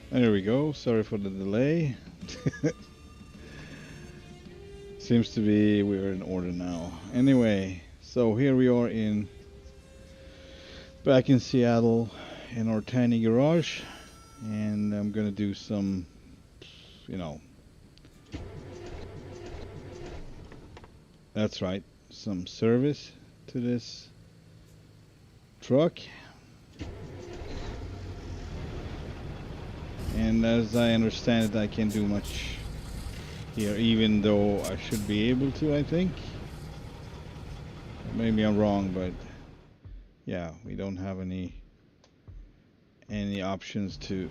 There we go. Sorry for the delay. Seems to be we're in order now. Anyway, so here we are back in Seattle in our tiny garage, and I'm gonna do some, you know, that's right, some service to this truck. And as I understand it, I can't do much here, even though I should be able to, I think. Maybe I'm wrong, but yeah, we don't have any options to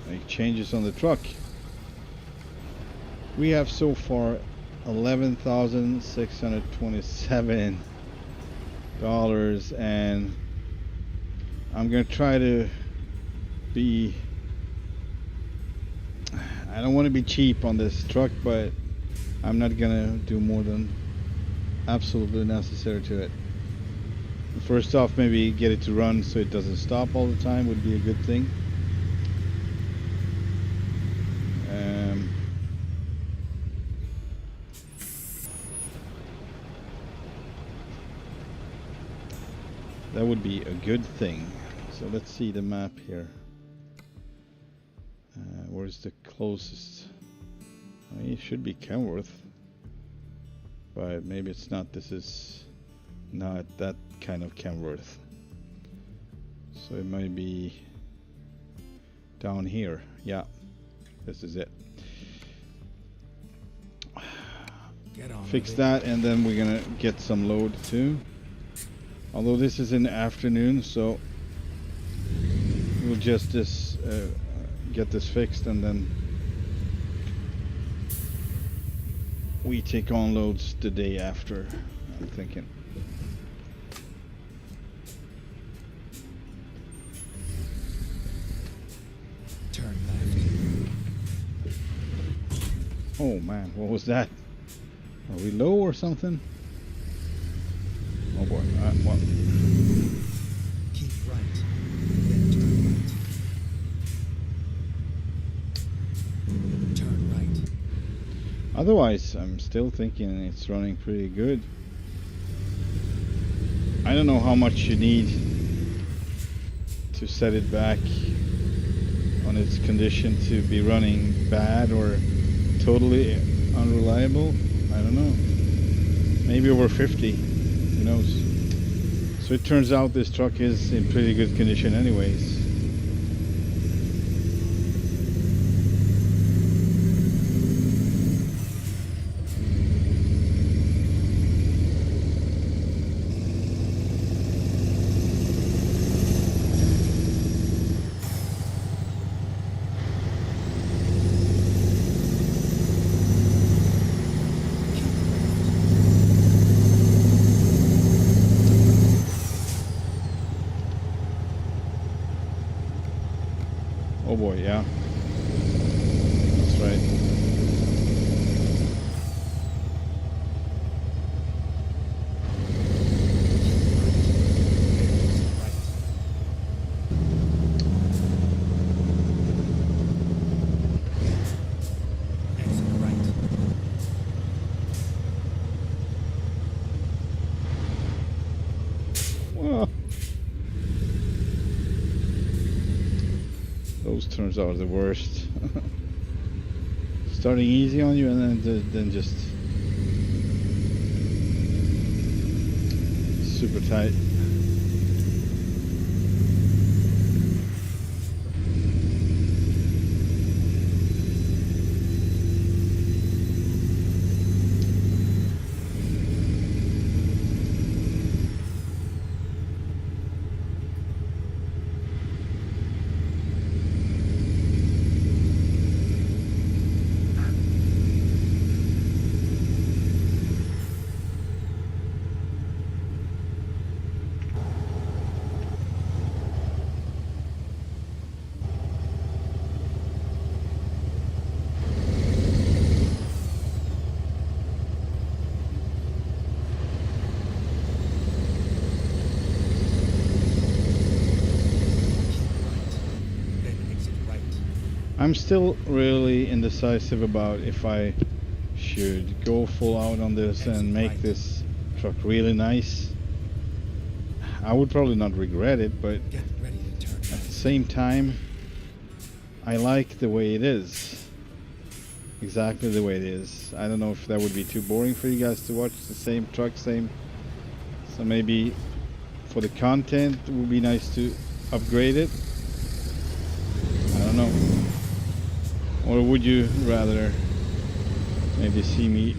make changes on the truck. We have so far $11,627, and I'm gonna try to be, I don't want to be cheap on this truck, but I'm not gonna do more than absolutely necessary to it. First off, maybe get it to run so it doesn't stop all the time would be a good thing. That would be a good thing. So let's see the map here. Where's the closest? I mean, it should be Kenworth, but maybe it's not. This is not that kind of Kenworth. So it might be down here. Yeah, this is it. Fix that, and then we're gonna get some load too. Although this is in the afternoon, so we'll just get this fixed, and then we take on loads the day after, I'm thinking. Turn left. Oh man, what was that? Are we low or something? Oh boy, what? Keep right, then turn right. Otherwise, I'm still thinking it's running pretty good. I don't know how much you need to set it back on its condition to be running bad or totally unreliable. I don't know. Maybe over 50. Who knows? So it turns out this truck is in pretty good condition anyways. Oh boy, yeah. That's right. Well, those turns are the worst. Starting easy on you and then just super tight. I'm still really indecisive about if I should go full out on this and make this truck really nice. I would probably not regret it, but Get ready to turn at the left. same time, I like the way it is. Exactly the way it is. I don't know if that would be too boring for you guys to watch the same truck, same. So maybe for the content, it would be nice to upgrade it. I don't know. Or would you rather maybe see me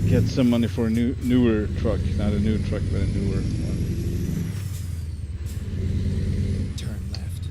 get some money for a newer truck? Not a new truck, but a newer one. Turn left.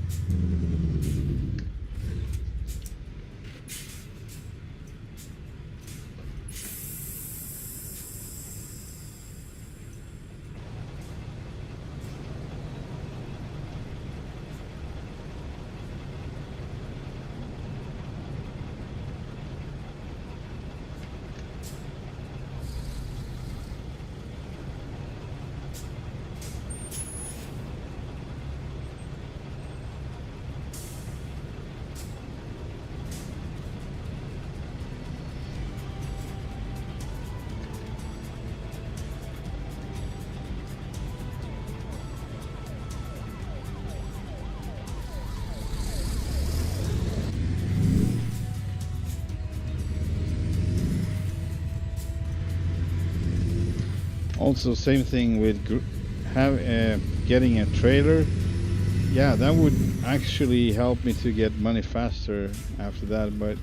Also, same thing with getting a trailer. Yeah, that would actually help me to get money faster after that, but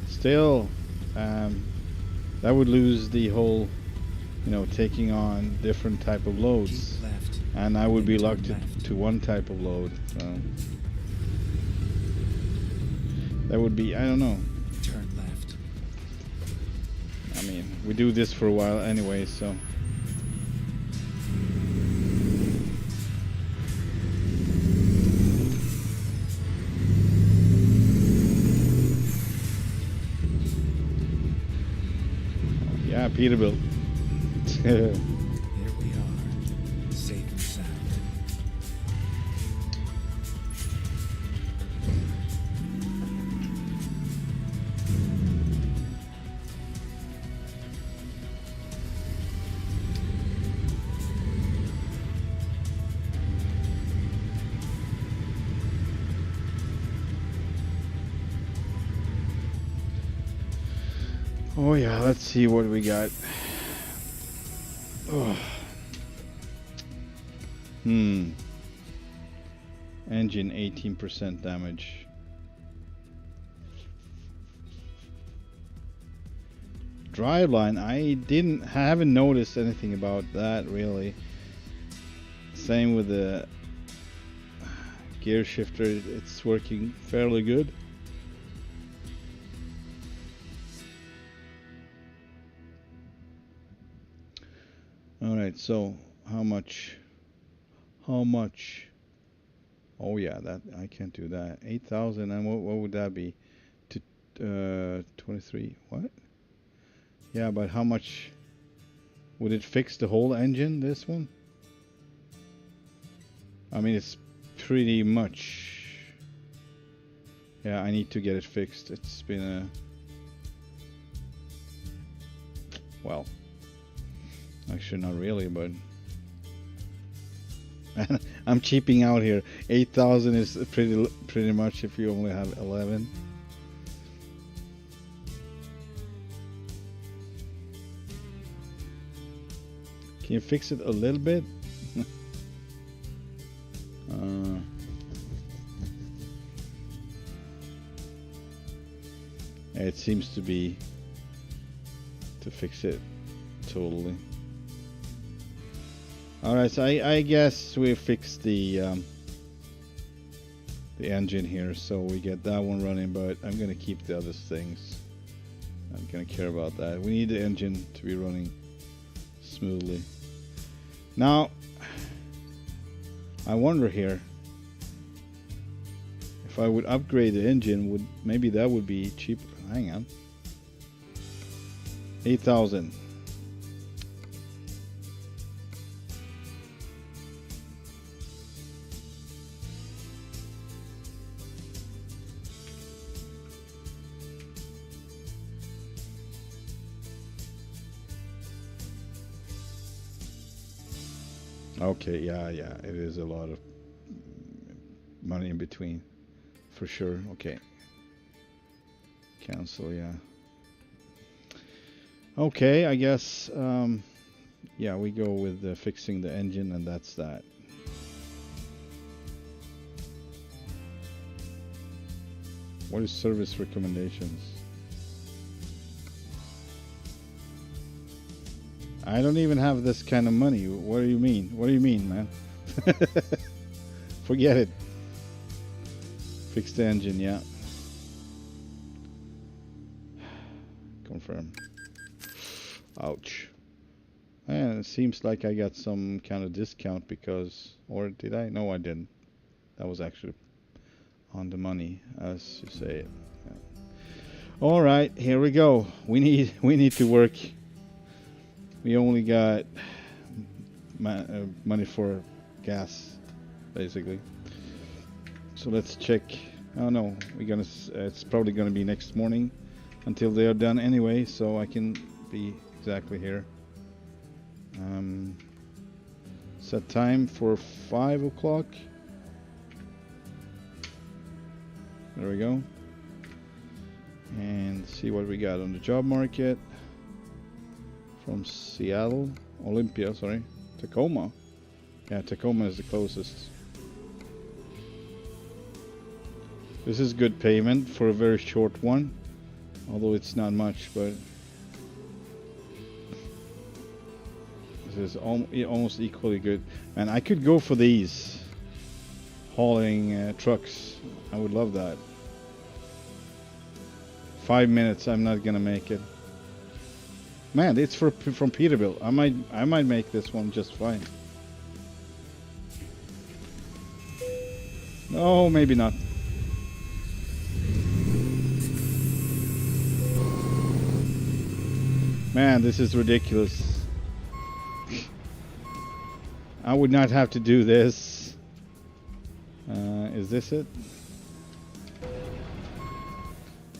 still, that would lose the whole, taking on different type of loads, Keep left. and I would be Then turn locked left. to one type of load. So that would be, I don't know. Turn left. I mean, we do this for a while anyway, so. Yeah, Peterbilt. Here we are. Safe and sound. Oh yeah, let's see what we got. Oh. Engine 18% damage. Driveline, haven't noticed anything about that really. Same with the gear shifter, it's working fairly good. Alright, so how much? Oh yeah, that I can't do that. 8,000, and what would that be? To 23. What? Yeah, but how much would it fix the whole engine, this one? I mean, it's pretty much. Yeah, I need to get it fixed. It's been a well, actually not really, but I'm cheaping out here. 8,000 is pretty much if you only have 11. Can you fix it a little bit? It seems to be to fix it totally. Alright, so I guess we fixed the engine here, so we get that one running, but I'm gonna keep the other things. I'm gonna care about that. We need the engine to be running smoothly. Now, I wonder here if I would upgrade the engine, maybe that would be cheaper. Hang on. 8,000. Okay, yeah, yeah. It is a lot of money in between, for sure. Okay. Cancel, yeah. Okay, I guess, yeah, we go with fixing the engine, and that's that. What is service recommendations? I don't even have this kind of money. What do you mean? What do you mean, man? Forget it. Fix the engine, yeah. Confirm. Ouch. And it seems like I got some kind of discount because, or did I? No, I didn't. That was actually on the money, as you say it. Yeah. All right, here we go. We need to work. We only got money for gas, basically. So let's check. Oh no, we're gonna. It's probably gonna be next morning until they are done anyway, so I can be exactly here. Set time for 5 o'clock. There we go. And see what we got on the job market. From Seattle, Olympia, sorry, Tacoma. Yeah, Tacoma is the closest. This is good payment for a very short one, although it's not much, but this is almost equally good. And I could go for these hauling trucks. I would love that. 5 minutes, I'm not gonna make it. Man, it's from Peterbilt. I might make this one just fine. No, maybe not. Man, this is ridiculous. I would not have to do this. Is this it?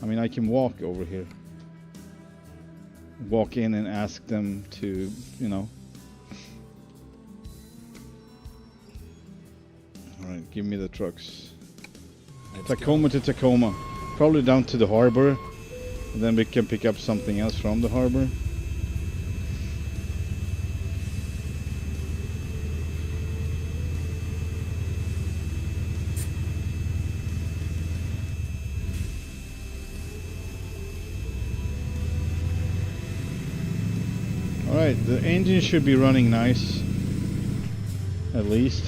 I mean, I can walk over here. Walk in and ask them to, you know. Alright, give me the trucks. Tacoma to Tacoma. Probably down to the harbor. And then we can pick up something else from the harbor. Alright, the engine should be running nice. At least.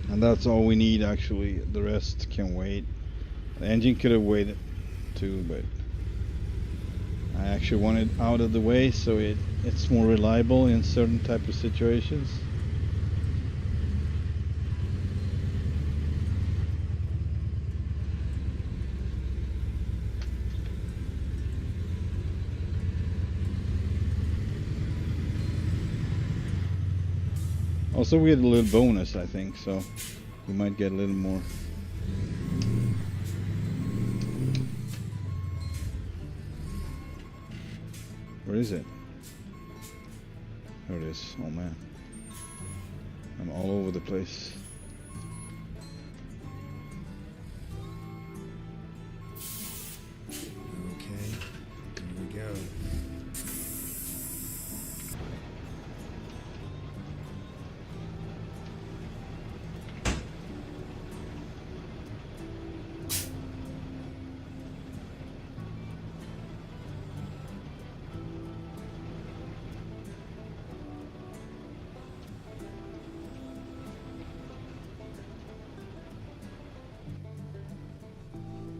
And that's all we need actually. The rest can wait. The engine could have waited too, but I actually want it out of the way so it's more reliable in certain type of situations. Also, we get a little bonus, I think, so we might get a little more. Where is it? There it is. Oh man, I'm all over the place. Okay, here we go.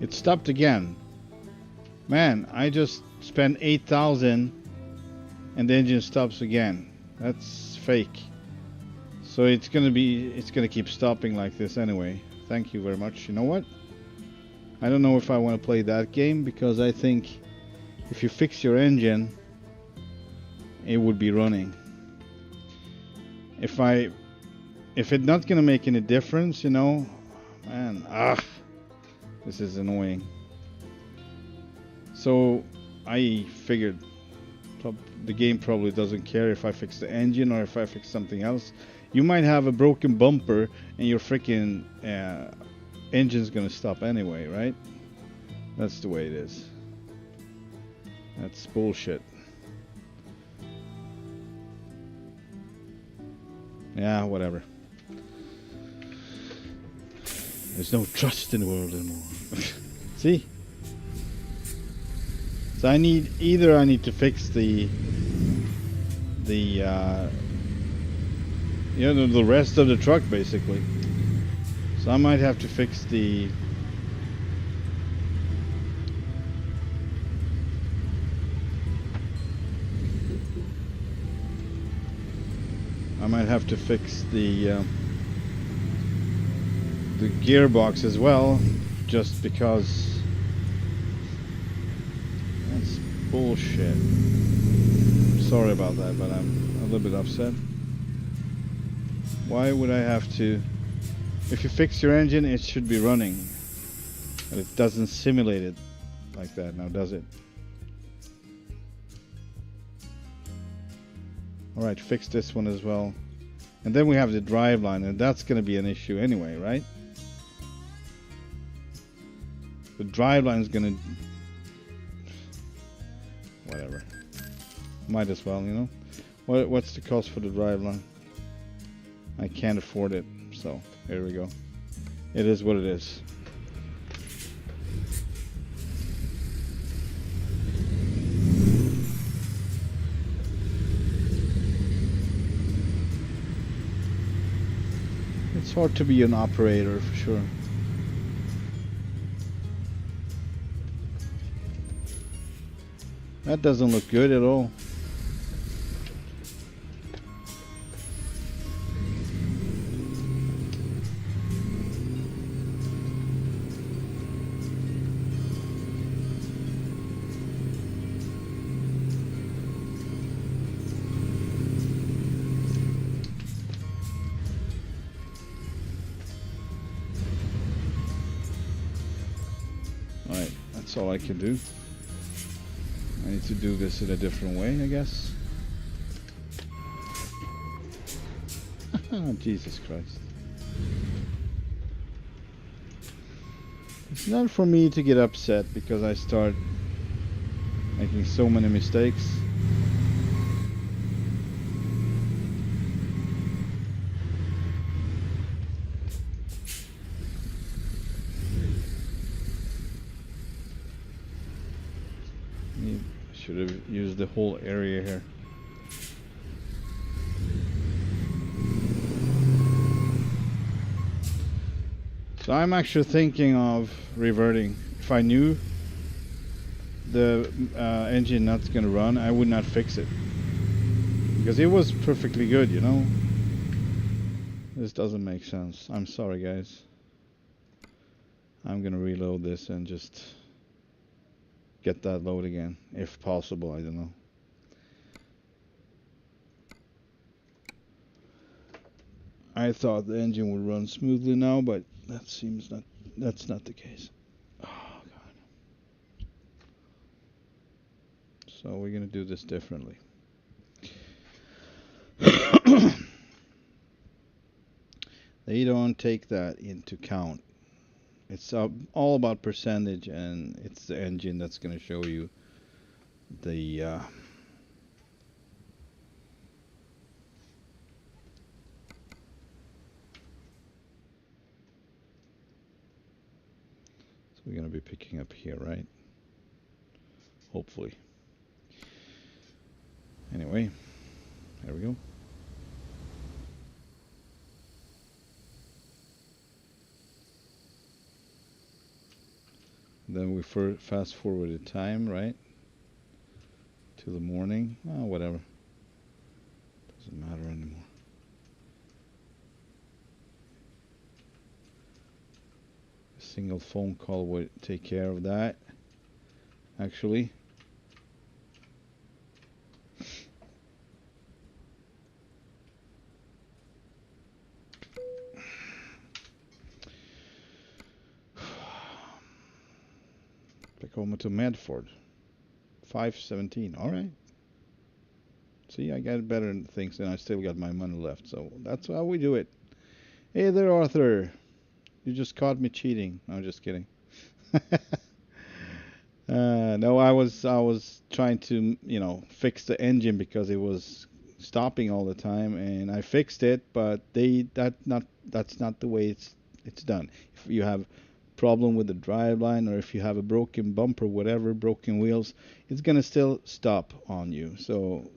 It stopped again. Man, I just spent 8,000 and the engine stops again. That's fake. So it's gonna keep stopping like this anyway. Thank you very much. You know what? I don't know if I want to play that game, because I think if you fix your engine, it would be running. If it's not gonna make any difference, you know, man, This is annoying. So I figured the game probably doesn't care if I fix the engine or if I fix something else. You might have a broken bumper and your freaking engine's gonna stop anyway, right? That's the way it is. That's bullshit. Yeah, whatever. There's no trust in the world anymore. See? So I need to fix the the rest of the truck basically. So I might have to fix the gearbox as well, just because that's bullshit. Sorry about that, but I'm a little bit upset. Why would I have to? If you fix your engine, it should be running. But it doesn't simulate it like that now, does it? Alright, fix this one as well. And then we have the driveline, and that's going to be an issue anyway, right? The driveline is going to... Whatever. Might as well, you know? What's the cost for the driveline? I can't afford it, so here we go. It is what it is. It's hard to be an operator for sure. That doesn't look good at all. Alright, that's all I can do. I need to do this in a different way, I guess. Jesus Christ. It's not for me to get upset because I start making so many mistakes. Should have used the whole area here. So I'm actually thinking of reverting. If I knew the engine not going to run, I would not fix it. Because it was perfectly good, you know. This doesn't make sense. I'm sorry, guys. I'm going to reload this and just get that load again, if possible. I don't know. I thought the engine would run smoothly now, but that seems not. That's not the case. Oh God. So we're gonna do this differently. They don't take that into account. It's all about percentage, and it's the engine that's going to show you the so we're going to be picking up here, right? Hopefully. Anyway, there we go. Then we fast forward the time, right? To the morning. Oh, whatever. Doesn't matter anymore. A single phone call would take care of that, actually. Tacoma to Medford. 517. All right. See, I got better things, and I still got my money left. So that's how we do it. Hey there, Arthur. You just caught me cheating. No, just kidding. No, I was trying to, fix the engine because it was stopping all the time, and I fixed it. But that's not the way it's done. If you have problem with the driveline, or if you have a broken bumper, whatever, broken wheels, it's gonna still stop on you. So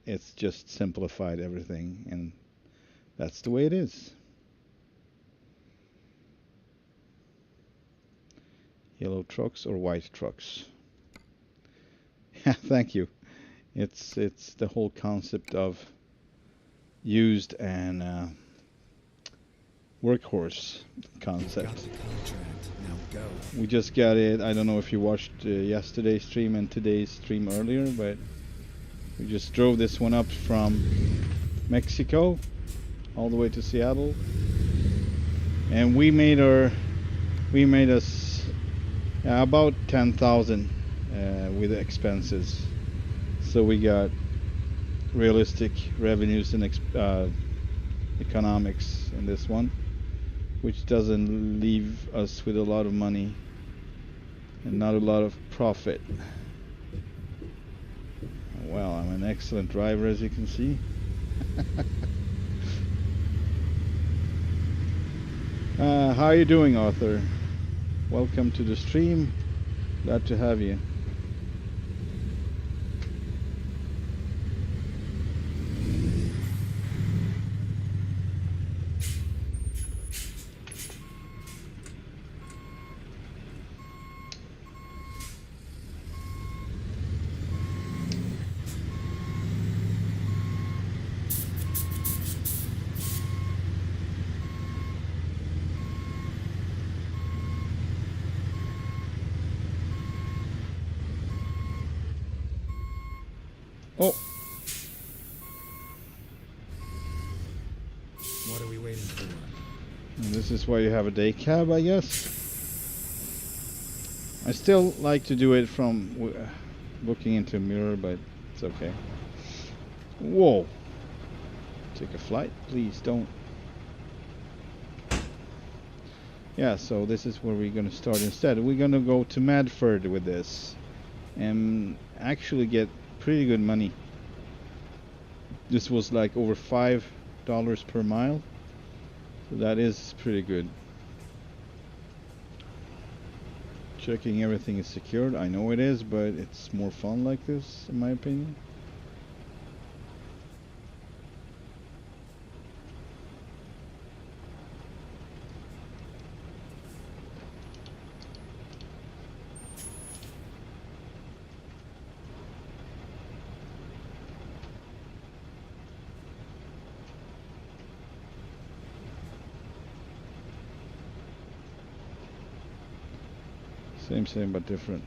it's just simplified everything, and that's the way it is. Yellow trucks or white trucks? Yeah, thank you. It's the whole concept of used and workhorse concept. We just got it. I don't know if you watched yesterday's stream and today's stream earlier, but we just drove this one up from Mexico all the way to Seattle, and we made us about 10,000 with the expenses. So we got realistic revenues and economics in this one, which doesn't leave us with a lot of money and not a lot of profit. Well, I'm an excellent driver, as you can see. How are you doing, Arthur? Welcome to the stream. Glad to have you. Oh. What are we waiting for? And this is why you have a day cab, I guess. I still like to do it from looking into a mirror, but it's okay. Whoa. Take a flight, please don't. Yeah, so this is where we're going to start instead. We're going to go to Medford with this and actually get pretty good money. This was like over $5 per mile, so that is pretty good. Checking everything is secured. I know it is, but it's more fun like this, in my opinion. Same but different.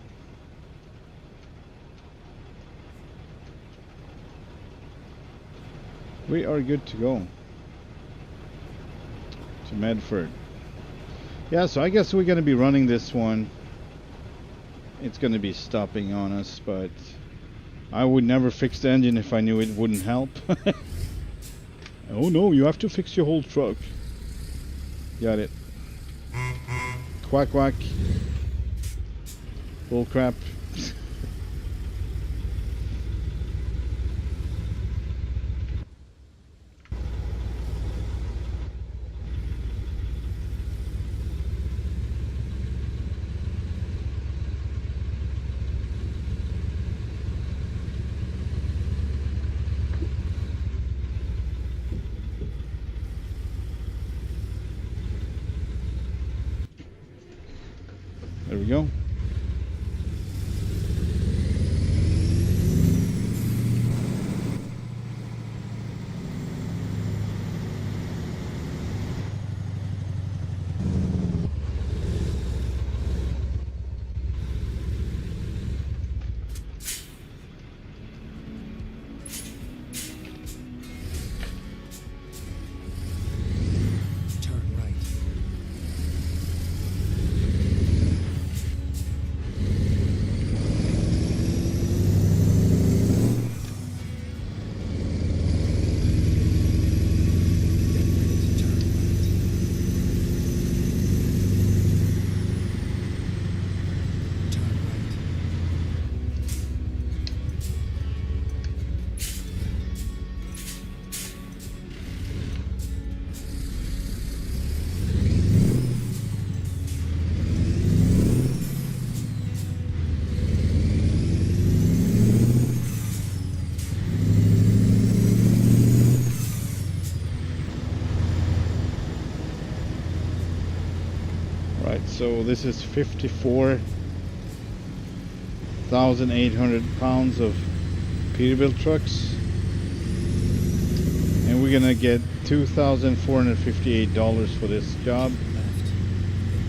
We are good to go to Medford. Yeah, so I guess we're gonna be running this one. It's gonna be stopping on us, but I would never fix the engine if I knew it wouldn't help. Oh no, you have to fix your whole truck. Got it. Quack quack. Bull crap. There we go. So this is 54,800 pounds of Peterbilt trucks, and we're gonna get $2,458 for this job, Left. Then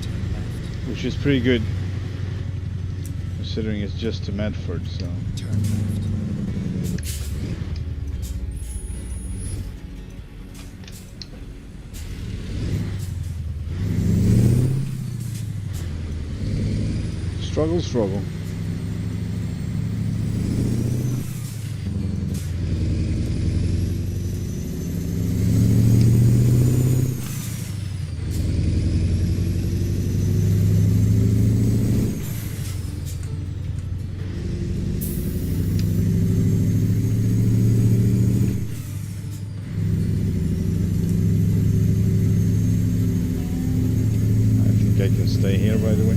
turn left. which is pretty good considering it's just to Medford. So Turn left. struggle. I think I can stay here, by the way.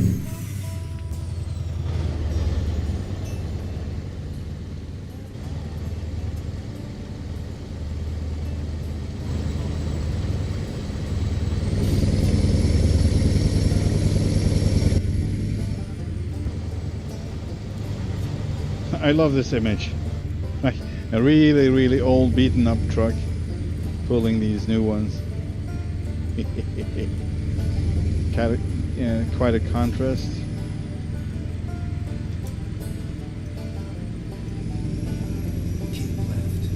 I love this image. Like a really old beaten up truck pulling these new ones. Quite a contrast. Keep left.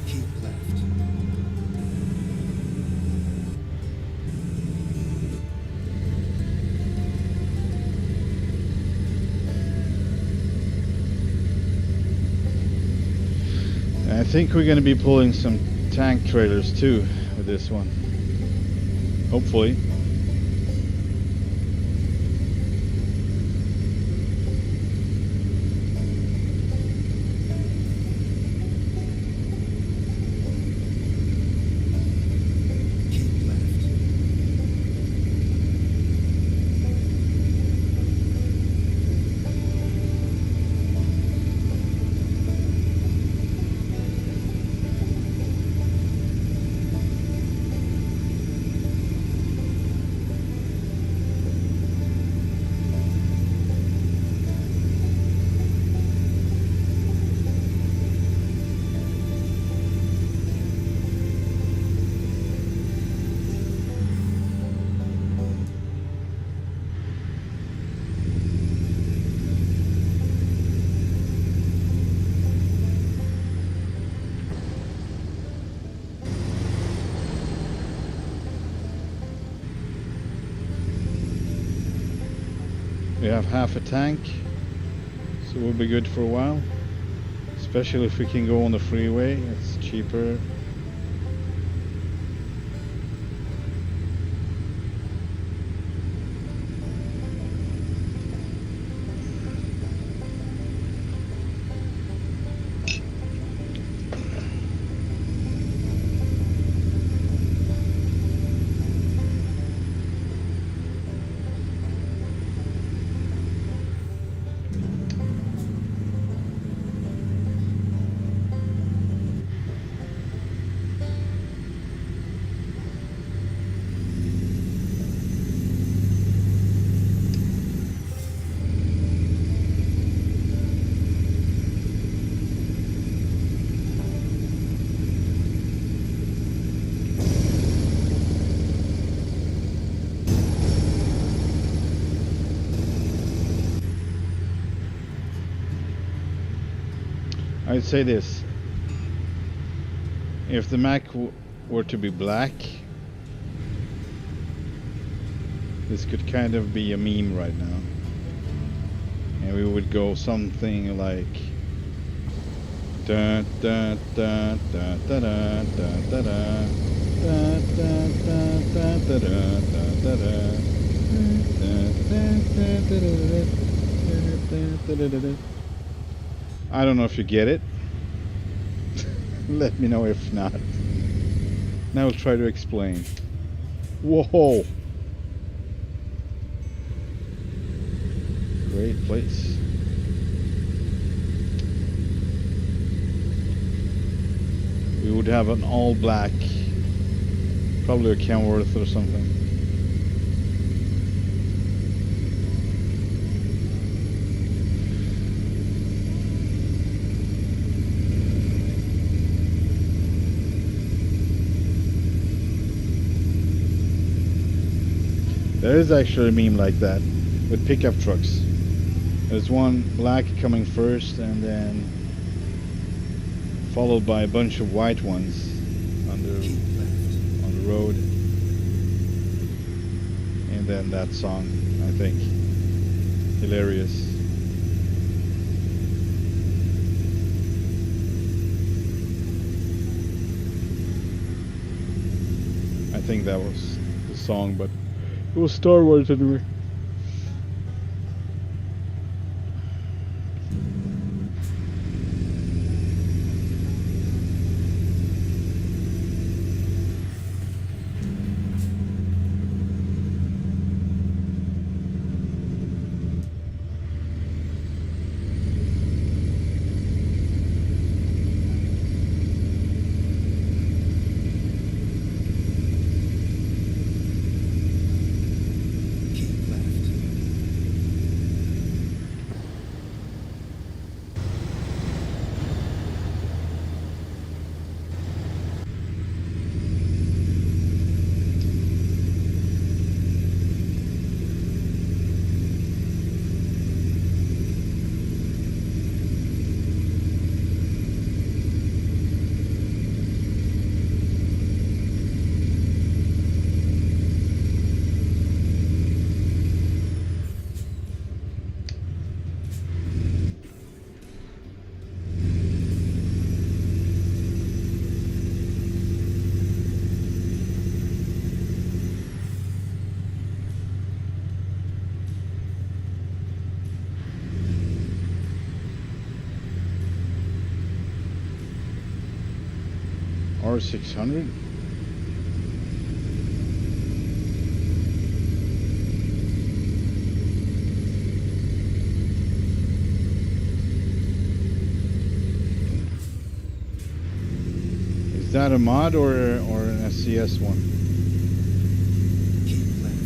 Keep left. I think we're going to be pulling some tank trailers too with this one. Hopefully. Keep left. We have half a tank, so we'll be good for a while. Especially if we can go on the freeway, it's cheaper. I'd say this. If the Mack were to be black, this could kind of be a meme right now. And we would go something like da da da da da da da da da da da da da da da da da I don't know if you get it. Let me know if not. Now I'll try to explain. Whoa! Great place. We would have an all black, probably a Kenworth or something. There is actually a meme like that with pickup trucks. There's one black coming first and then followed by a bunch of white ones on the road. And then that song, I think. Hilarious. I think that was the song, but it was Star Wars anyway. R600. Is that a mod or an SCS one? Keep left.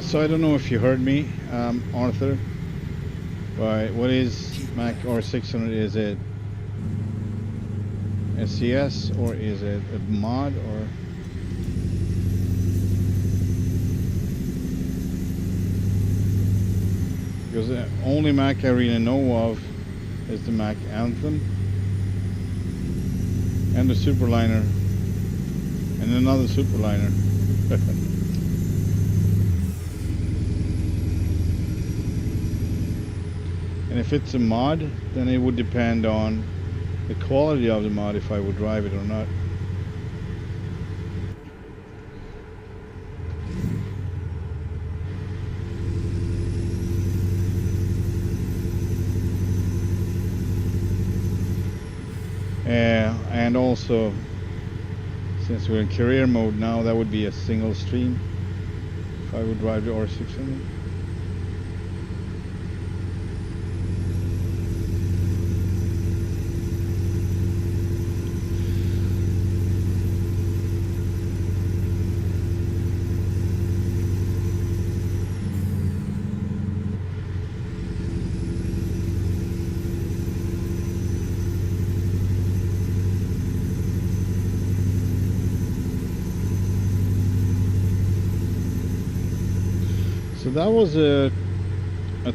So I don't know if you heard me, Arthur. But what is Mack R600? Is it SCS or is it a mod or? Because the only Mack I really know of is the Mack Anthem and the Superliner and another Superliner. And if it's a mod, then it would depend on the quality of the mod if I would drive it or not. And also, since we're in career mode now, that would be a single stream if I would drive the R600. So that was a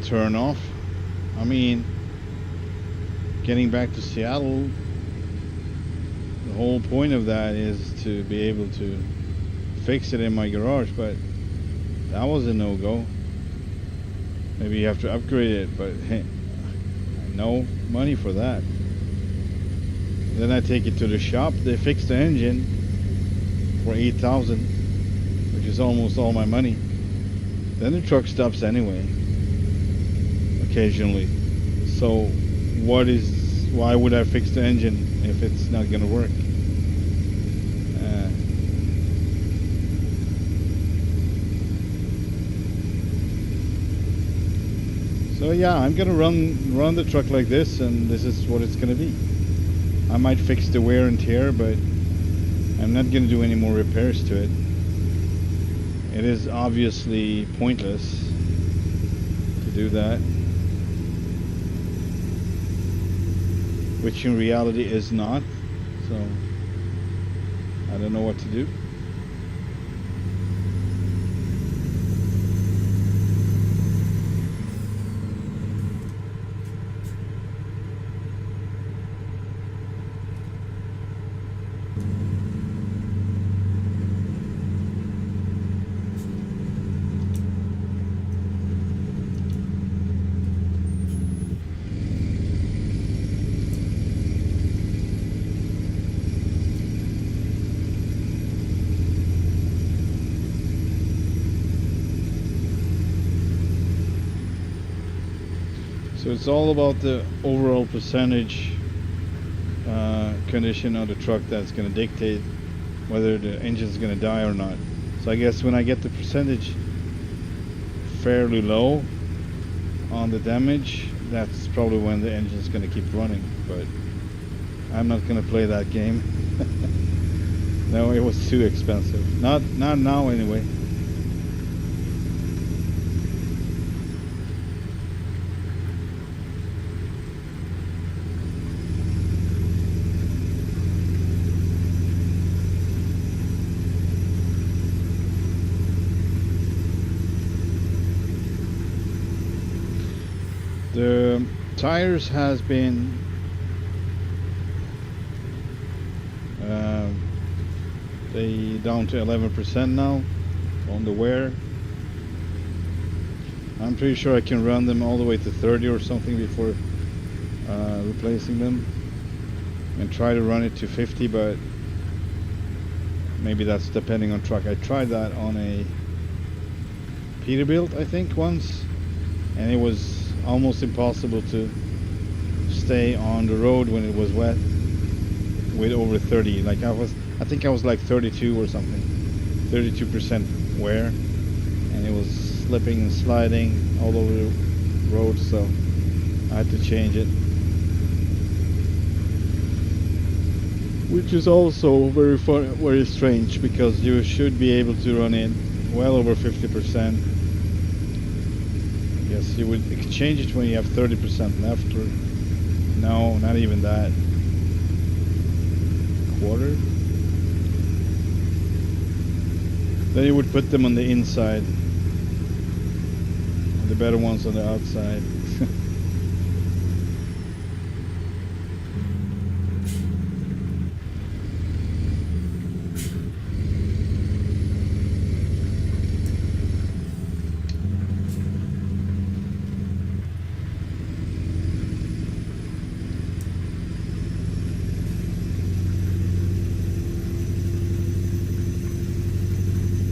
turn off. I mean, getting back to Seattle, the whole point of that is to be able to fix it in my garage, but that was a no-go. Maybe you have to upgrade it, but hey, no money for that. Then I take it to the shop, they fix the engine for $8,000, which is almost all my money. Then the truck stops anyway, occasionally. So why would I fix the engine if it's not gonna work? So yeah, I'm gonna run the truck like this, and this is what it's gonna be. I might fix the wear and tear, but I'm not gonna do any more repairs to it. It is obviously pointless to do that, which in reality is not, so I don't know what to do. So it's all about the overall percentage condition of the truck that's going to dictate whether the engine is going to die or not. So I guess when I get the percentage fairly low on the damage, that's probably when the engine is going to keep running. But I'm not going to play that game. No, it was too expensive. Not now anyway. The tires has been they down to 11% now on the wear. I'm pretty sure I can run them all the way to 30 or something before replacing them, and try to run it to 50, but maybe that's depending on truck. I tried that on a Peterbilt I think once, and it was almost impossible to stay on the road when it was wet with over 30. Like I think I was like 32 or something, 32% wear, and it was slipping and sliding all over the road, so I had to change it, which is also very fun, very strange, because you should be able to run it well over 50% Guess you would exchange it when you have 30% left, or no, not even that. Quarter. Then you would put them on the inside, and the better ones on the outside.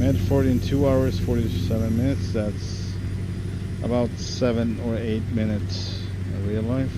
Medford in 2 hours 47 minutes. That's about 7 or 8 minutes in real life.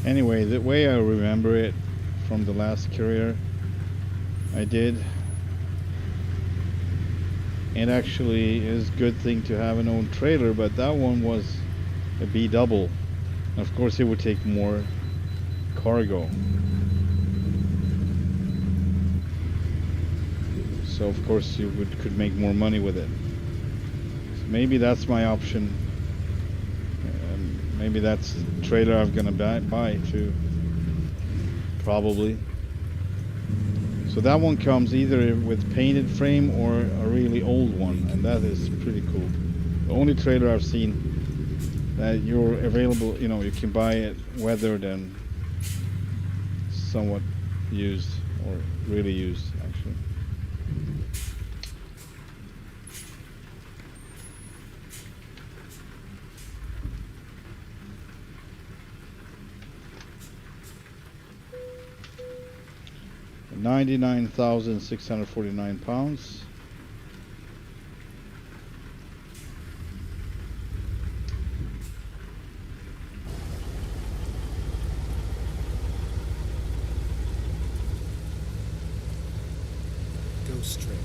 Anyway, the way I remember it from the last career I did, it actually is a good thing to have an own trailer, but that one was a B double. Of course, it would take more cargo. So of course you could make more money with it. So maybe that's my option. Maybe that's the trailer I'm gonna buy too. Probably. So that one comes either with painted frame or a really old one, and that is pretty cool. The only trailer I've seen that you're available, you know, you can buy it weathered and somewhat used, or really used actually. £99,649. Go straight.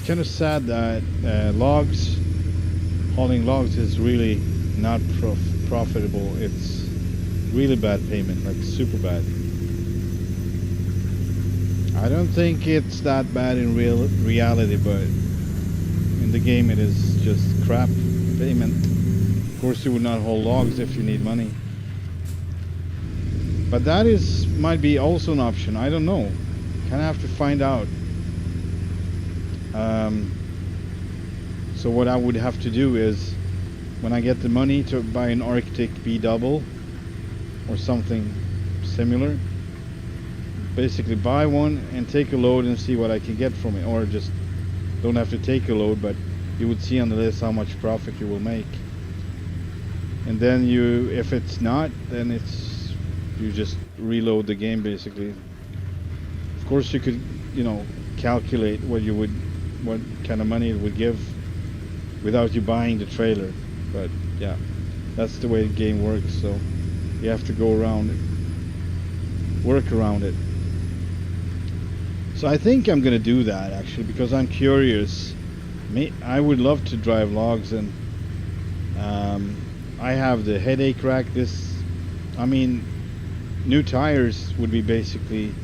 Kind of sad that hauling logs is really not profitable. It's really bad payment, like super bad. I don't think it's that bad in reality, but in the game it is just crap payment. Of course you would not haul logs if you need money. But that might be also an option. I don't know. Kind of have to find out. So what I would have to do is, when I get the money to buy an Arctic B double or something similar, basically buy one and take a load and see what I can get from it, or just don't have to take a load, but you would see on the list how much profit you will make. And then you, if it's not, then it's, you just reload the game basically. Of course you could, you know, calculate what you would, what kind of money it would give without you buying the trailer. But yeah, that's the way the game works, so you have to go around it, work around it. So I think I'm gonna do that actually, because I'm curious. I would love to drive logs, and I have the headache rack. I mean, new tires would be basically,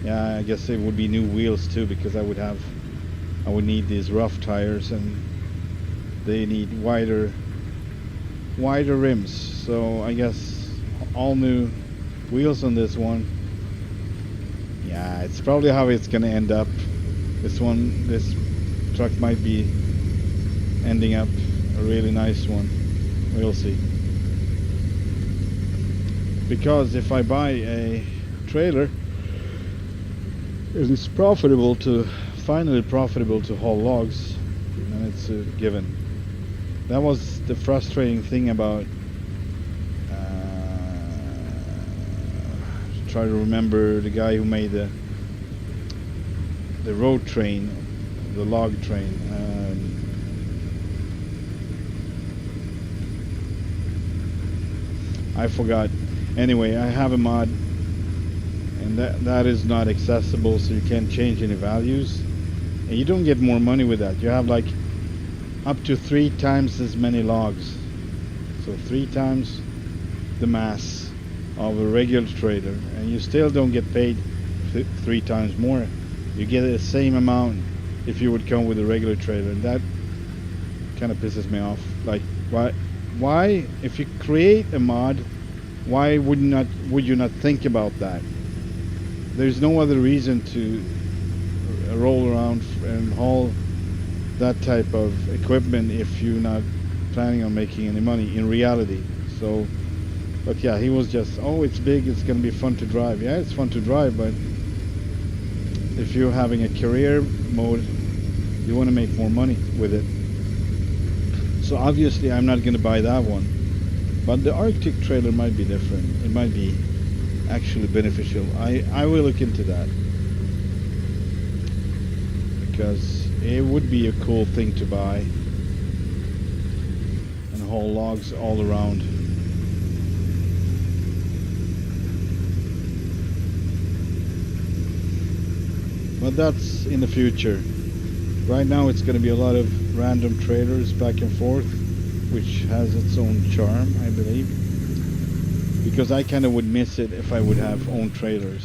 yeah, I guess it would be new wheels too, because I would need these rough tires, and they need wider rims. So I guess all new wheels on this one. Yeah, it's probably how it's gonna end up. This truck might be ending up a really nice one. We'll see. Because if I buy a trailer, it is finally profitable to haul logs, and it's a given. That was the frustrating thing about, try to remember the guy who made the road train, the log train. I forgot. Anyway, I have a mod, and that is not accessible, so you can't change any values, and you don't get more money with that. You have like up to 3 times as many logs, so 3 times the mass of a regular trailer, and you still don't get paid 3 times more. You get the same amount if you would come with a regular trailer, and that kind of pisses me off. Like, why if you create a mod, why would you not think about that? There's no other reason to roll around and haul that type of equipment if you're not planning on making any money in reality. So, but yeah, he was just, oh, it's big, it's gonna be fun to drive. Yeah, it's fun to drive, but if you're having a career mode, you want to make more money with it. So obviously I'm not going to buy that one, but the Arctic trailer might be different. It might be actually beneficial. I will look into that, because it would be a cool thing to buy and haul logs all around. But that's in the future. Right now it's going to be a lot of random trailers back and forth, which has its own charm, I believe. Because I kind of would miss it if I would have own trailers,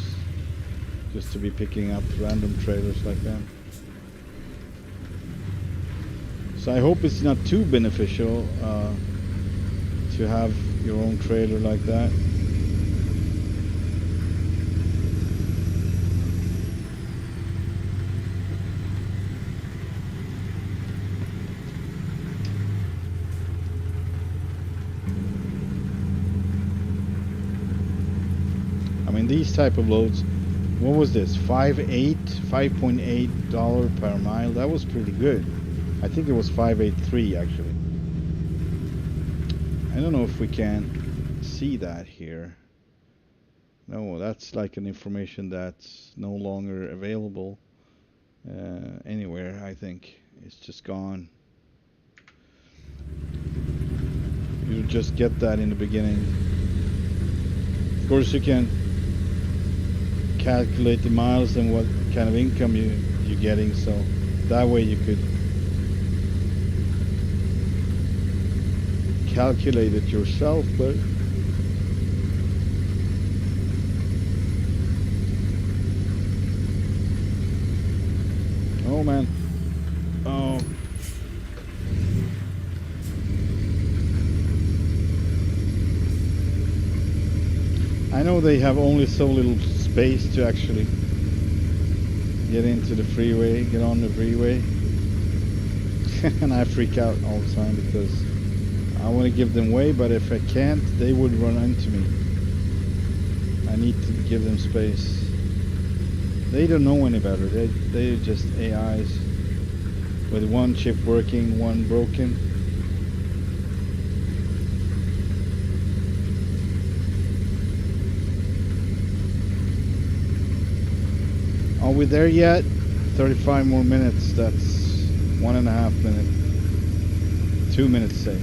just to be picking up random trailers like that. So I hope it's not too beneficial to have your own trailer like that. These type of loads, what was this, $5.8 per mile? That was pretty good. I think it was 5.83 actually. I don't know if we can see that here. No, that's like an information that's no longer available anywhere. I think it's just gone. You just get that in the beginning. Of course you can calculate the miles and what kind of income you're getting, so that way you could calculate it yourself. But oh man, oh, I know they have only so little space to actually get into the freeway, get on the freeway. And I freak out all the time because I want to give them way, but if I can't, they would run into me. I need to give them space. They don't know any better. They're just AIs with one chip working, one broken. Are we there yet? 35 more minutes. That's 1.5 minutes. 2 minutes, say.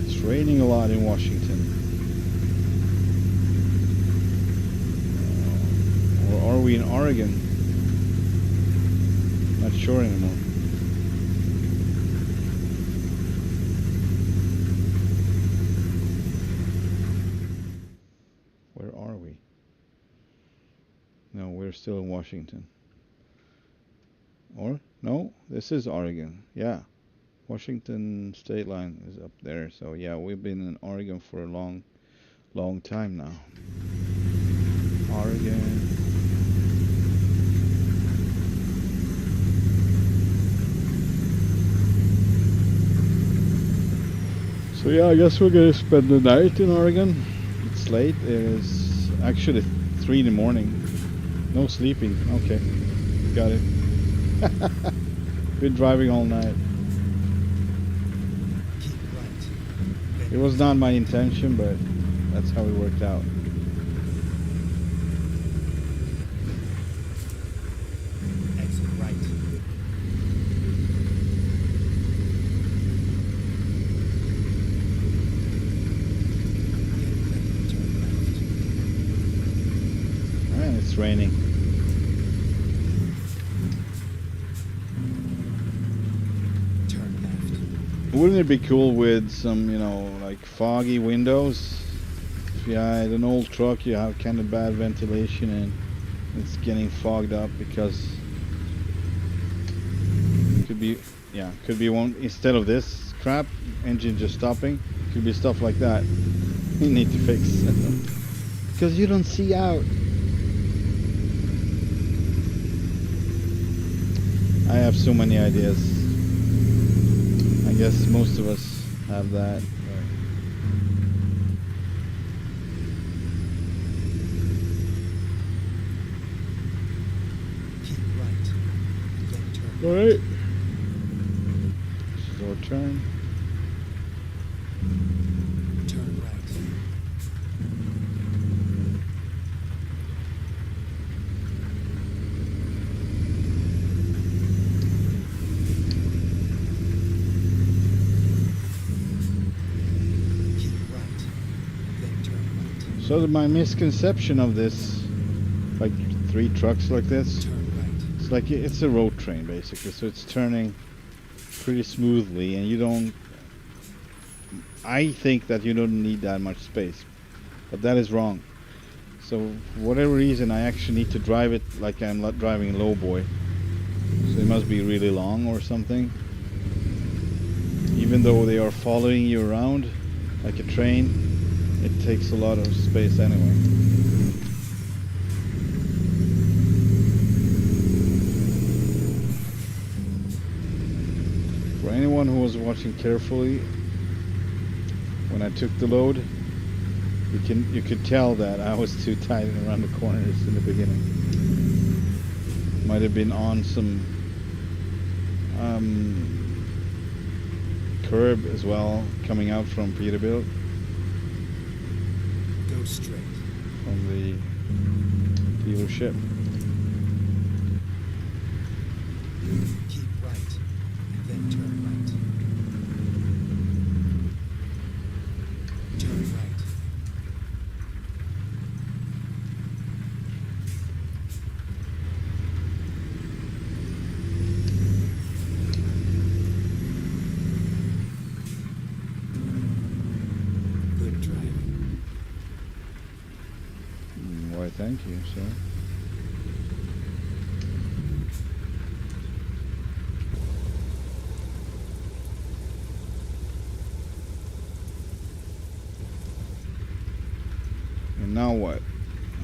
It's raining a lot in Washington. Or are we in Oregon? Not sure anymore. Where are we? No, we're still in Washington. Or, no, this is Oregon. Yeah. Washington state line is up there. So, yeah, we've been in Oregon for a long, long time now. Oregon. So, yeah, I guess we're going to spend the night in Oregon. It's late. It is actually 3 in the morning. No sleeping. Okay. Got it. Been driving all night. Keep right. It was not my intention, but that's how it worked out. Exit right. Get ready to turn left. And it's raining. Turn left. Wouldn't it be cool with some, like foggy windows? If you had an old truck, you have kind of bad ventilation and it's getting fogged up because could be one instead of this crap engine just stopping. Could be stuff like that you need to fix because you don't see out. I have so many ideas. I guess most of us have that. Keep right. Then turn All right. This is our turn. Turn right. Keep right. Then turn right. So my misconception of this, like 3 trucks like this, Turn right. it's like it's a road train basically. So it's turning pretty smoothly, and you don't. I think that you don't need that much space, but that is wrong. So for whatever reason, I actually need to drive it like I'm not driving a lowboy. So it must be really long or something. Even though they are following you around like a train, it takes a lot of space anyway. For anyone who was watching carefully, when I took the load, you could tell that I was too tight around the corners in the beginning. Might have been on some curb as well, coming out from Peterbilt, Go straight. from the dealership. Keep right. Then turn right. Turn right. Good driving. Why, thank you, sir. And now what?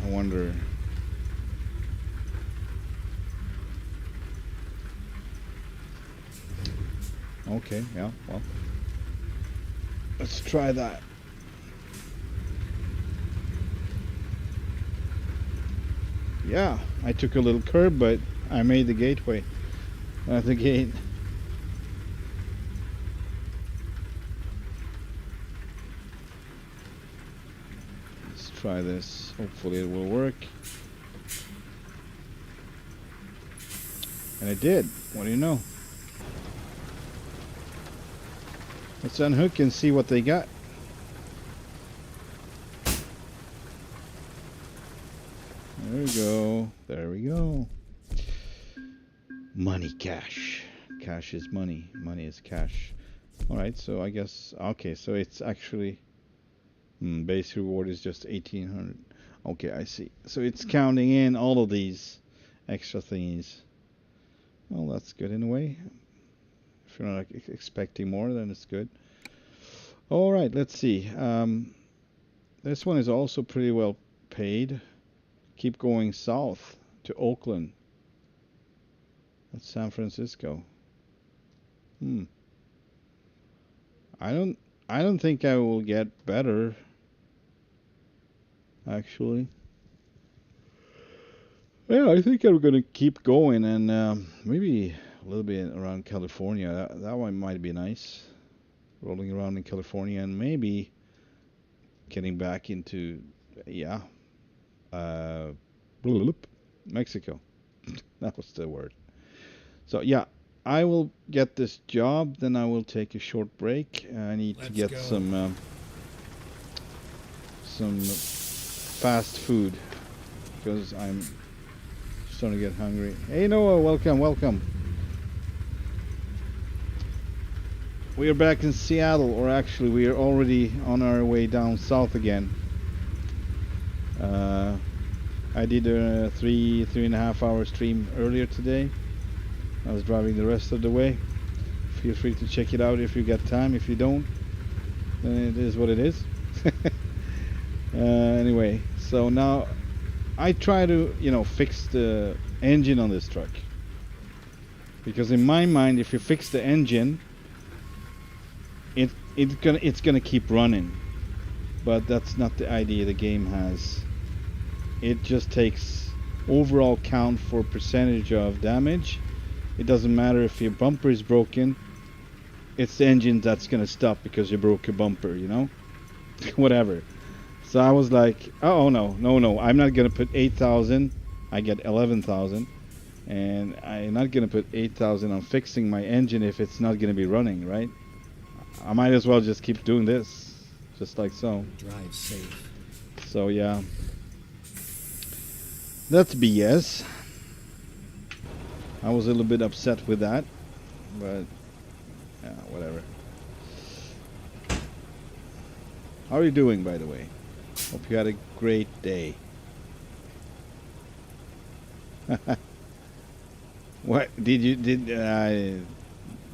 I wonder. Okay, yeah, well. Let's try that. Yeah, I took a little curb, but I made the gateway. The gate. Let's try this. Hopefully it will work. And it did. What do you know? Let's unhook and see what they got. There we go. There we go. Money, cash. Cash is money. Money is cash. Alright, so I guess... Okay, so it's actually... base reward is just 1800. Okay, I see. So it's counting in all of these extra thingies. Well, that's good in a way. If you're not expecting more, then it's good. Alright, let's see. This one is also pretty well paid. Keep going south to Oakland. That's San Francisco. I don't think I will get better, actually. Yeah, I think I'm gonna keep going and maybe a little bit around California. That one might be nice. Rolling around in California and maybe getting back into, yeah, Mexico. That was the word. So yeah, I will get this job, then I will take a short break. I need to get some fast food because I'm starting to get hungry. Hey Noah, welcome, welcome. We are back in Seattle, or actually we are already on our way down south again. I did a three and a half hour stream earlier today. I was driving the rest of the way. Feel free to check it out if you got time. If you don't, then it is what it is. Anyway, so now I try to, fix the engine on this truck. Because in my mind, if you fix the engine, it's gonna keep running. But that's not the idea the game has. It just takes overall count for percentage of damage. It doesn't matter if your bumper is broken. It's the engine that's gonna stop because you broke your bumper, Whatever. So I was like, oh no, I'm not gonna put 8,000. I get 11,000, and I'm not gonna put 8,000 on fixing my engine if it's not gonna be running, right? I might as well just keep doing this, just like so. Drive safe. So yeah, that's BS. I was a little bit upset with that, but yeah, whatever. How are you doing, by the way? Hope you had a great day. What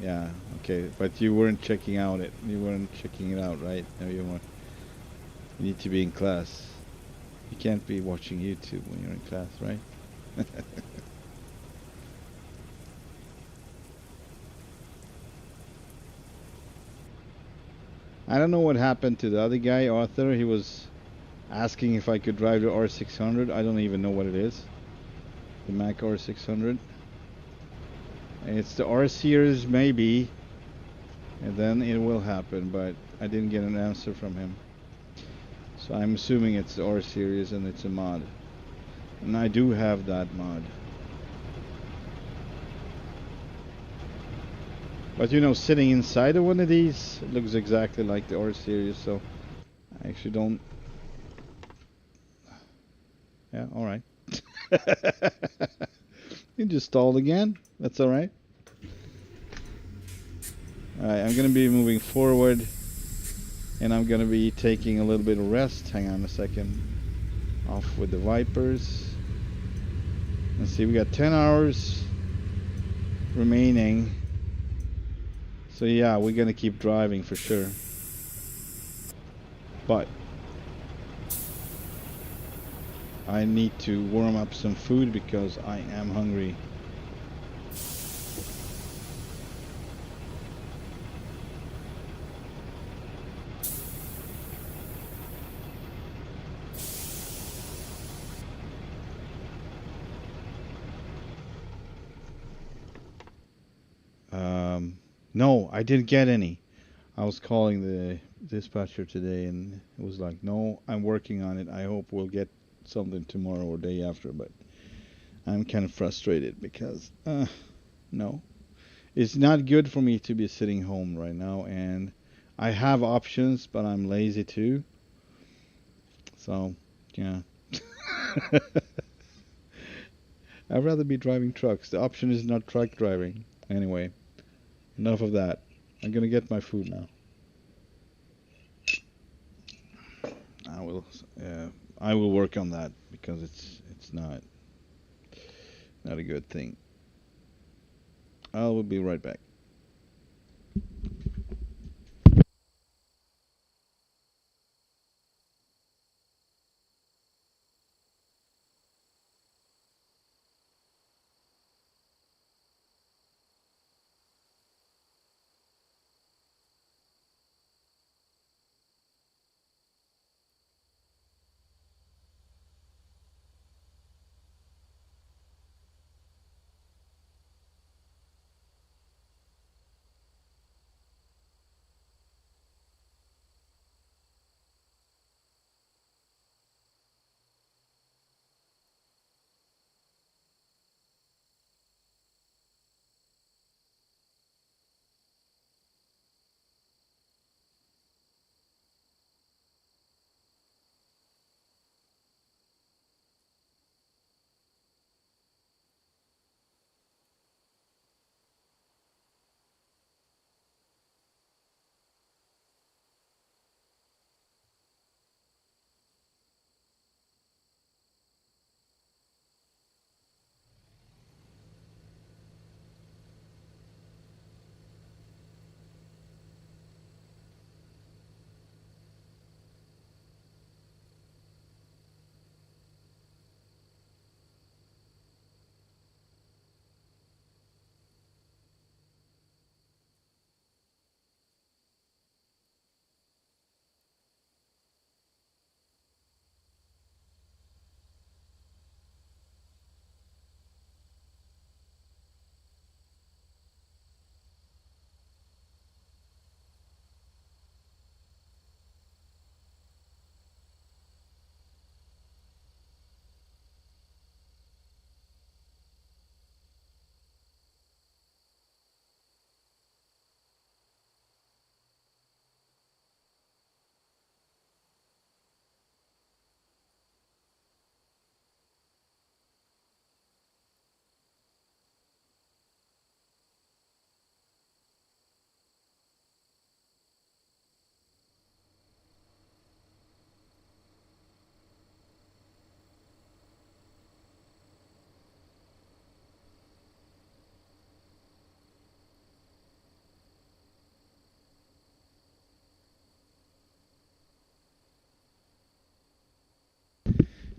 yeah, okay, but you weren't checking it out, right? No, you weren't. You need to be in class. You can't be watching YouTube when you're in class, right? I don't know what happened to the other guy, Arthur. He was asking if I could drive the R600. I don't even know what it is. The Mack R600. It's the R series, maybe. And then it will happen, but I didn't get an answer from him. So I'm assuming it's the R series and it's a mod. And I do have that mod. But sitting inside of one of these, it looks exactly like the R series, so I actually don't. Yeah, alright. You just stalled again. That's alright. Alright, I'm gonna be moving forward, and I'm gonna be taking a little bit of rest. Hang on a second. Off with the Vipers. Let's see, we got 10 hours remaining. So yeah, we're gonna keep driving for sure. But I need to warm up some food because I am hungry. No, I didn't get any. I was calling the dispatcher today, and it was like, no, I'm working on it. I hope we'll get something tomorrow or day after, but I'm kind of frustrated because, no. It's not good for me to be sitting home right now, and I have options, but I'm lazy too. So, yeah. I'd rather be driving trucks. The option is not truck driving. Anyway, enough of that. I'm gonna get my food now. I will, I will work on that because it's not a good thing. I will be right back.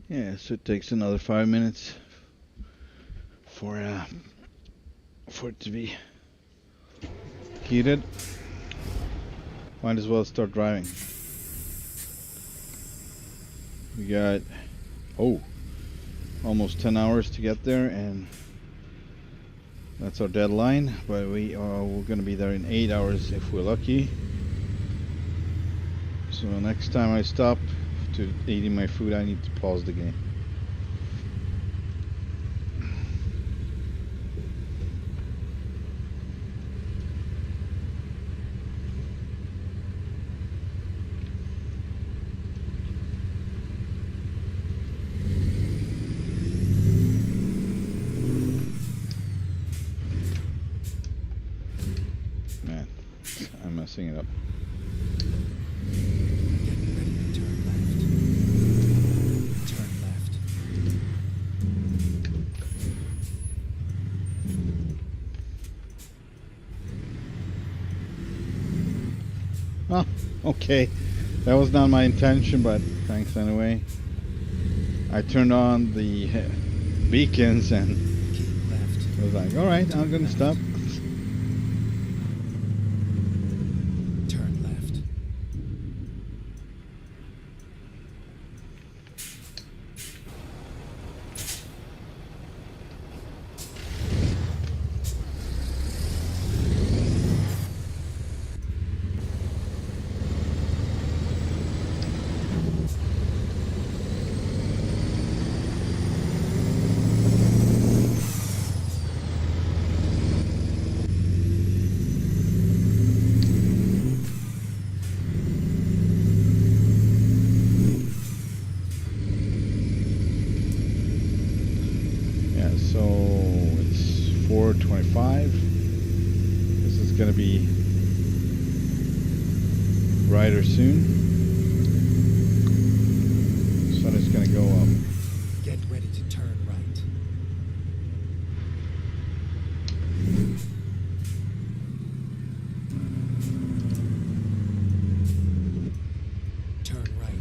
Yeah, so it takes another 5 minutes for for it to be heated. Might as well start driving. We got almost 10 hours to get there, and that's our deadline. But we're gonna be there in 8 hours if we're lucky. So next time I stop to eating my food, I need to pause the game. Man, I'm messing it up. Getting ready to turn left. Turn left. Oh, okay. That was not my intention, but thanks anyway. I turned on the beacons and Keep left. I was like, alright, I'm gonna stop. Turn left. gonna be brighter soon. Sun is gonna go up. Get ready to turn right. Turn right.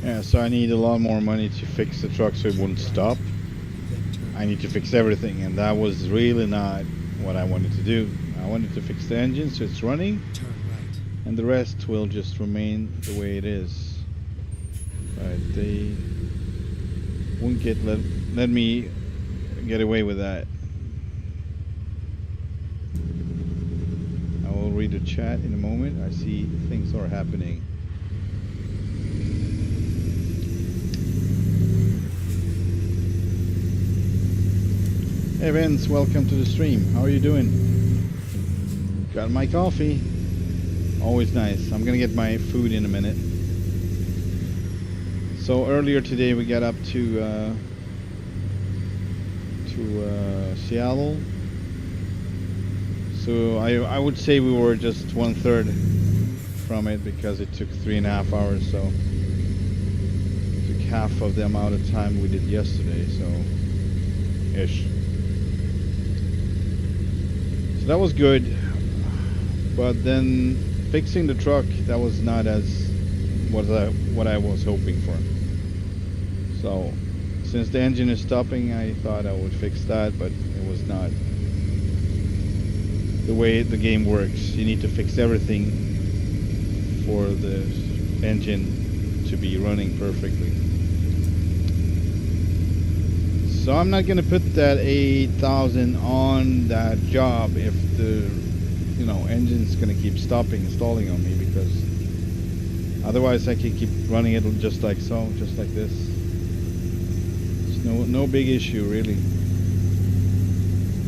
Yeah, so I need a lot more money to fix the truck so it wouldn't stop. Then turn I need to fix everything, and that was really not what I wanted to do. I wanted to fix the engine so it's running, turn right. and the rest will just remain the way it is. But they won't let me get away with that. I will read the chat in a moment. I see things are happening. Hey Vince, welcome to the stream. How are you doing? Got my coffee. Always nice. I'm gonna get my food in a minute. So earlier today we got up to Seattle. So I would say we were just 1/3 from it because it took 3.5 hours. So it took half of the amount of time we did yesterday. So ish. So that was good. But then fixing the truck, that was not as what I was hoping for. So since the engine is stopping, I thought I would fix that, but it was not the way the game works. You need to fix everything for the engine to be running perfectly. So I'm not gonna put that 8,000 on that job if the engine's gonna keep stalling on me, because otherwise I can keep running it just like so, just like this. It's no big issue really.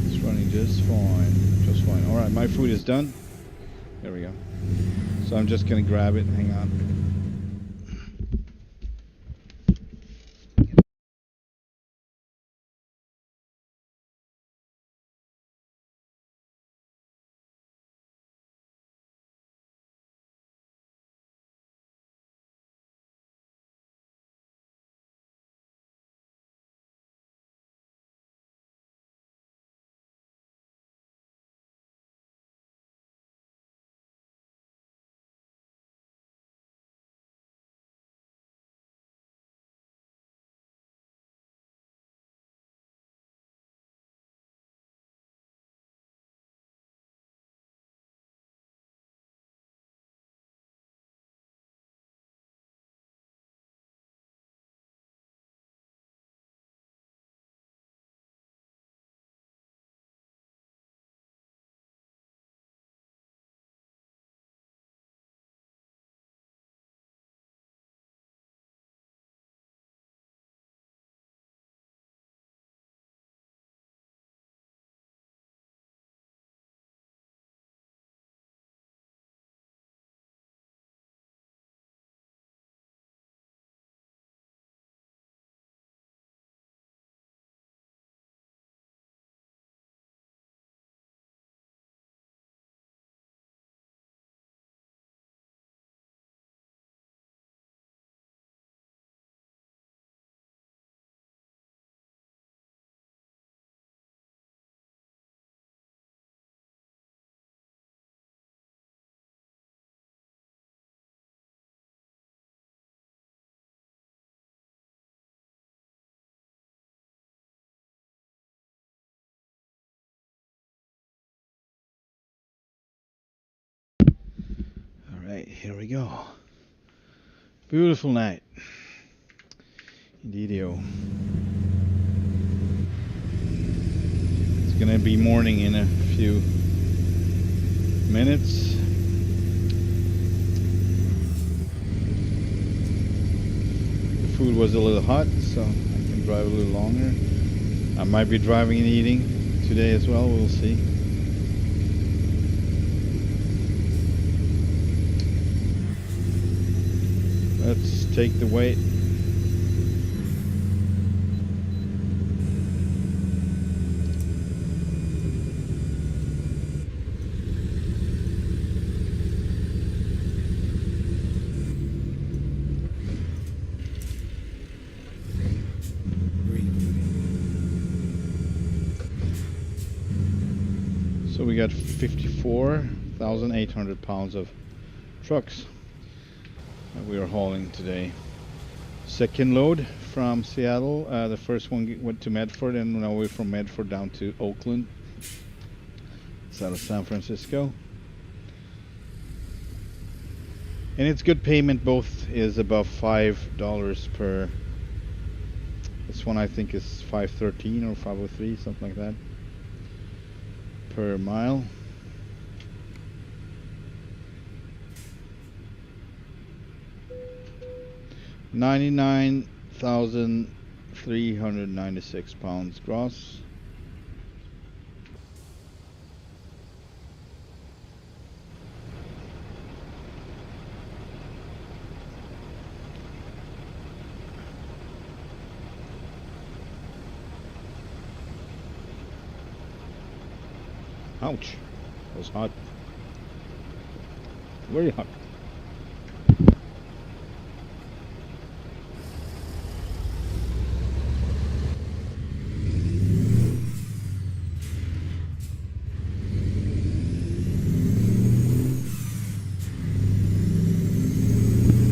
It's running just fine, just fine. All right, my food is done. There we go. So I'm just gonna grab it. Hang on. Alright, here we go. Beautiful night. Indeedio. It's gonna be morning in a few minutes. The food was a little hot, so I can drive a little longer. I might be driving and eating today as well, we'll see. Let's take the weight. So we got 54,800 pounds of trucks that we are hauling today. Second load from Seattle. The first one went to Medford, and now we're from Medford down to Oakland. It's out of San Francisco. And it's good payment. Both is above $5 per. This one I think is $5.13 or $5.03, something like that, per mile. £99,396 gross. Ouch, that was hot. Very hot.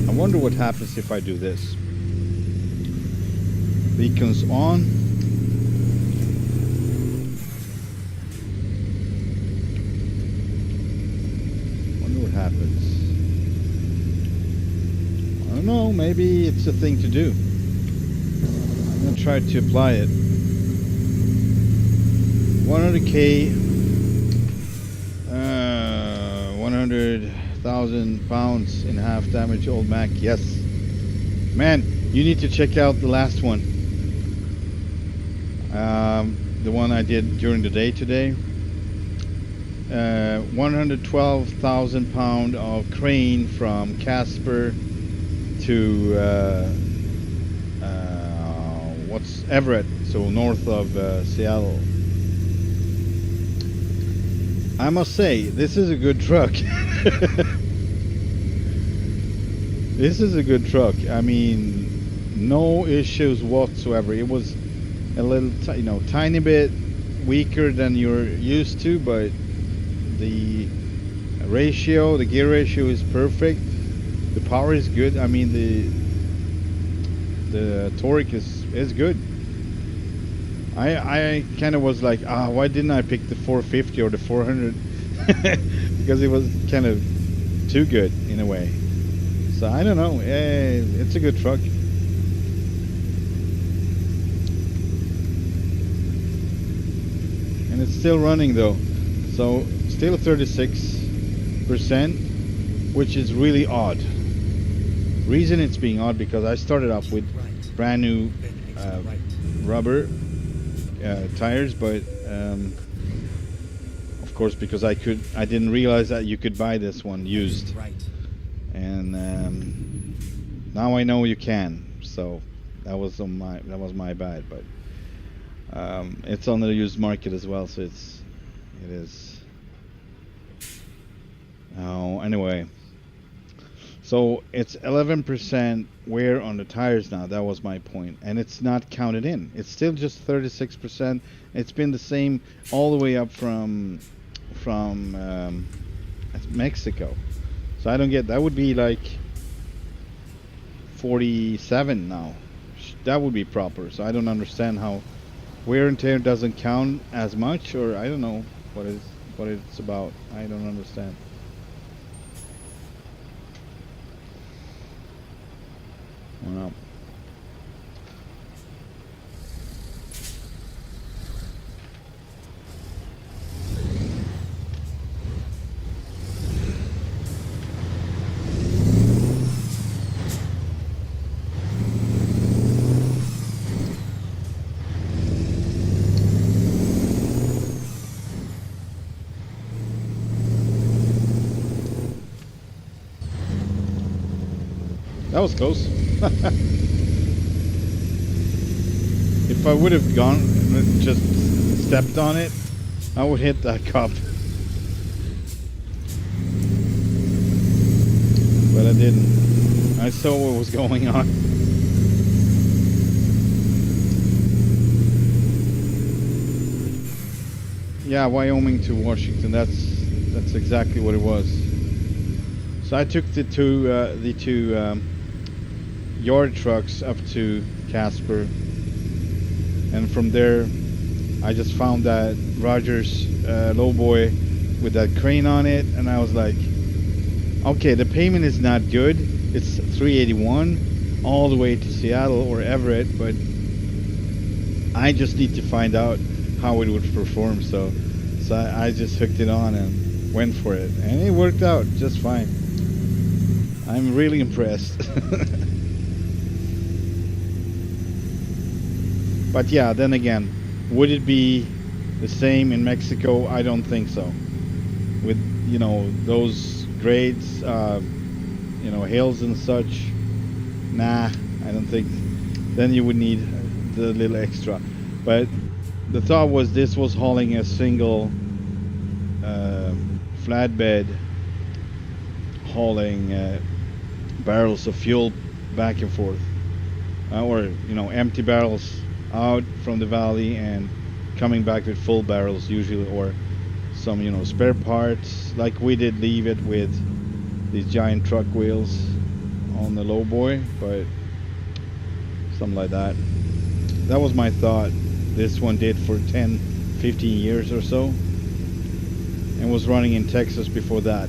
I wonder what happens if I do this. Beacons on. Wonder what happens. I don't know, maybe it's a thing to do. I'm gonna try to apply it. 100k, 100,000 pounds in half damage old Mack. Yes, man, you need to check out the last one, the one I did during the day today. 112,000 pound of crane from Casper to what's Everett, so north of Seattle. I must say, this is a good truck. This is a good truck. I mean, no issues whatsoever. It was a little, tiny bit weaker than you're used to, but the ratio, the gear ratio is perfect. The power is good. I mean, the torque is good. I kind of was like, why didn't I pick the 450 or the 400? Because it was kind of too good in a way. So I don't know. It's a good truck. And it's still running though. So still 36%, which is really odd. Reason it's being odd because I started off with brand new rubber tires, but of course, because I didn't realize that you could buy this one used, and now I know you can. So that was my bad, but it's on the used market as well, so it is. Oh, anyway. So it's 11% wear on the tires now. That was my point, and it's not counted in. It's still just 36%. It's been the same all the way up from Mexico. So I don't get. That would be like 47 now. That would be proper. So I don't understand how wear and tear doesn't count as much, or I don't know what it's about. I don't understand. Well, that was close. If I would have gone, just stepped on it, I would hit that cup. But I didn't. I saw what was going on. Yeah, Wyoming to Washington. That's exactly what it was. So I took the two yard trucks up to Casper, and from there I just found that Rogers lowboy with that crane on it, and I was like, okay, the payment is not good. It's $381 all the way to Seattle or Everett, but I just need to find out how it would perform. So I just hooked it on and went for it, and it worked out just fine. I'm really impressed. But yeah, then again, would it be the same in Mexico? I don't think so. With, you know, those grades, you know, hills and such, nah, I don't think. Then you would need the little extra. But the thought was this was hauling a single flatbed, hauling barrels of fuel back and forth, or, you know, empty barrels out from the valley and coming back with full barrels usually, or some, you know, spare parts, like we did leave it with these giant truck wheels on the lowboy, but something like that. That was my thought. This one did for 10, 15 years or so, and was running in Texas before that.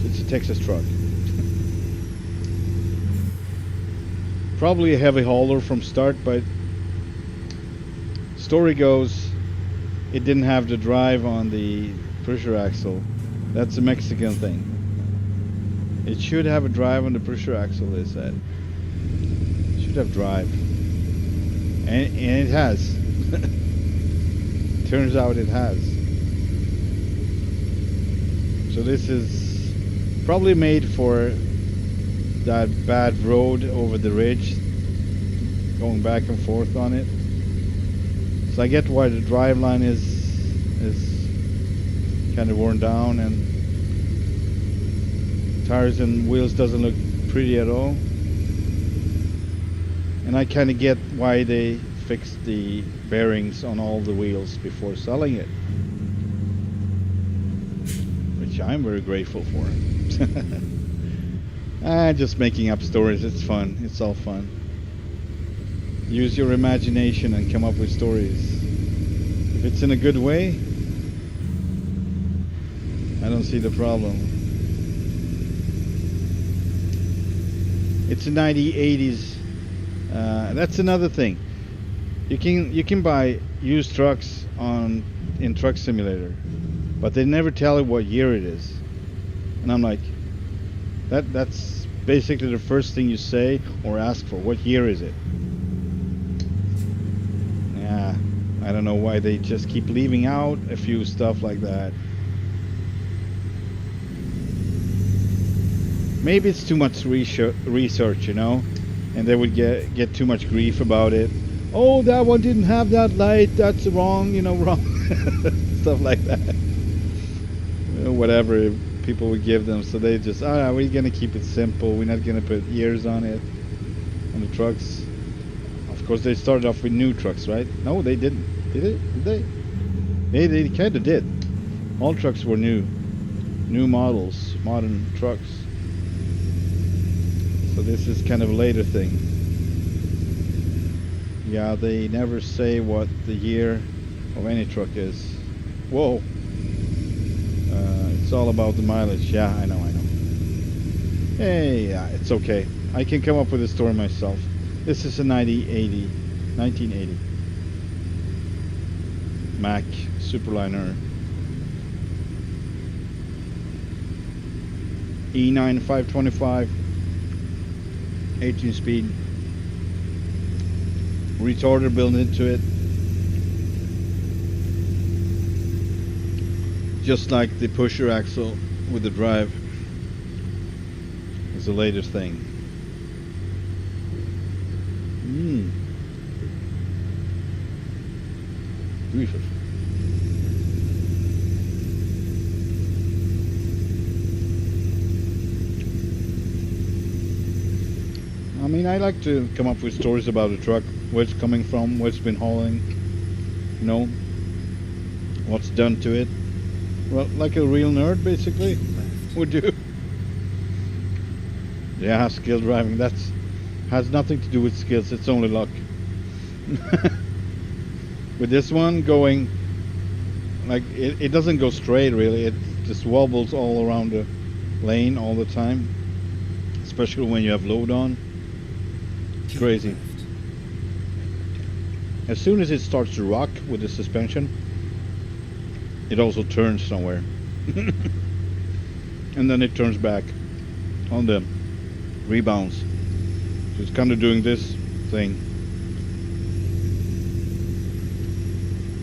So it's a Texas truck. Probably a heavy hauler from start, but story goes it didn't have the drive on the pressure axle. That's a Mexican thing. It should have a drive on the pressure axle, they said. It should have drive. And it has. Turns out it has. So this is probably made for that bad road over the ridge, going back and forth on it. So I get why the driveline is kind of worn down, and tires and wheels doesn't look pretty at all. And I kind of get why they fixed the bearings on all the wheels before selling it, which I'm very grateful for. Just making up stories. It's fun. It's all fun. Use your imagination and come up with stories. If it's in a good way, I don't see the problem. It's a 80s. That's another thing. You can buy used trucks in Truck Simulator, but they never tell you what year it is. And I'm like, that's basically the first thing you say or ask for. What year is it? Yeah, I don't know why they just keep leaving out a few stuff like that. Maybe it's too much research, you know, and they would get too much grief about it. Oh, that one didn't have that light. That's wrong, you know, wrong. Stuff like that. You know, whatever people would give them, so they just, we're gonna keep it simple. We're not gonna put years on it, on the trucks. Of course, they started off with new trucks, right? No, they didn't. Did it? Did they? They kind of did. All trucks were new models, modern trucks. So this is kind of a later thing. Yeah, they never say what the year of any truck is. Whoa. It's all about the mileage. Yeah, I know. Hey, yeah, it's okay. I can come up with a story myself. This is a 1980 Mack Superliner E9 525 18 speed retarder built into it, just like the pusher axle with the drive is the latest thing. Beautiful. I mean, I like to come up with stories about a truck, where it's coming from, where it's been hauling, you know, what's done to it. Well, like a real nerd, basically, would do. Yeah, skill driving, that's has nothing to do with skills, it's only luck. With this one going, like, it doesn't go straight really, it just wobbles all around the lane all the time, especially when you have load on. It's crazy. As soon as it starts to rock with the suspension, it also turns somewhere. And then it turns back on the rebounds. So it's kind of doing this thing.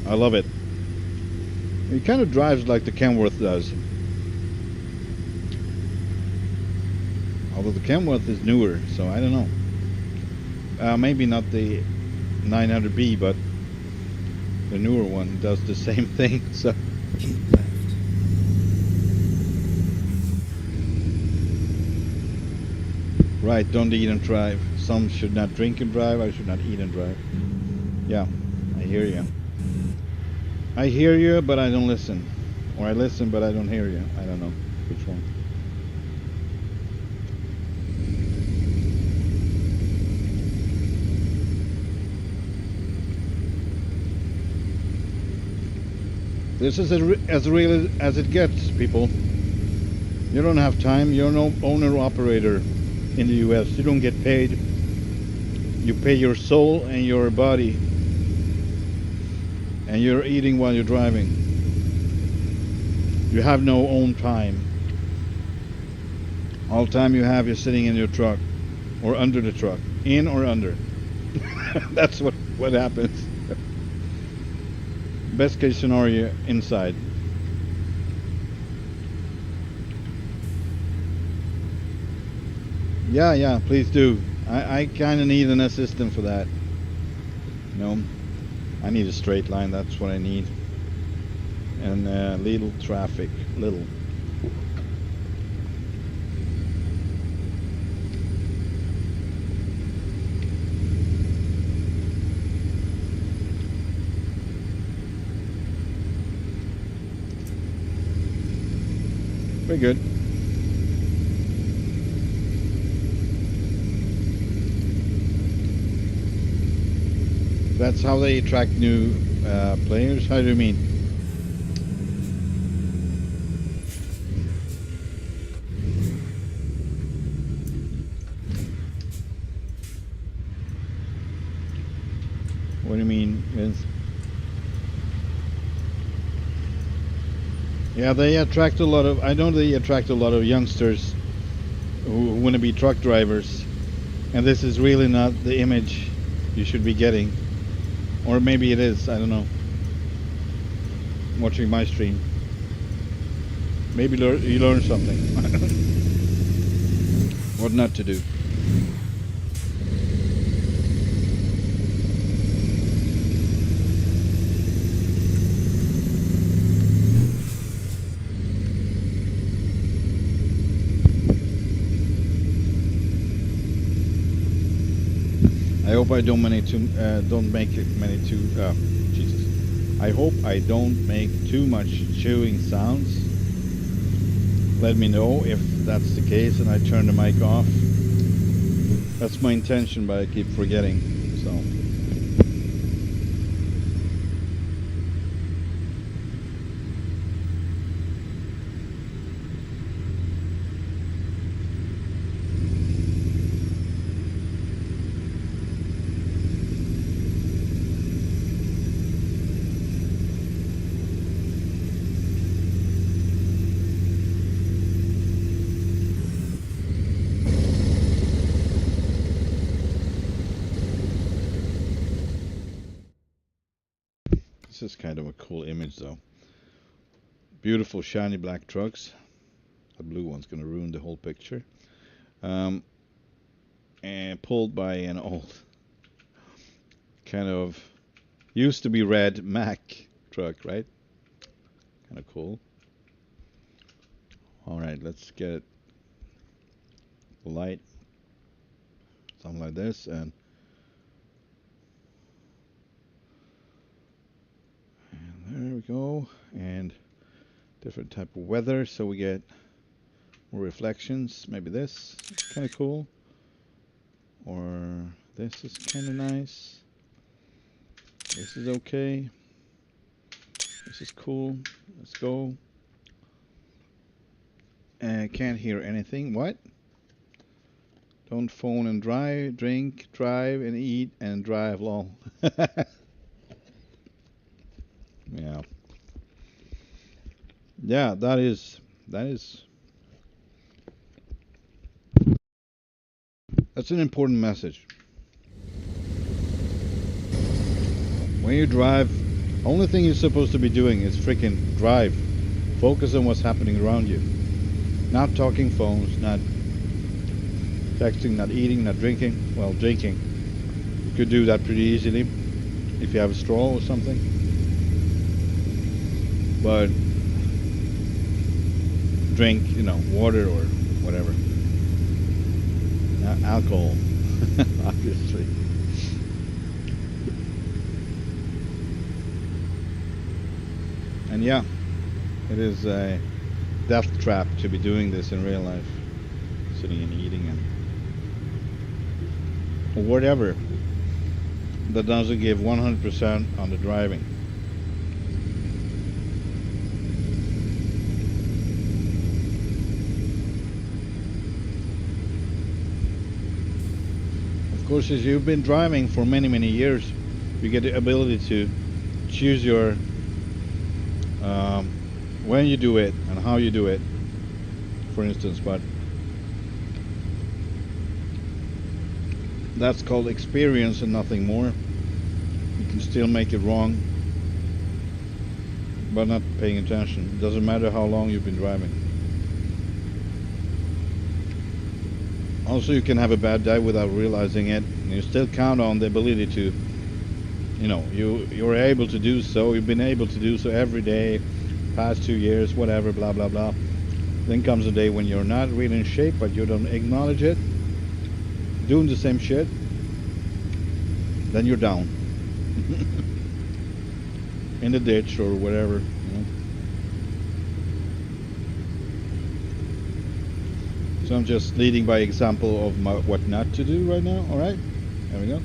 I love it. It kind of drives like the Kenworth does. Although the Kenworth is newer, so I don't know. Maybe not the 900B, but the newer one does the same thing. So Keep left. right, don't eat and drive. Some should not drink and drive. I should not eat and drive. Yeah, I hear you. I hear you, but I don't listen. Or I listen, but I don't hear you. I don't know which one. This is as real as it gets, people. You don't have time. You're no owner-operator in the US. You don't get paid. You pay your soul and your body. And you're eating while you're driving. You have no own time. All time you have, you're sitting in your truck. Or under the truck. In or under. That's what happens. Best case scenario, inside. Yeah, please do. I kind of need an assistant for that. You know, I need a straight line, that's what I need. And little traffic, little. Very good. That's how they attract new players? How do you mean? What do you mean, Vince? Yeah, they attract a lot of, I know they attract a lot of youngsters who want to be truck drivers, and this is really not the image you should be getting. Or maybe it is, I don't know. Watching my stream. Maybe you learn something. What not to do. I hope I don't make many too. Jesus. I hope I don't make too much chewing sounds. Let me know if that's the case, and I turn the mic off. That's my intention, but I keep forgetting. So. This is kind of a cool image though. Beautiful shiny black trucks. The blue one's gonna ruin the whole picture. And pulled by an old, kind of, used to be red Mack truck, right? Kind of cool. All right, let's get the light, something like this, and there we go. And different type of weather, so we get more reflections. Maybe this is kind of cool, or this is kind of nice. This is okay. This is cool. Let's go. Can't hear anything. What? Don't phone and drive. Drink, drive, and eat and drive. Lol. Yeah. Yeah, that is. That's an important message. When you drive, only thing you're supposed to be doing is freaking drive. Focus on what's happening around you. Not talking phones, not texting, not eating, not drinking. Well, drinking. You could do that pretty easily if you have a straw or something. But drink, water or whatever. Alcohol, obviously. And yeah, it is a death trap to be doing this in real life, sitting and eating and whatever that doesn't give 100% on the driving. Of course, as you've been driving for many years, you get the ability to choose your when you do it and how you do it, for instance. But that's called experience and nothing more. You can still make it wrong, but not paying attention. It doesn't matter how long you've been driving. Also, you can have a bad day without realizing it, and you still count on the ability to, you're able to do so. You've been able to do so every day, past 2 years, whatever, blah blah blah. Then comes a day when you're not really in shape, but you don't acknowledge it, doing the same shit. Then you're down in the ditch or whatever. So I'm just leading by example of what not to do right now. All right, there we go.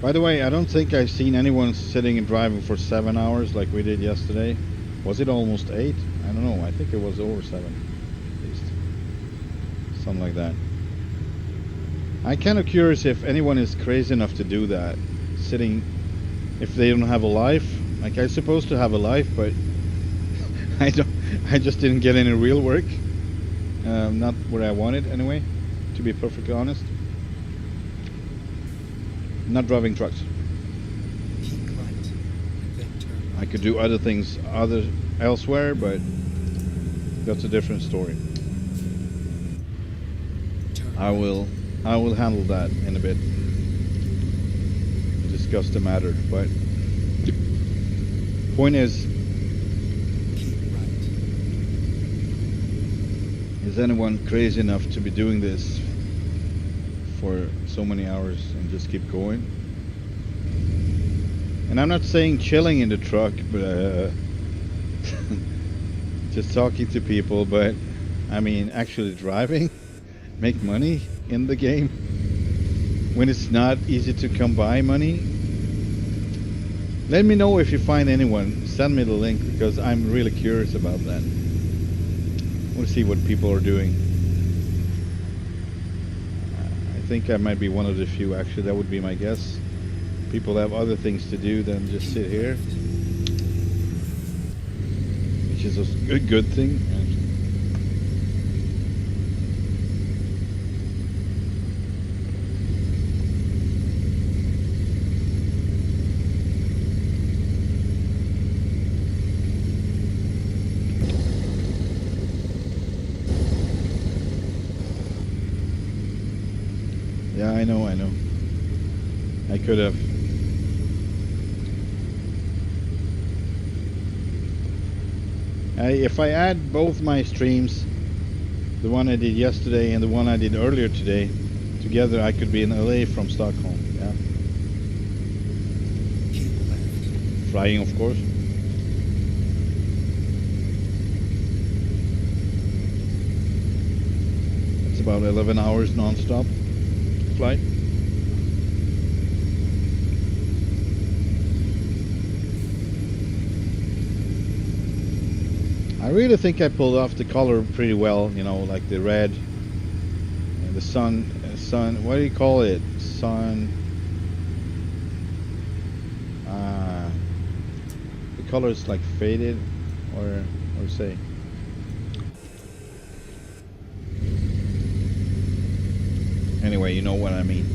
By the way, I don't think I've seen anyone sitting and driving for 7 hours like we did yesterday. Was it almost 8? I don't know. I think it was over 7, at least. Something like that. I'm kind of curious if anyone is crazy enough to do that, sitting, if they don't have a life. Like, I'm supposed to have a life, but I just didn't get any real work. Not what I wanted anyway, to be perfectly honest. Not driving trucks. I could do other things elsewhere, but that's a different story. I will handle that in a bit. Discuss the matter, but point is anyone crazy enough to be doing this for so many hours and just keep going? And I'm not saying chilling in the truck, but just talking to people, but I mean actually driving, make money in the game when it's not easy to come by money. Let me know if you find anyone. Send me the link because I'm really curious about that. I want to see what people are doing. I think I might be one of the few, actually. That would be my guess. People have other things to do than just sit here, which is a good thing. Yeah, I know. I could have. If I add both my streams, the one I did yesterday and the one I did earlier today, together, I could be in LA from Stockholm. Yeah. Keep left. Flying, of course. It's about 11 hours non-stop flight. I really think I pulled off the color pretty well, you know, like the red and the sun, what do you call it? Sun, the color is like faded, or say. Anyway, you know what I mean.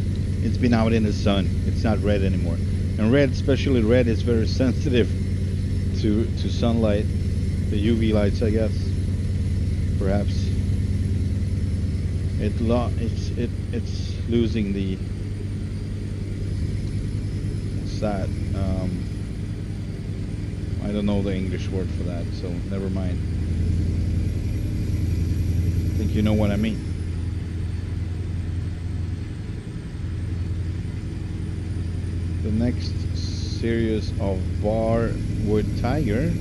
It's been out in the sun. It's not red anymore. And red, especially red, is very sensitive to sunlight. The UV lights, I guess. Perhaps. It's losing the. What's that? I don't know the English word for that, so never mind. I think you know what I mean. The next series of Barwood Tiger.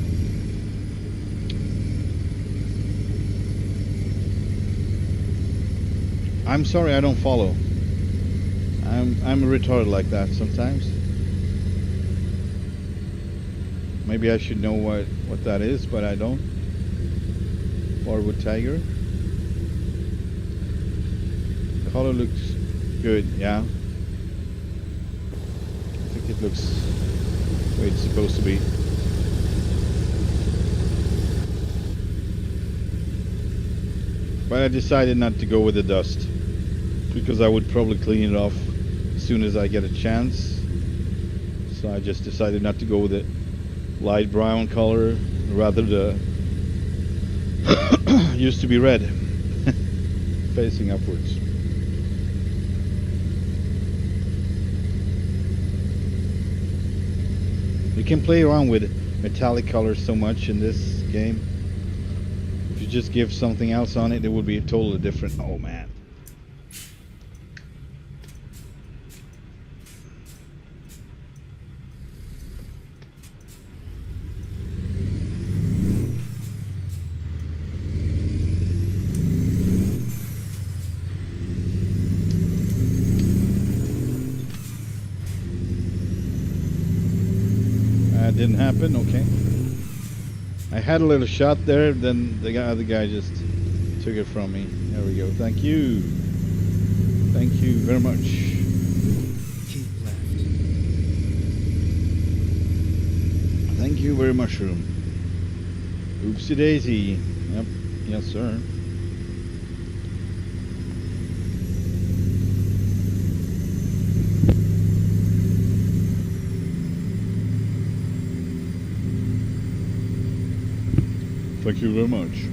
I'm sorry, I don't follow. I'm retarded like that sometimes. Maybe I should know what that is, but I don't. Barwood Tiger. Color looks good, yeah. I think it looks the way it's supposed to be. But I decided not to go with the dust because I would probably clean it off as soon as I get a chance. So I just decided not to go with the light brown color, rather the used to be red facing upwards. You can play around with metallic colors so much in this game. If you just give something else on it, it would be totally different. Oh man. That didn't happen, okay. I had a little shot there, then the other guy just took it from me. There we go. Thank you. Thank you very much. Keep left. Thank you very much, room. Oopsie daisy. Yep. Yes, sir. Thank you very much.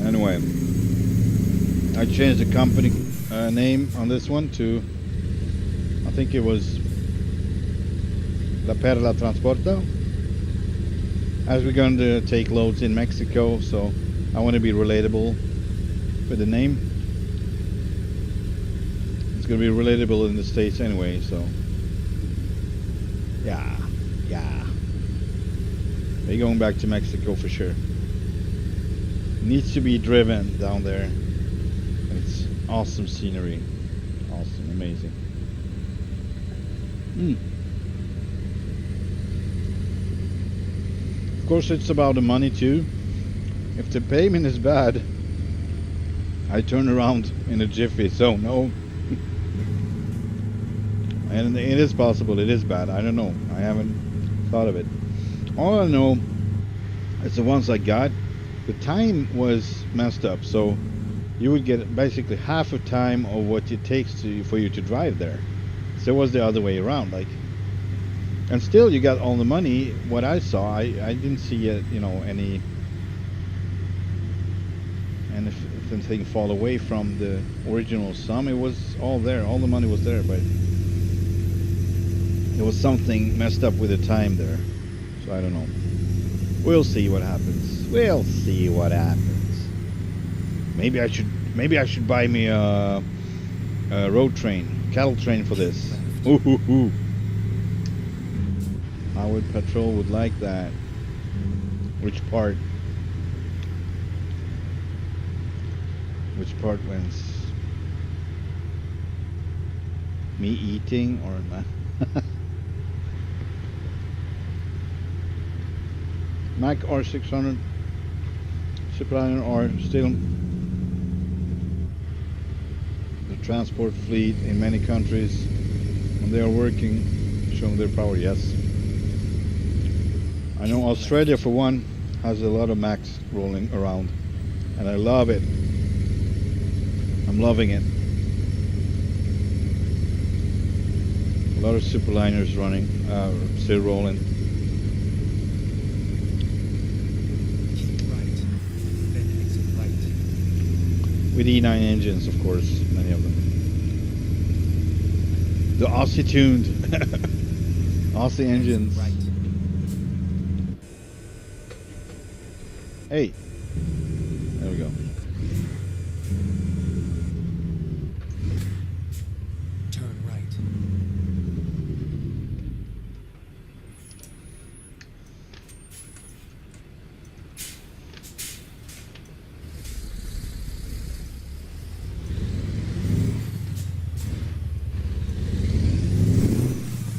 Anyway, I changed the company name on this one to, I think it was La Perla Transporta, as we're going to take loads in Mexico, so I want to be relatable with the name. It's going to be relatable in the States anyway, so yeah. We're going back to Mexico for sure. Needs to be driven down there. It's awesome scenery. Awesome, amazing. Mm. Of course, it's about the money too. If the payment is bad, I turn around in a jiffy. So no, and it is possible it is bad. I don't know. I haven't thought of it. All I know is the ones I got, the time was messed up. So you would get basically half of time of what it takes for you to drive there. So it was the other way around. Like, and still you got all the money. What I saw, I didn't see anything fall away from the original sum. It was all there. All the money was there, but there was something messed up with the time there. So I don't know. We'll see what happens. We'll see what happens. Maybe I should buy me a road train, cattle train for this. Ooh, ooh, ooh. Howard Patrol would like that. Which part? Which part wins? Me eating or not? Mack R600 Superliner are still the transport fleet in many countries, and they are working, showing their power. Yes, I know Australia for one has a lot of Macks rolling around, and I love it. I'm loving it. A lot of Superliners running, still rolling. With E9 engines, of course, many of them. The Aussie tuned. Aussie engines. Hey. There we go. Turn right.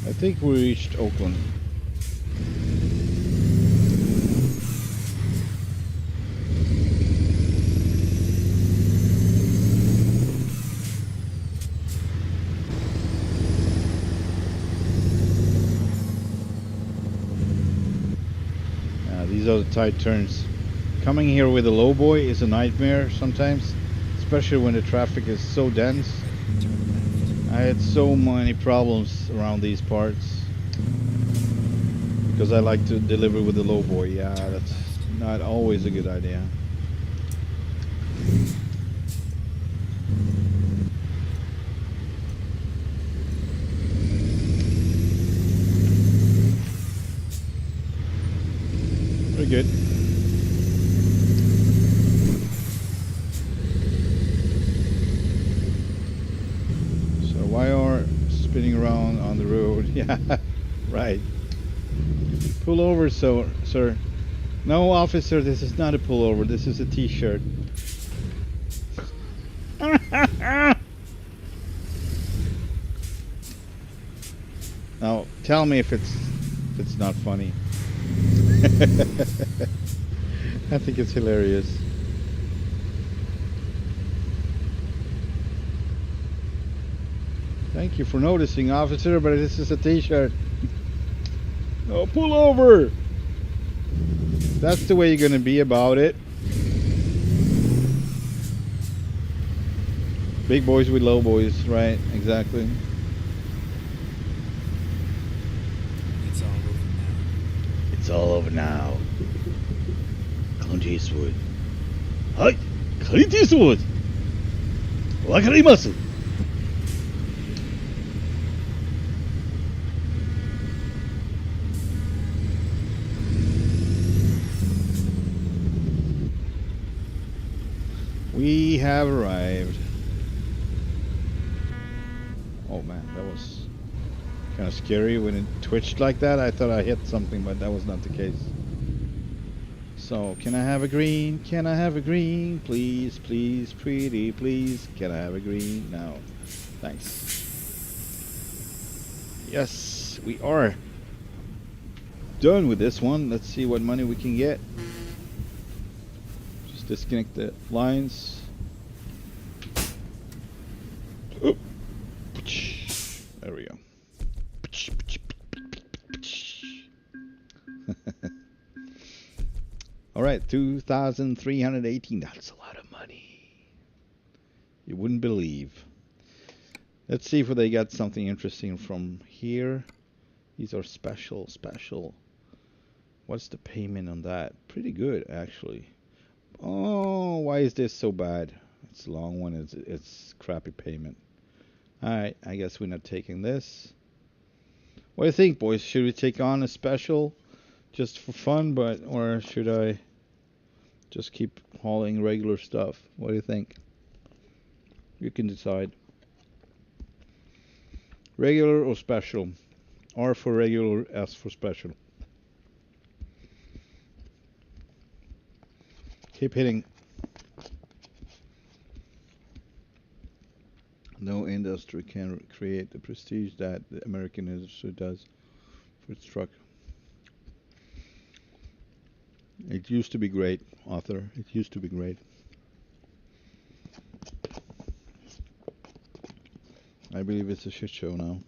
I think we reached Oakland. These are the tight turns. Coming here with a lowboy is a nightmare sometimes, especially when the traffic is so dense. I had so many problems around these parts because I like to deliver with the lowboy. Yeah, that's not always a good idea. Pretty good. So why are spinning around on the road? Yeah, right. Pull over, so, sir. No, officer, this is not a pullover. This is a t-shirt. Now, tell me if it's not funny. I think it's hilarious. Thank you for noticing, officer, but this is a t-shirt. No, pull over. That's the way you're gonna be about it. Big boys with low boys, right? Exactly. It's all over now. It's all over now. Clint Eastwood. Hi, Clint Eastwood. Wakarimasu. We have arrived. Oh man, that was kind of scary when it twitched like that. I thought I hit something, but that was not the case. So, can I have a green? Can I have a green? Please, please, pretty, please. Can I have a green? No. Thanks. Yes, we are done with this one. Let's see what money we can get. Just disconnect the lines. Oh. There we go. All right, 2,318. That's a lot of money. You wouldn't believe. Let's see if they got something interesting from here. These are special. What's the payment on that? Pretty good, actually. Oh, why is this so bad? It's a long one. It's crappy payment. All right, I guess we're not taking this. What do you think, boys? Should we take on a special just for fun, or should I just keep hauling regular stuff? What do you think? You can decide. Regular or special? R for regular, S for special. Keep hitting. No industry can create the prestige that the American industry does for its truck. It used to be great, Arthur. It used to be great. I believe it's a shit show now.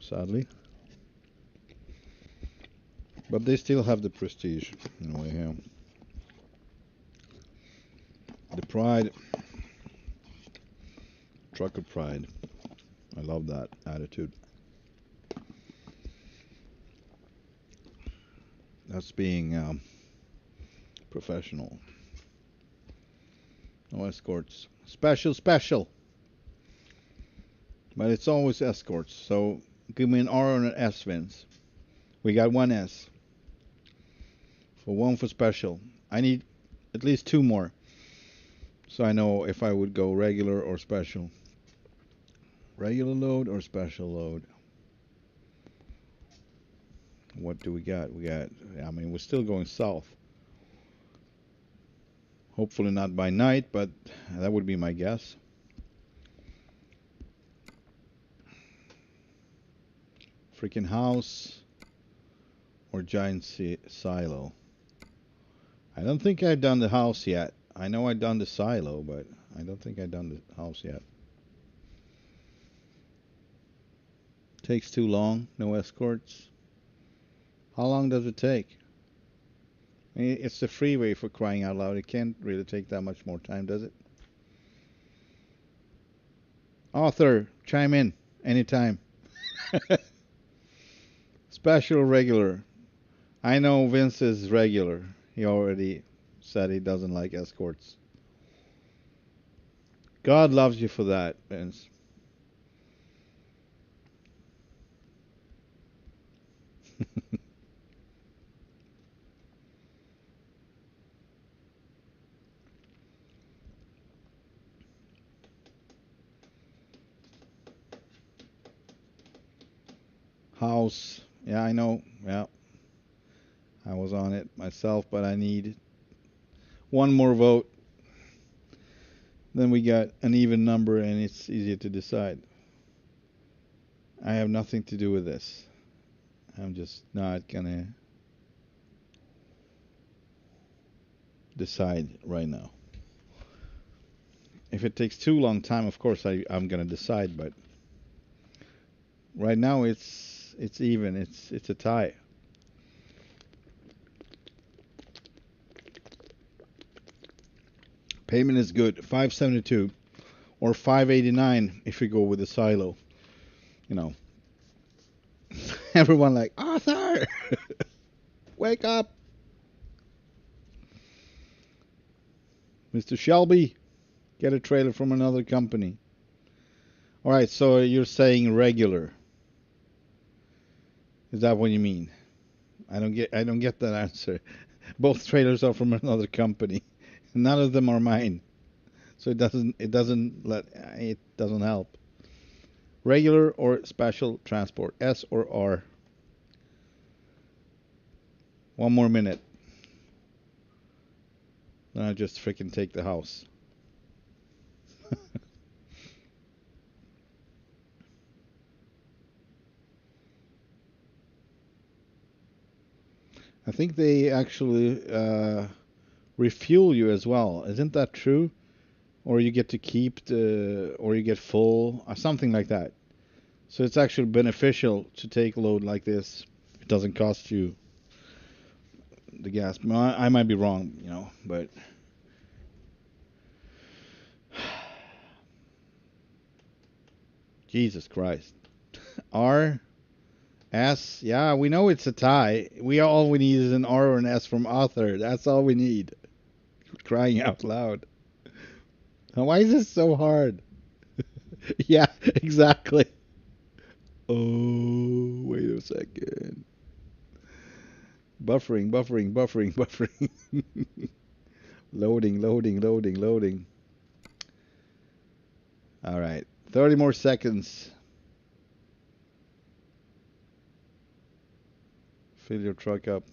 Sadly. But they still have the prestige in a way here. The pride. Trucker pride. I love that attitude. That's being professional. No escorts. Special. But it's always escorts. So give me an R and an S, Vince. We got one S. For one for special. I need at least two more. So I know if I would go regular or special. Regular load or special load? What do we got? I mean, we're still going south. Hopefully not by night, but that would be my guess. Freaking house or giant silo. I don't think I've done the house yet. I know I've done the silo, but I don't think I've done the house yet. Takes too long. No escorts. How long does it take? It's the freeway, for crying out loud. It can't really take that much more time, does it? Author, chime in anytime. Special or regular? I know Vince is regular. He already said he doesn't like escorts. God loves you for that, Vince. House. Yeah, I know. Yeah. I was on it myself, but I need one more vote. Then we got an even number and it's easier to decide. I have nothing to do with this. I'm just not gonna decide right now. If it takes too long time, of course I'm gonna decide, but right now it's even. It's a tie. Payment is good. 572 or 589 if you go with the silo. You know. Everyone like, Arthur, wake up. Mr. Shelby, get a trailer from another company. All right, so you're saying regular. Is that what you mean? I don't get that answer. Both trailers are from another company. None of them are mine. So it doesn't help. Regular or special transport, S or R? One more minute. Then I just freaking take the house. I think they actually refuel you as well. Isn't that true? Or you get to keep or you get full, or something like that. So it's actually beneficial to take a load like this. It doesn't cost you the gas. I might be wrong, but Jesus Christ. R, S, yeah, we know it's a tie. All we need is an R or an S from author. That's all we need. Crying out loud. Why is this so hard? Yeah, exactly. Oh, wait a second. Buffering. Loading. All right, 30 more seconds. Fill your truck up.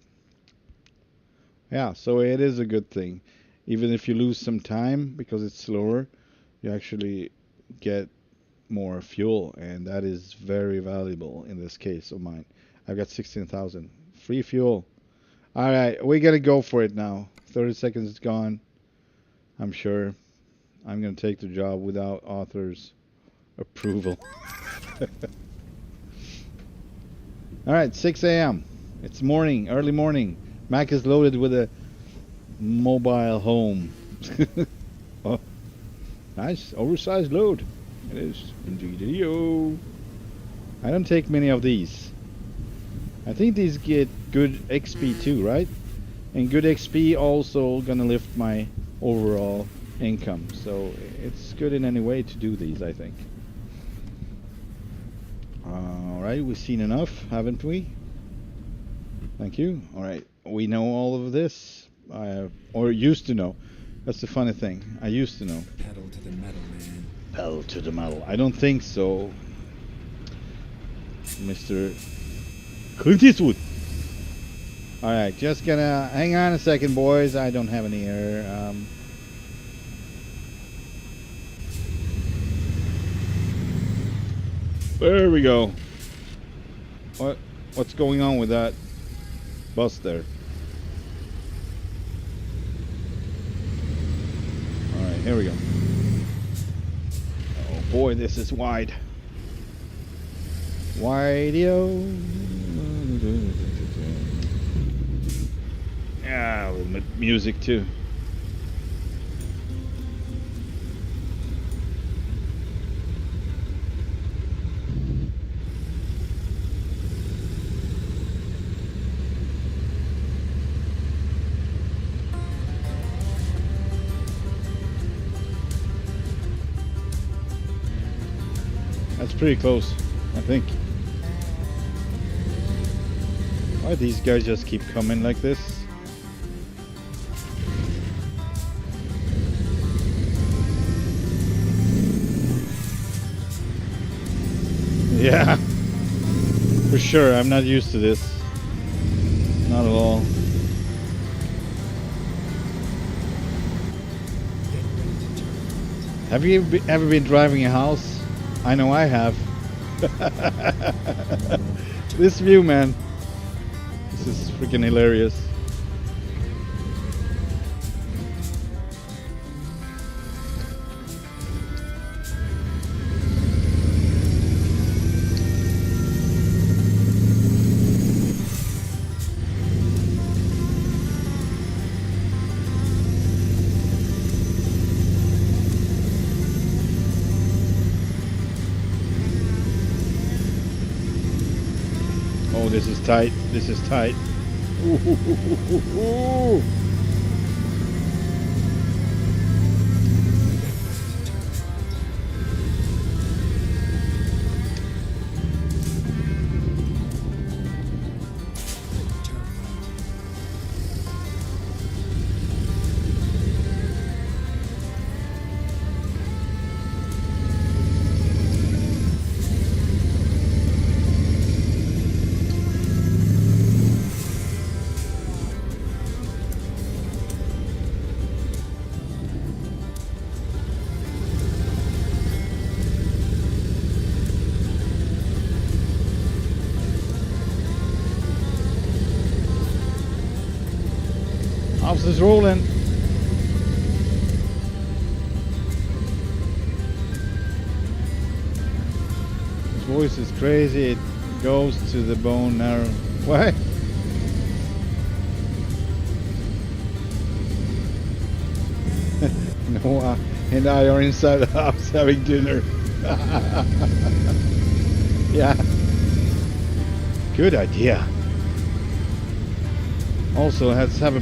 Yeah, so it is a good thing. Even if you lose some time because it's slower, you actually get more fuel, and that is very valuable in this case of mine. I've got 16,000 free fuel. All right, we gotta go for it now. 30 seconds is gone. I'm sure I'm gonna take the job without author's approval. All right, 6 a.m. It's morning, early morning. Mack is loaded with a mobile home. Oh, nice, oversized load. It is indeed. I don't take many of these. I think these get good XP too, right? And good XP also gonna lift my overall income. So it's good in any way to do these, I think. Alright, we've seen enough, haven't we? Thank you. Alright, we know all of this. Or used to know. That's the funny thing. I used to know. Pedal to the metal, man. Pedal to the metal. I don't think so, Mr. Clint Eastwood. Alright, just gonna hang on a second, boys. I don't have any air. There we go. What's going on with that bus there? Alright, here we go. Oh boy, this is wide. Wide-o. Yeah, a little bit music too. That's pretty close, I think. Why these guys just keep coming like this? Yeah, for sure. I'm not used to this. Not at all. Have you ever been driving a house? I know I have. This view, man. This is freaking hilarious. Oh, this is tight. This is tight. Ooh. house is rolling. His voice is crazy. It goes to the bone marrow. What? Noah and I are inside the house having dinner. Yeah. Good idea. Also, let's have a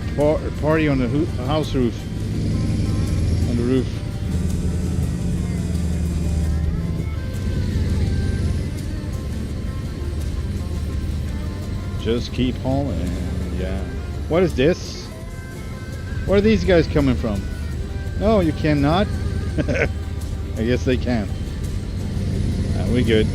party on the house roof. On the roof. Just keep hauling. Yeah. What is this? Where are these guys coming from? No, you cannot. I guess they can. We good.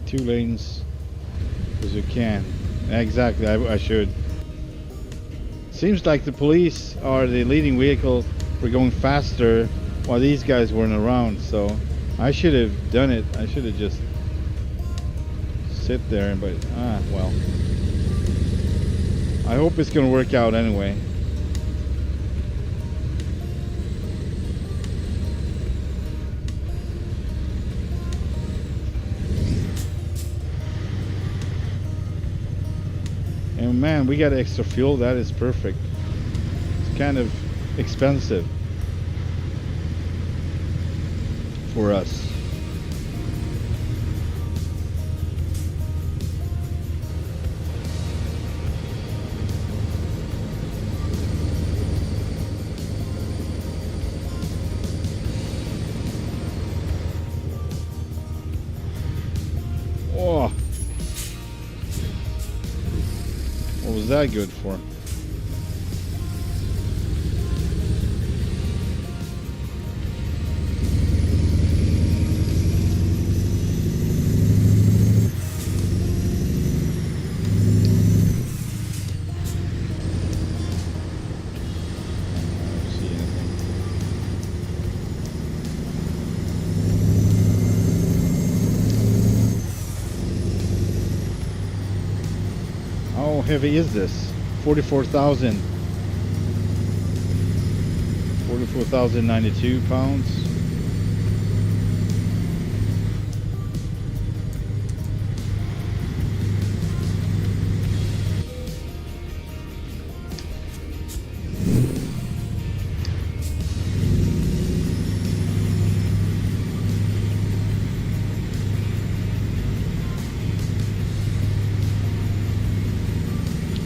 Two lanes as you can. Exactly, I should. Seems like the police are the leading vehicle for going faster while these guys weren't around, so I should have done it. I should have just sit there, but well. I hope it's gonna work out anyway. And man, we got extra fuel. That is perfect. It's kind of expensive for us. Oh. What was that good for? How heavy is this? 44,000. 44,092 pounds.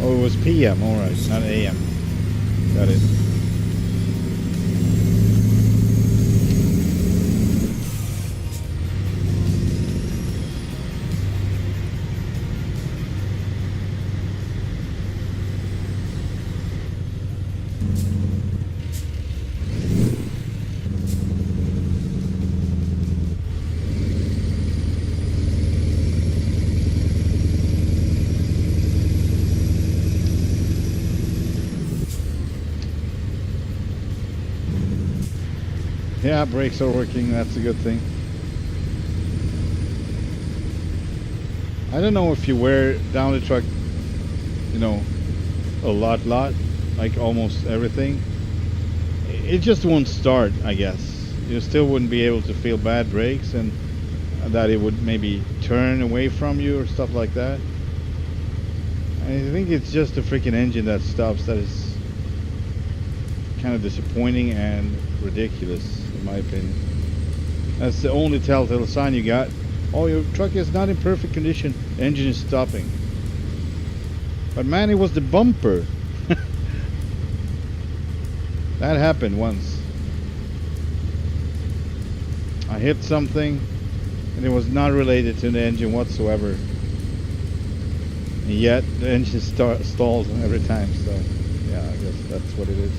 Oh, it was PM, alright, not AM. Got it. Yeah, brakes are working, that's a good thing. I don't know if you wear down the truck, you know, a lot, like almost everything. It just won't start, I guess. You still wouldn't be able to feel bad brakes, and that it would maybe turn away from you or stuff like that. I think it's just the freaking engine that stops that is kind of disappointing and ridiculous, in my opinion. That's the only telltale sign you got. Oh, your truck is not in perfect condition, the engine is stopping. But man, it was the bumper. That happened once. I hit something and it was not related to the engine whatsoever. And yet the engine stalls every time, so yeah, I guess that's what it is.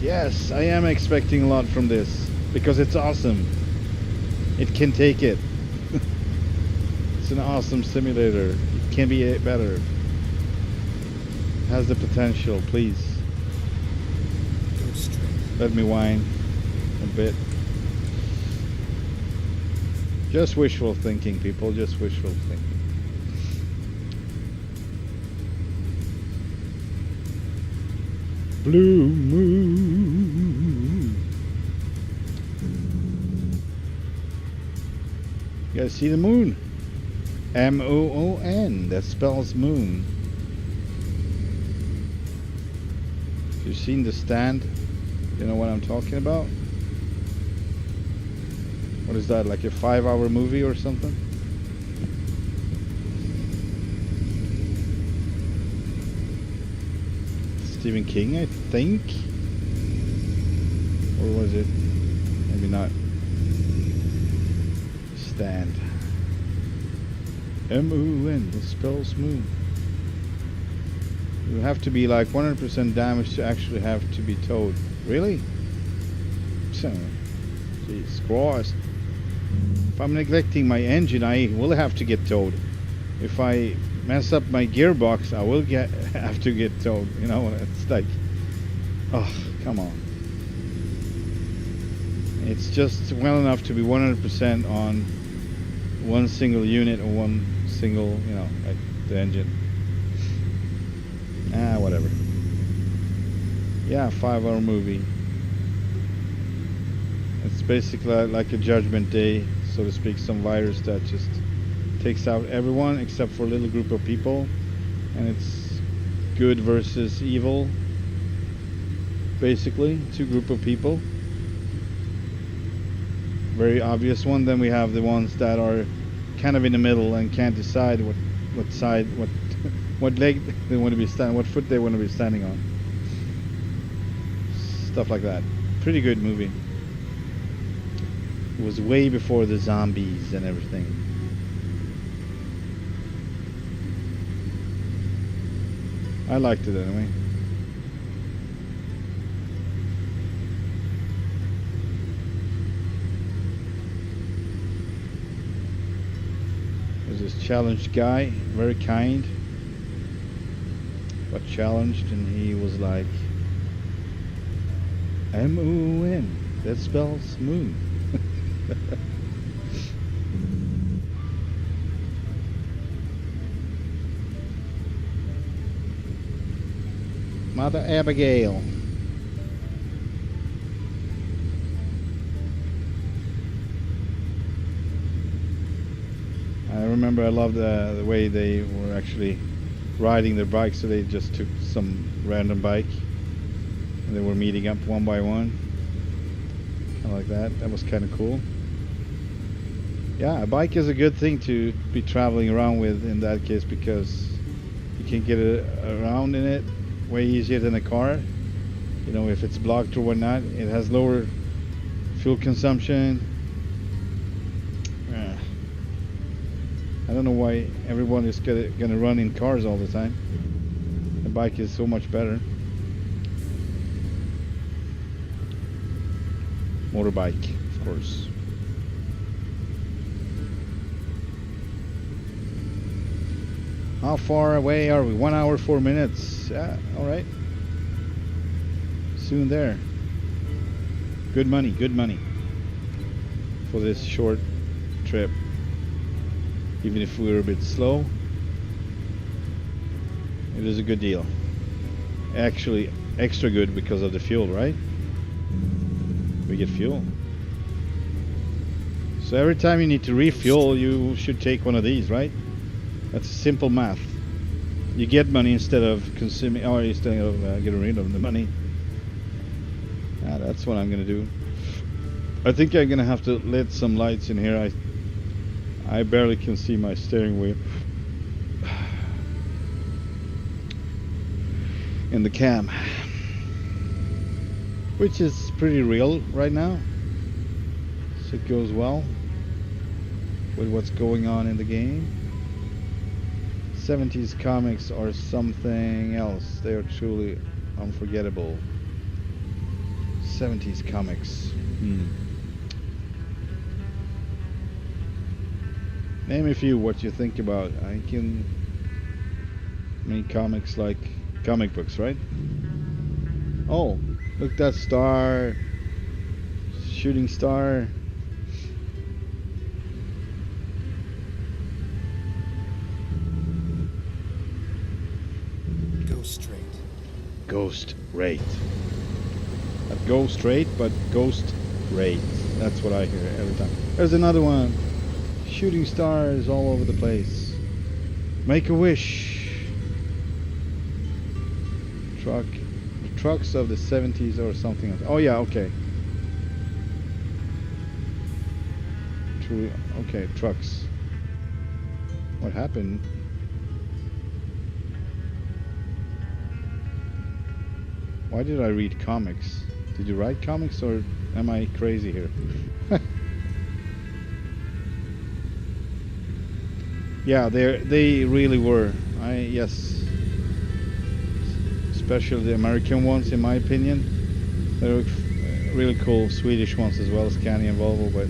Yes, I am expecting a lot from this because it's awesome. It can take it. It's an awesome simulator. It can be better. It has the potential, please. Go straight. Let me whine a bit. Just wishful thinking, people. Just wishful thinking. Blue moon. You guys see the moon? M-O-O-N. That spells moon. If you've seen The Stand, you know what I'm talking about? What is that, like a 5-hour movie or something? Stephen King, I think? Or was it? Maybe not. Stand. M-O-O-N, that spells moon. You have to be like 100% damaged to actually have to be towed. Really? So, jeez, Christ. If I'm neglecting my engine, I will have to get towed. If I mess up my gearbox, I will have to get towed. You know, it's like, oh, come on. It's just well enough to be 100% on one single unit or one single, you know, like the engine. Whatever. Yeah, 5-hour movie. It's basically like a judgment day, so to speak, some virus that just takes out everyone except for a little group of people, and it's good versus evil, basically, two group of people. Very obvious one. Then we have the ones that are kind of in the middle and can't decide what side, what leg they want to be standing, what foot they want to be standing on. Stuff like that. Pretty good movie. It was way before the zombies and everything. I liked it anyway. There's this challenged guy, very kind, but challenged, and he was like, M-O-O-N, that spells moon. Mother Abigail. I remember I loved the way they were actually riding their bikes, so they just took some random bike and they were meeting up one by one. I like that. That was kind of cool. Yeah, a bike is a good thing to be traveling around with in that case, because you can get around in it way easier than a car. You know, if it's blocked or whatnot, it has lower fuel consumption. I don't know why everyone is gonna run in cars all the time. A bike is so much better. Motorbike, of course. How far away are we? 1 hour, 4 minutes. Yeah, all right. Soon there. Good money for this short trip. Even if we're a bit slow, it is a good deal. Actually, extra good because of the fuel, right? We get fuel. So every time you need to refuel, you should take one of these, right? That's simple math. You get money instead of consuming, or instead of getting rid of the money. That's what I'm gonna do. I think I'm gonna have to let some lights in here. I barely can see my steering wheel. in the cam, which is pretty real right now. So it goes well with what's going on in the game. 70s comics are something else. They are truly unforgettable. 70s comics. Name a few what you think about. I mean comics like comic books, right? Oh, look, that star. Shooting star. Go straight. Ghost rate. Not go straight, but ghost rate. That's what I hear every time. There's another one. Shooting stars all over the place. Make a wish. Truck. The trucks of the 70s or something else. Oh yeah, okay. True. Okay, trucks. What happened? Why did I read comics? Did you write comics or am I crazy here? Yeah, they really were. Yes. Especially the American ones, in my opinion. There were really cool Swedish ones as well, Scania and Volvo, but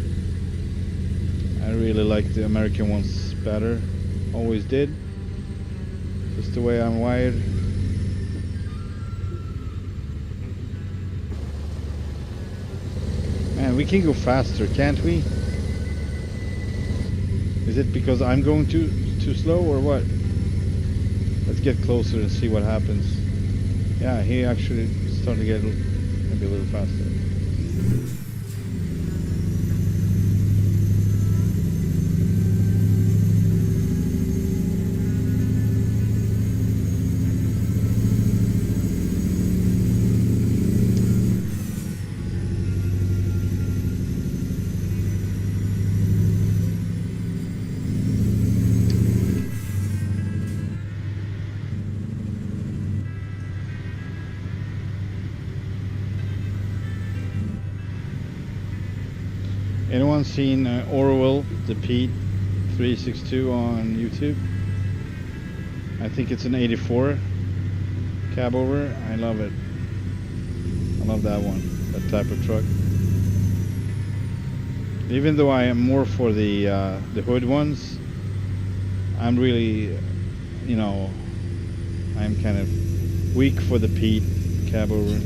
I really like the American ones better. Always did. Just the way I'm wired. Man, we can go faster, can't we? Is it because I'm going too slow or what? Let's get closer and see what happens. Yeah, he actually started to get maybe a little faster. Anyone seen Orwell, the Pete 362 on YouTube? I think it's an 84 cab over. I love it. I love that one, that type of truck. Even though I am more for the hood ones, I'm really, you know, I'm kind of weak for the Pete cab over.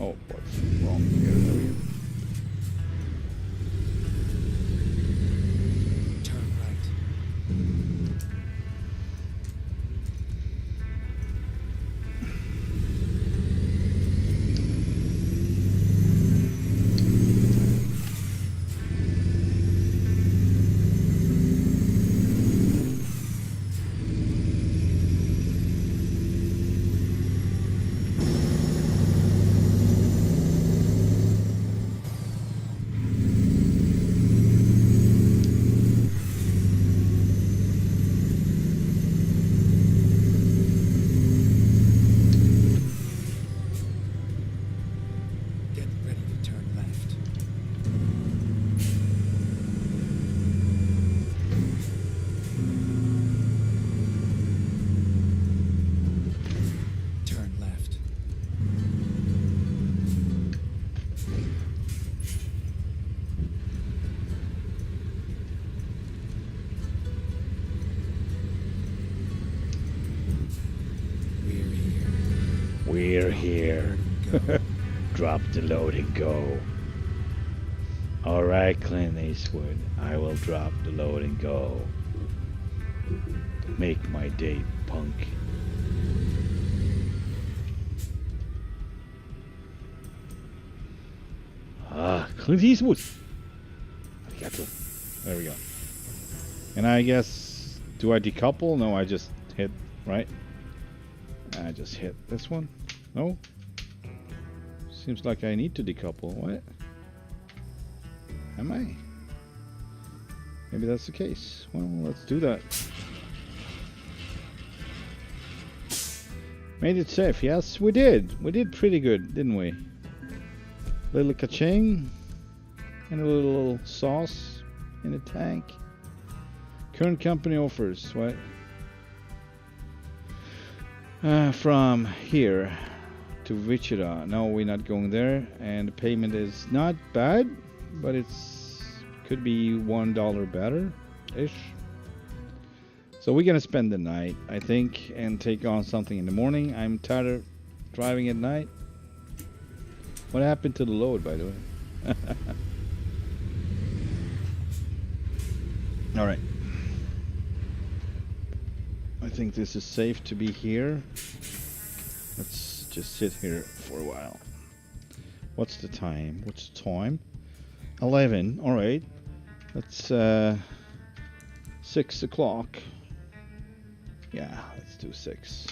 Oh, what's wrong here? Turn right. We're here. Drop the load and go. Alright, Clint Eastwood. I will drop the load and go. Make my day, punk. Clint Eastwood. Arigato. There we go. And I guess, do I decouple? No, I just hit, right? I just hit this one. No? Seems like I need to decouple. What? Am I? Maybe that's the case. Well, let's do that. Made it safe. Yes, we did. We did pretty good, didn't we? Little ka-ching. And a little sauce in the tank. Current company offers. What? From here to Wichita. No, we're not going there. And the payment is not bad, but it's could be $1 better ish. So we're gonna spend the night, I think, and take on something in the morning. I'm tired of driving at night. What happened to the load, by the way? All right. I think this is safe to be here. Let's just sit here for a while. What's the time? What's the time? 11. All right. That's 6 o'clock. Yeah, let's do 6.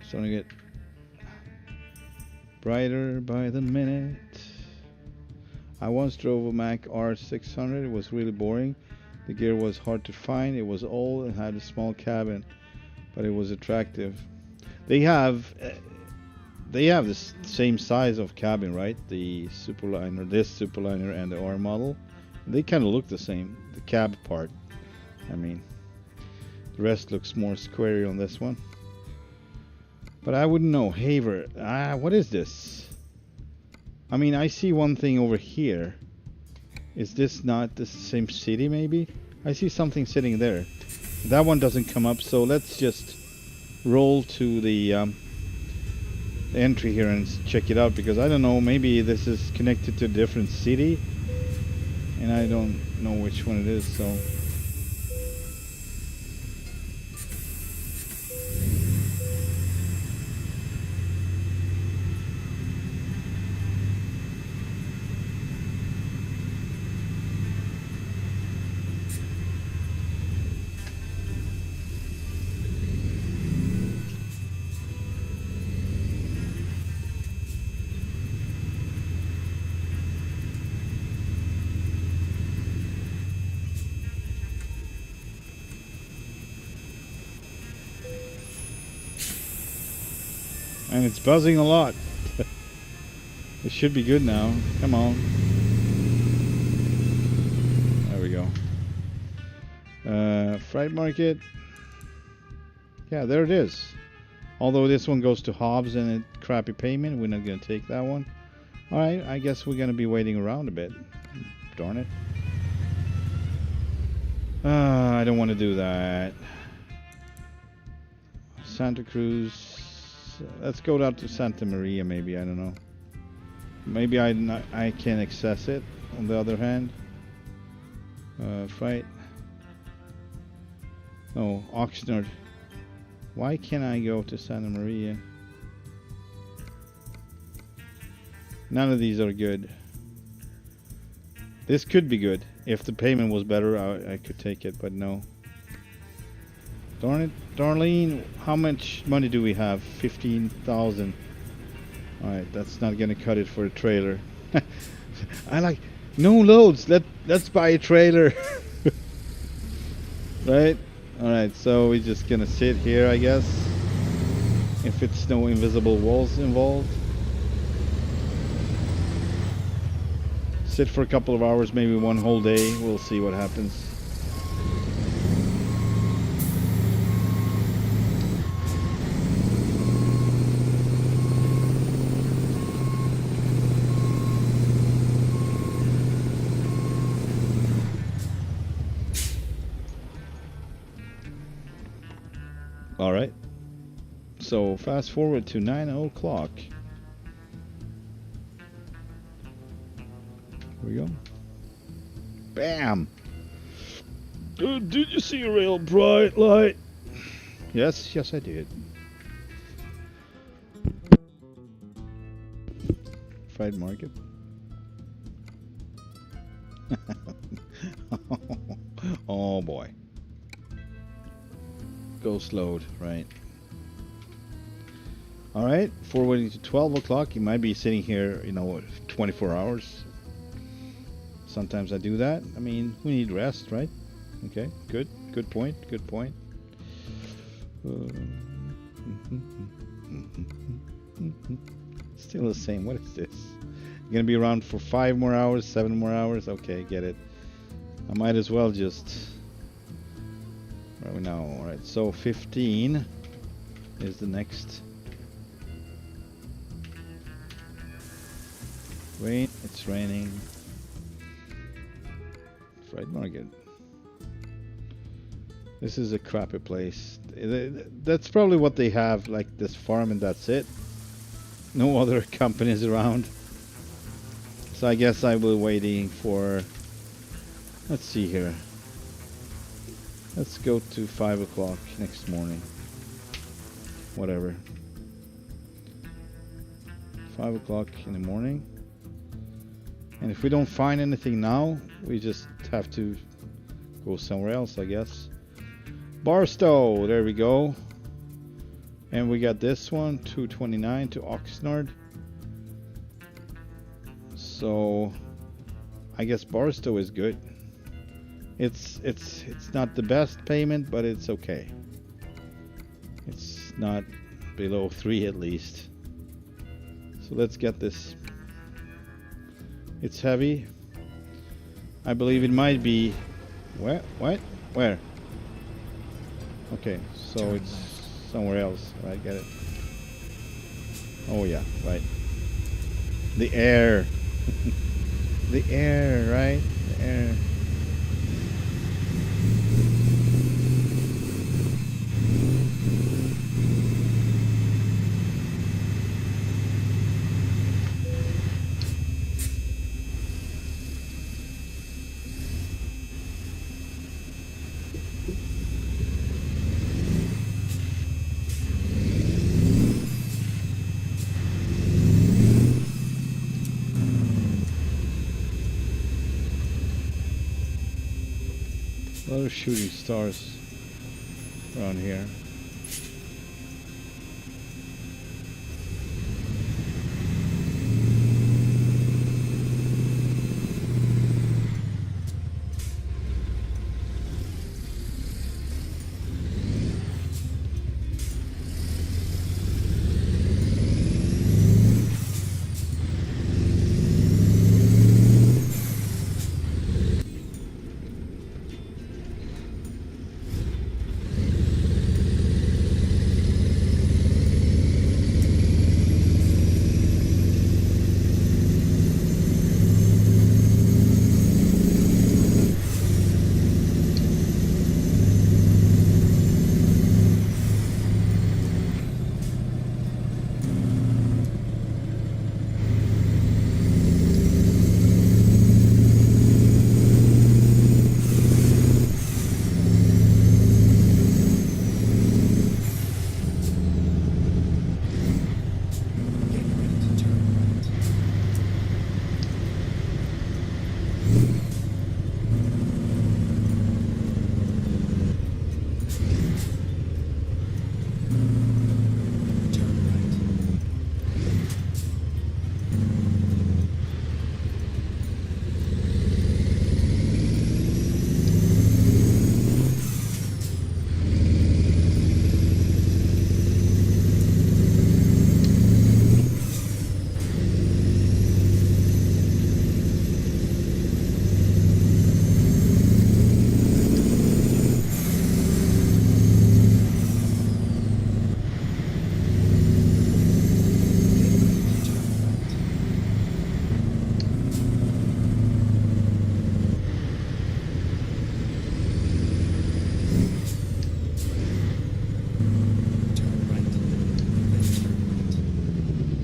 Starting to get brighter by the minute. I once drove a Mack R600. It was really boring. The gear was hard to find. It was old and had a small cabin, but it was attractive. They have the same size of cabin, right? The Superliner, this Superliner, and the R model. They kind of look the same. The cab part, I mean. The rest looks more squarey on this one. But I wouldn't know. Haver. What is this? I mean, I see one thing over here. Is this not the same city, maybe? I see something sitting there. That one doesn't come up, so let's just roll to the entry here and check it out, because I don't know, maybe this is connected to a different city. And I don't know which one it is, so... And it's buzzing a lot. It should be good now. Come on. There we go. Freight market. Yeah, there it is. Although this one goes to Hobbs and a crappy payment, we're not going to take that one. Alright, I guess we're going to be waiting around a bit. Darn it. I don't want to do that. Santa Cruz. Let's go down to Santa Maria, maybe. I don't know. Maybe I can access it. On the other hand, fight. No, Oxnard. Why can't I go to Santa Maria? None of these are good. This could be good. If the payment was better, I could take it, but no. Darn it, Darlene, how much money do we have? 15,000. Alright, that's not gonna cut it for a trailer. I like, no loads, let's buy a trailer. Right? Alright, so we're just gonna sit here, I guess. If it's no invisible walls involved. Sit for a couple of hours, maybe one whole day, we'll see what happens. All right, so fast forward to 9 o'clock. Here we go. Bam! Did you see a real bright light? Yes, yes I did. Fried market. Oh boy. Ghost load, right. Alright, forwarding to 12 o'clock. You might be sitting here, 24 hours. Sometimes I do that. I mean, we need rest, right? Okay, good. Good point. Good point. Still the same. What is this? You're gonna be around for 5 more hours, 7 more hours? Okay, get it. I might as well just... Where are we now? Alright, so 15 is the next. Rain, it's raining. Fried market. This is a crappy place. That's probably what they have, like this farm, and that's it. No other companies around. So I guess I will waiting for... Let's see here. Let's go to 5 o'clock next morning. Whatever. 5 o'clock in the morning. And if we don't find anything now, we just have to go somewhere else, I guess. Barstow, there we go. And we got this one, 229 to Oxnard. So I guess Barstow is good. It's not the best payment, but it's okay. It's not below 3 at least. So let's get this. It's heavy. I believe it might be... Where? What? Where? Okay, so it's somewhere else. Right, get it. Oh yeah, right. The air. The air, right? The air. A lot of shooting stars around here.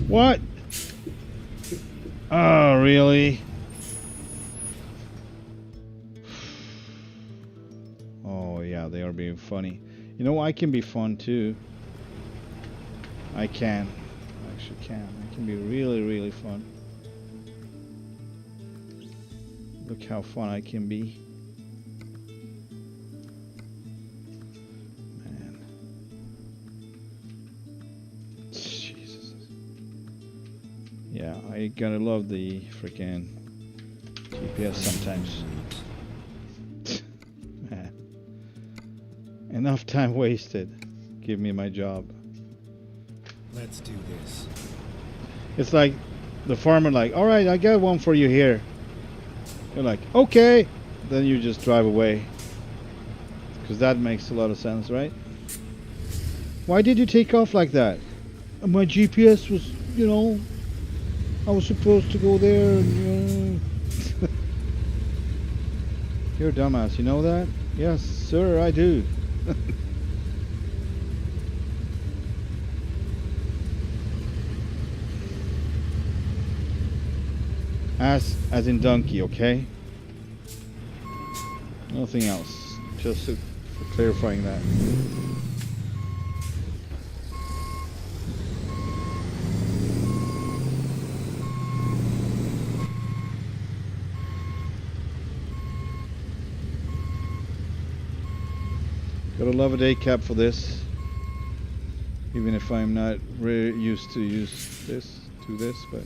What? Oh, really? Oh, yeah, they are being funny. You know, I can be fun too. I can. I actually can. I can be really, really fun. Look how fun I can be. Man. Jesus. Yeah, I gotta love the freaking GPS sometimes. Man. Enough time wasted. Give me my job. Let's do this. It's like the farmer like, all right, I got one for you here. You're like, okay. Then you just drive away. Because that makes a lot of sense, right? Why did you take off like that? My GPS was, you know, I was supposed to go there. And, You're a dumbass, you know that? Yes, sir, I do. As in donkey, okay? Nothing else. Just for clarifying that. Gotta love a day cap for this. Even if I'm not really used to use this, but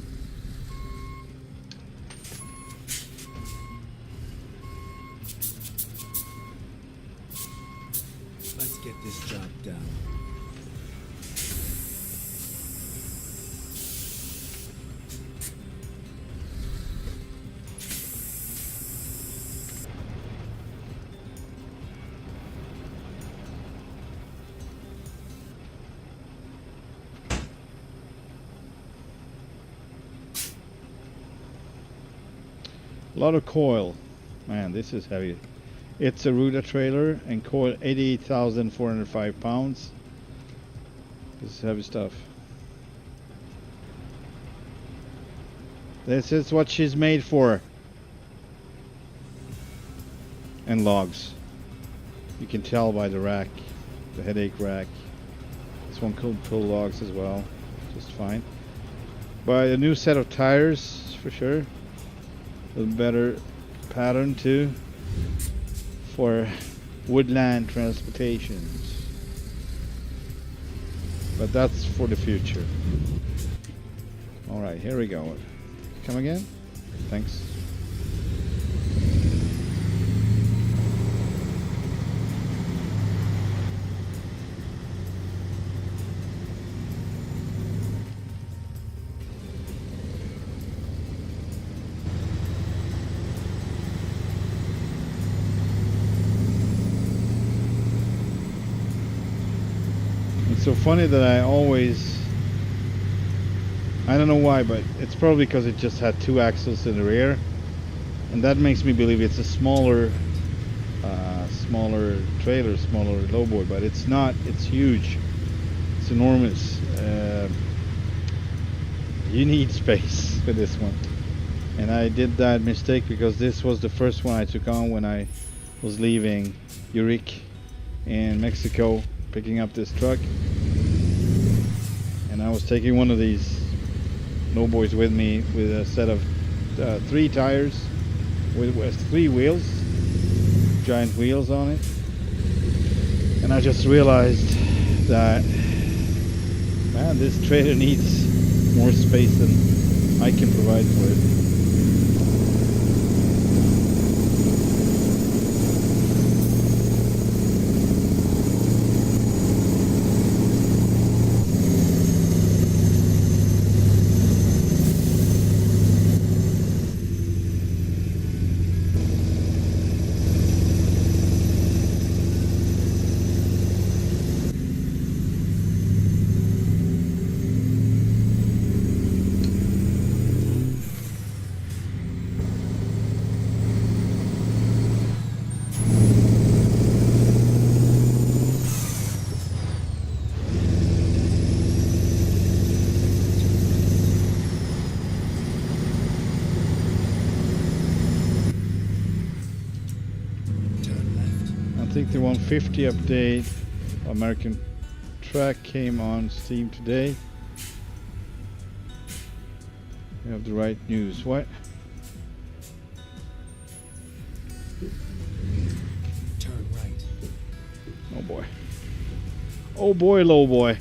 Let's get this job done. a lot of coil. Man, this is heavy. It's a Ruda trailer and coil 88,405 pounds. This is heavy stuff. This is what she's made for. And logs. You can tell by the rack, the headache rack. This one could pull logs as well, just fine. But a new set of tires for sure. A better pattern too for woodland transportations. But that's for the future. Alright, here we go. Come again? Thanks. It's so funny that I don't know why, but it's probably because it just had two axles in the rear, and that makes me believe it's a smaller trailer, smaller lowboy, but it's not. It's huge. It's enormous. You need space for this one, and I did that mistake because this was the first one I took on when I was leaving Urique in Mexico, picking up this truck, and I was taking one of these lowboys with me with a set of 3 tires with 3 wheels, giant wheels on it, and I just realized that, man, this trailer needs more space than I can provide for it. I think the 150 update American track came on Steam today. We have the right news. What? Oh boy, low boy.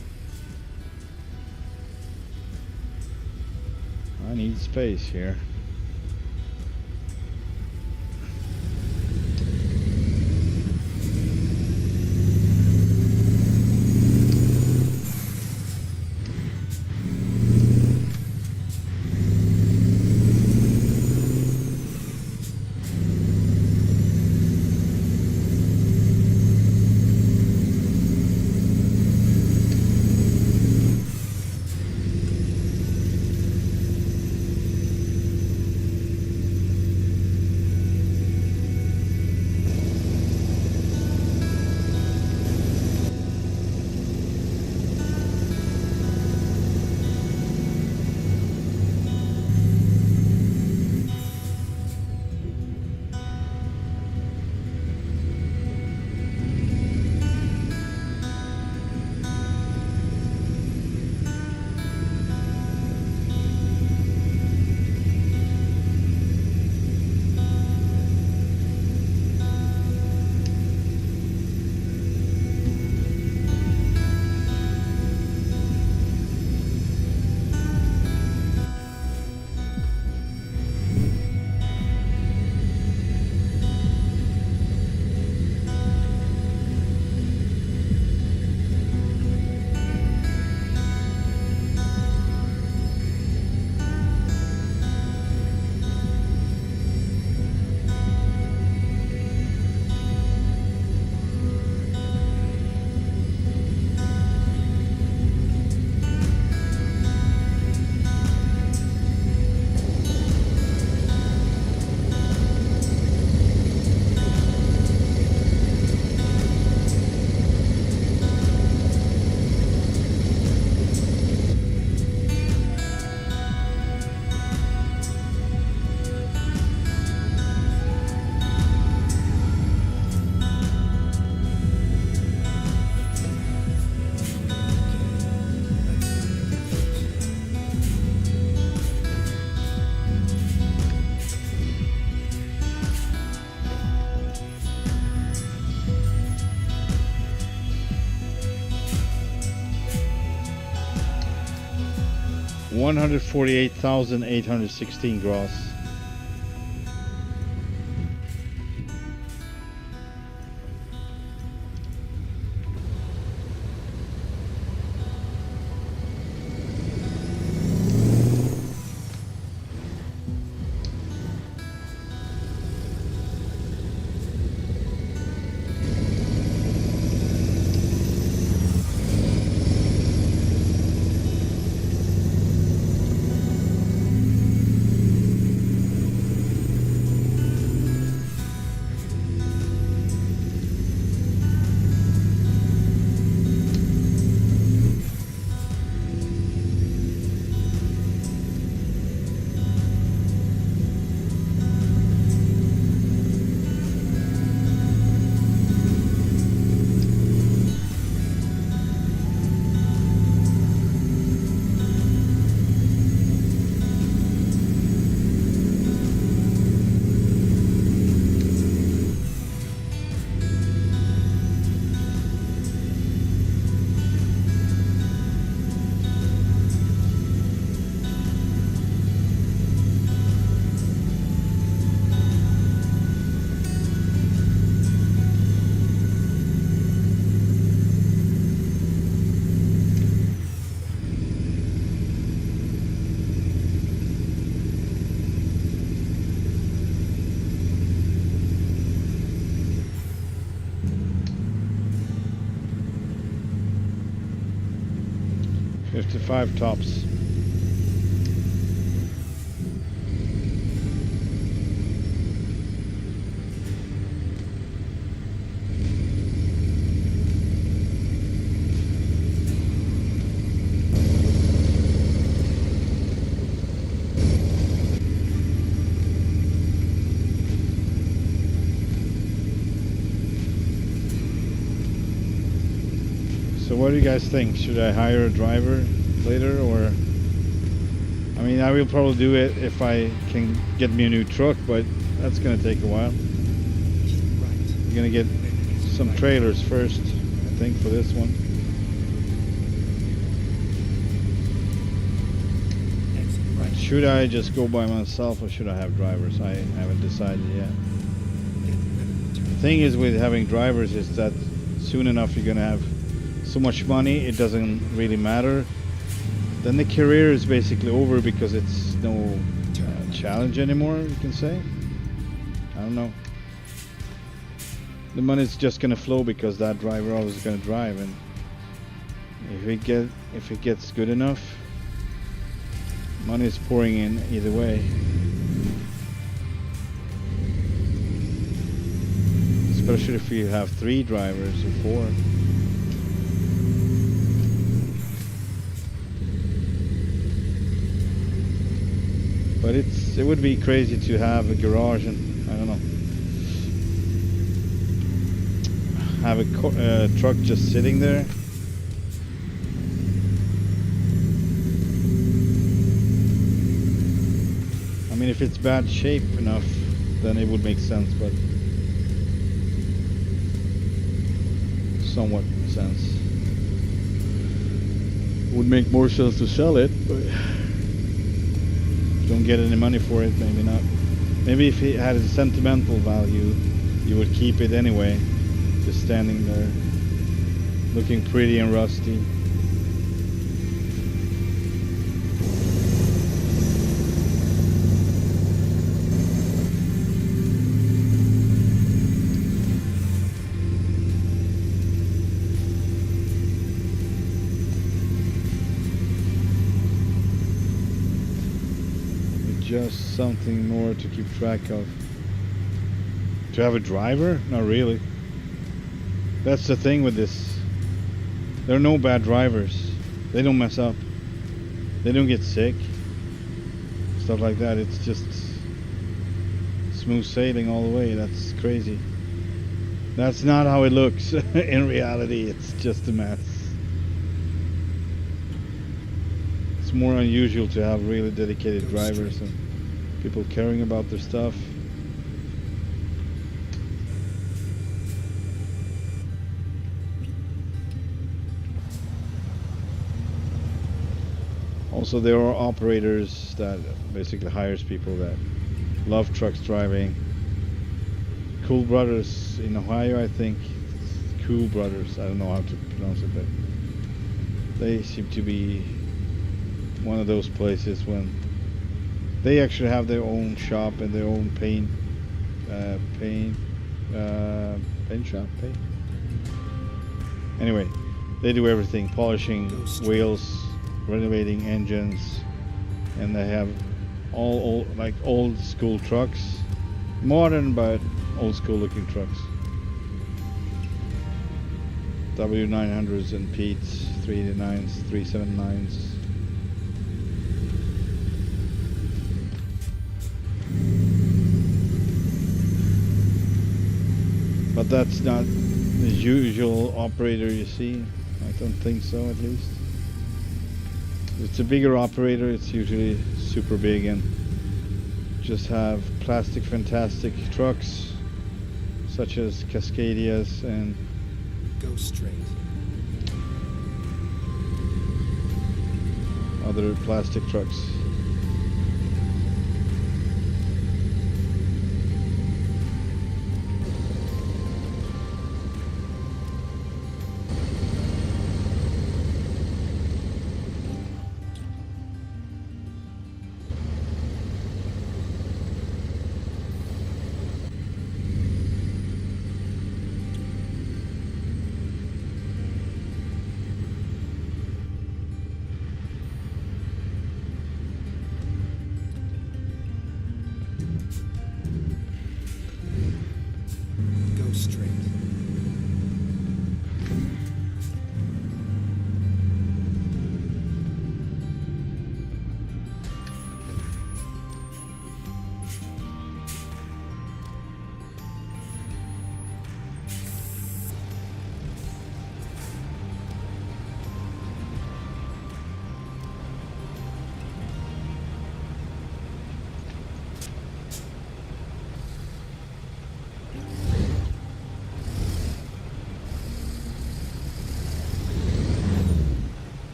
I need space here. $148,816 gross. $55 tops. So what do you guys think? Should I hire a driver later, or I mean, I will probably do it if I can get me a new truck, but that's gonna take a while. Keep right. We're gonna get some trailers first, I think, for this one. Should I just go by myself or should I have drivers? I haven't decided yet. The thing is with having drivers is that soon enough you're gonna have so much money it doesn't really matter. Then the career is basically over because it's no challenge anymore, you can say. I don't know. The money's just gonna flow because that driver always gonna drive, and if it gets good enough, money is pouring in either way. Especially if you have 3 drivers or 4. But it would be crazy to have a garage and I don't know, have a truck just sitting there. I mean, if it's bad shape enough, then it would make sense, but somewhat sense. Would make more sense to sell it, but don't get any money for it, maybe not. Maybe if it had a sentimental value, you would keep it anyway, just standing there, looking pretty and rusty. Just something more to keep track of. To have a driver? Not really. That's the thing with this. There are no bad drivers. They don't mess up. They don't get sick. Stuff like that. It's just smooth sailing all the way. That's crazy. That's not how it looks. In reality, it's just a mess. It's more unusual to have really dedicated drivers and people caring about their stuff. Also, there are operators that basically hires people that love trucks driving. Cool Brothers in Ohio, I think. Cool Brothers. I don't know how to pronounce it, but they seem to be one of those places when they actually have their own shop and their own paint shop. Anyway, they do everything: polishing wheels, renovating engines, and they have all like old school trucks, modern but old school looking trucks. W900s and Pete's 389s, 379s. But that's not the usual operator you see. I don't think so, at least. If it's a bigger operator, it's usually super big and just have plastic fantastic trucks such as Cascadias and Go straight. other plastic trucks.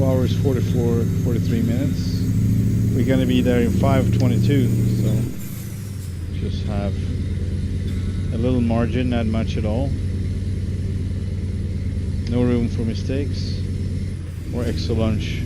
hours 43 minutes. We're gonna be there in 5:22, so just have a little margin, not much at all. No room for mistakes or extra lunch.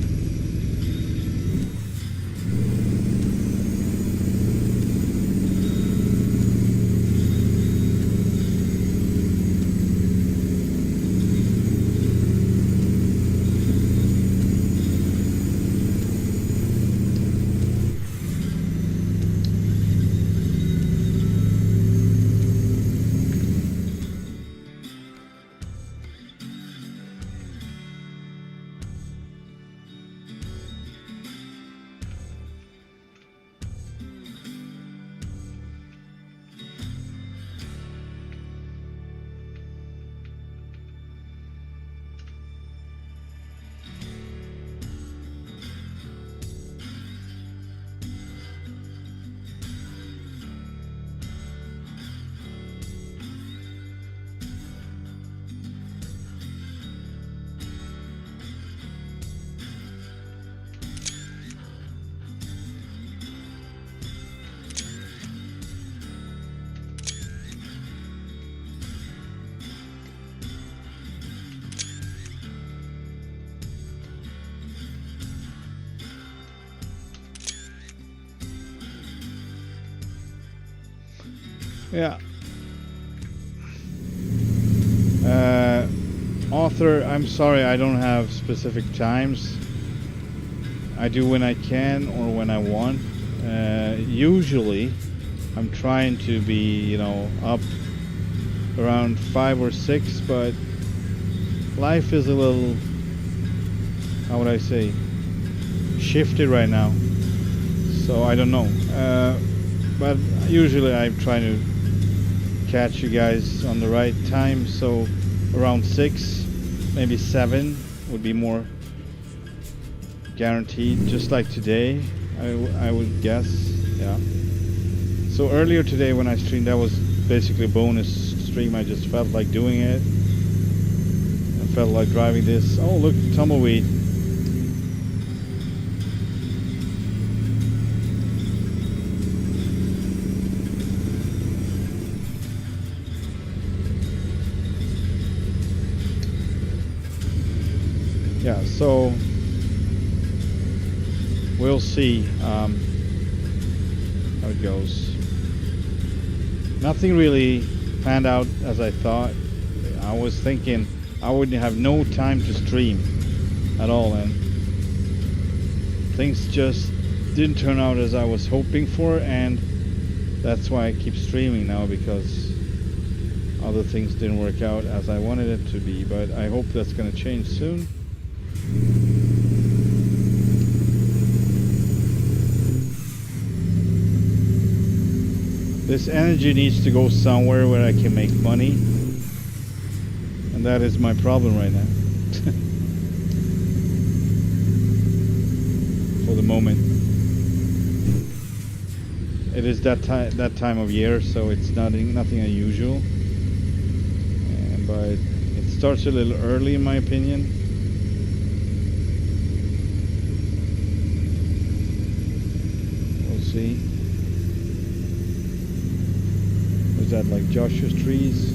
Yeah. Author, I'm sorry, I don't have specific times. I do when I can or when I want. Usually, I'm trying to be, you know, up around 5 or 6, but life is a little, how would I say, shifted right now. So I don't know. But usually I'm trying to catch you guys on the right time, so around 6, maybe 7 would be more guaranteed, just like today, I would guess. Yeah, so earlier today when I streamed, that was basically a bonus stream. I just felt like doing it. I felt like driving this. Oh look, tumbleweed. Yeah, so we'll see how it goes. Nothing really panned out as I thought. I was thinking I would have no time to stream at all, and things just didn't turn out as I was hoping for, and that's why I keep streaming now, because other things didn't work out as I wanted it to be. But I hope that's going to change soon. This energy needs to go somewhere where I can make money, and that is my problem right now. For the moment, it is that time of year, so it's nothing unusual. But it starts a little early, in my opinion. We'll see. Was that like Joshua's trees?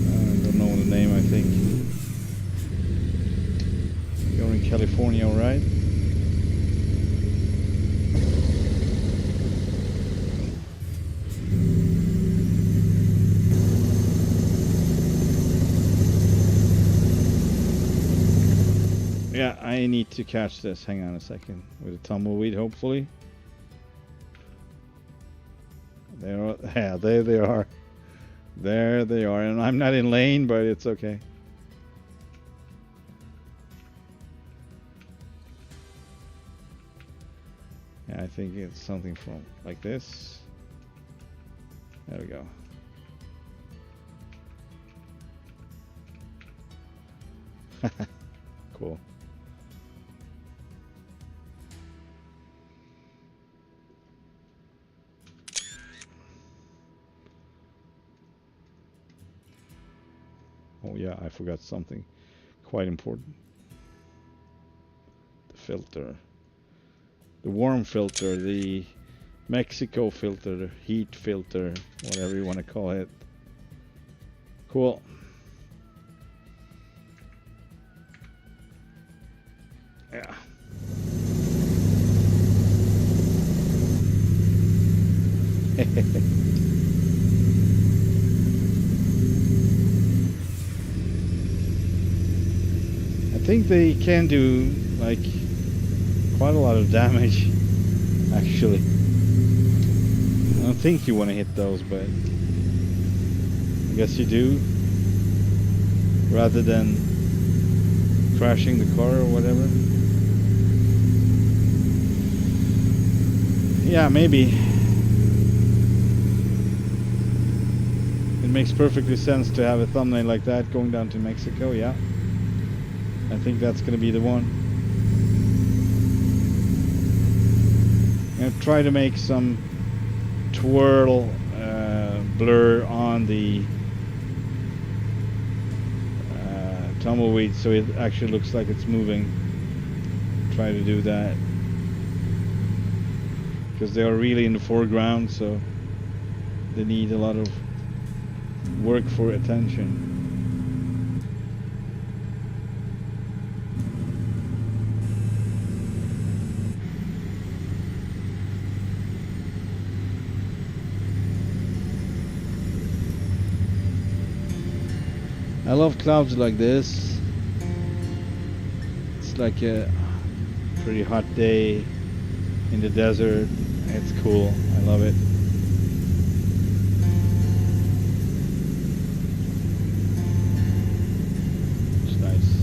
I don't know the name, I think. You're in California, right? Yeah, I need to catch this. Hang on a second. With a tumbleweed, hopefully. There, yeah, there they are. There they are. And I'm not in lane, but it's okay. Yeah, I think it's something from like this. There we go. Cool. Oh yeah, I forgot something quite important. filter. The warm filter, the Mexico filter, the heat filter, whatever you want to call it. Cool. Yeah. I think they can do like quite a lot of damage, actually. I don't think you want to hit those, but I guess you do, rather than crashing the car or whatever. Yeah, maybe. It makes perfectly sense to have a thumbnail like that going down to Mexico, yeah. I think that's gonna be the one. I'm gonna try to make some twirl blur on the tumbleweed so it actually looks like it's moving. Try to do that because they are really in the foreground, so they need a lot of work for attention. I love clouds like this. It's like a pretty hot day in the desert. It's cool. I love it. It's nice.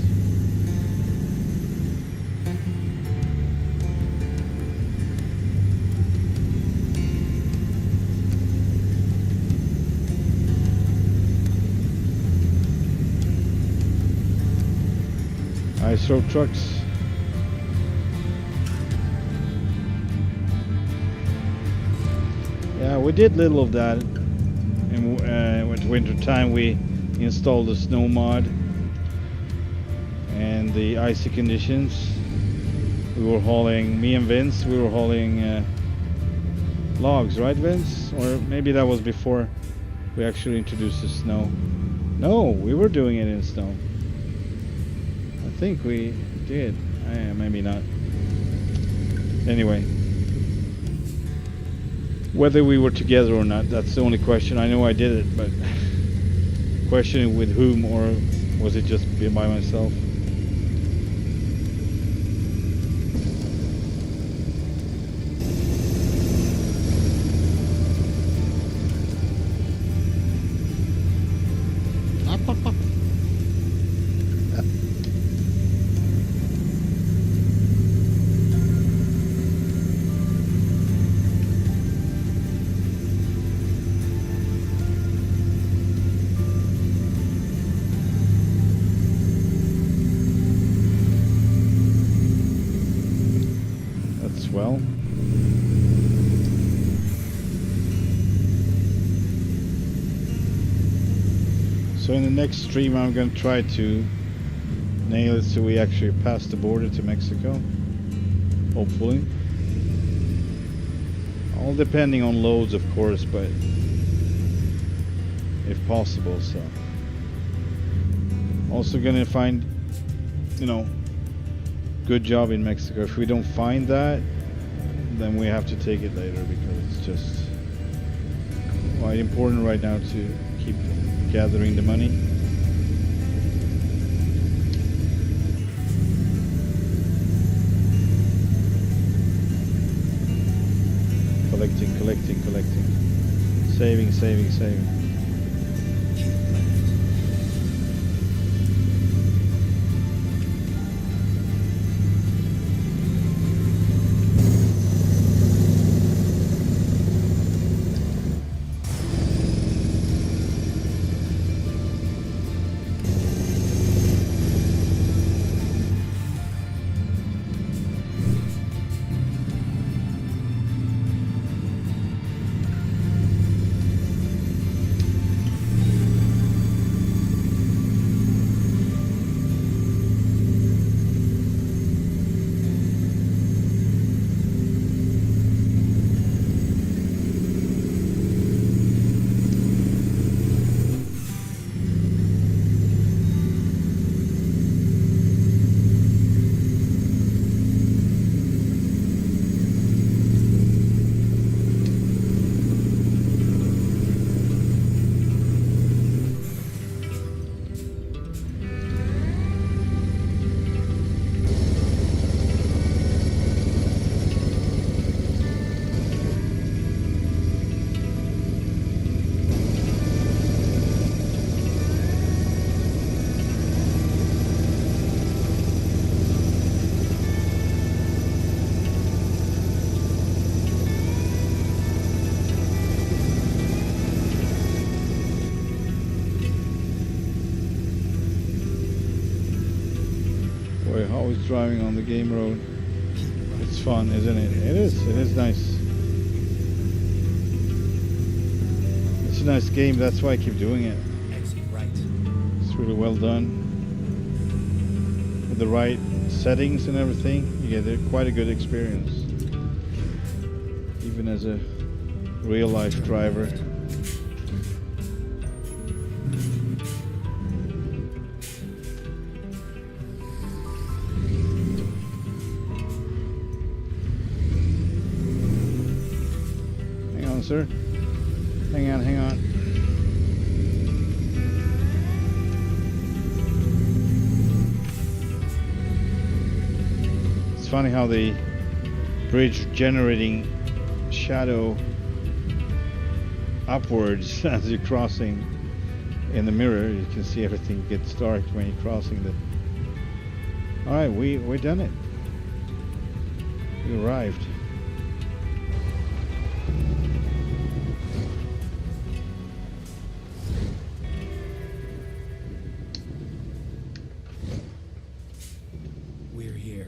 Ice road trucks. Yeah, we did little of that. In winter time, we installed the snow mod and the icy conditions. We were hauling, me and Vince, we were hauling logs, right, Vince? Or maybe that was before we actually introduced the snow. No, we were doing it in snow. I think we did. Maybe not. Anyway, whether we were together or not, that's the only question. I know I did it, but questioning with whom, or was it just by myself? Well, so in the next stream I'm going to try to nail it so we actually pass the border to Mexico, hopefully. All depending on loads, of course, but if possible. So also going to find, you know, good job in Mexico. If we don't find that, then we have to take it later, because it's just quite important right now to keep gathering the money. Collecting. Saving. driving on the game road. Keep right. It's fun, isn't it? It is. It is nice. It's a nice game. That's why I keep doing it. Exit right. It's really well done. With the right settings and everything, you get quite a good experience. Even as a real life driver. Hang on, sir. Hang on, hang on. It's funny how the bridge generating shadow upwards as you're crossing in the mirror. You can see everything gets dark when you're crossing the. All right, we done it. We arrived. We're here.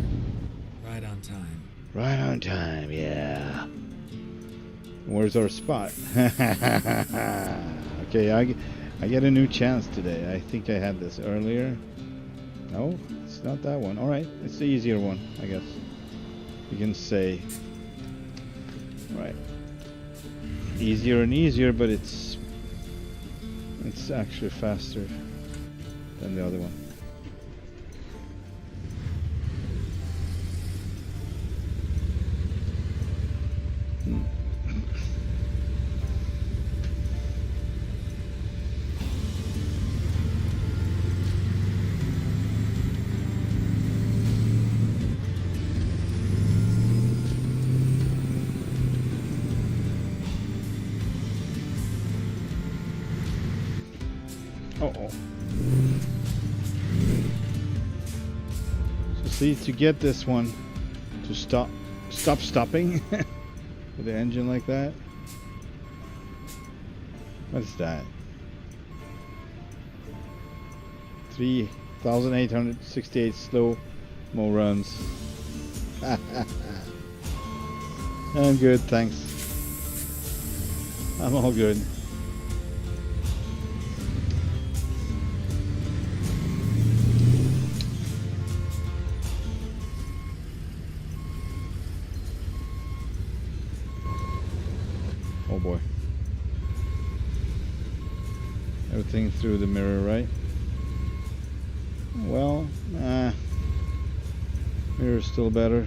Right on time. Right on time, yeah. Where's our spot? Okay, I get a new chance today. I think I had this earlier. No, it's not that one. All right, it's the easier one, I guess. You can say. Right. Easier and easier, but it's actually faster than the other one. Uh-oh. So see, to get this one to stop stopping with the engine like that. What's that? 3,868 slow mo runs. I'm good, thanks. I'm all good. Oh boy. Everything through the mirror, right? Well, mirror's still better.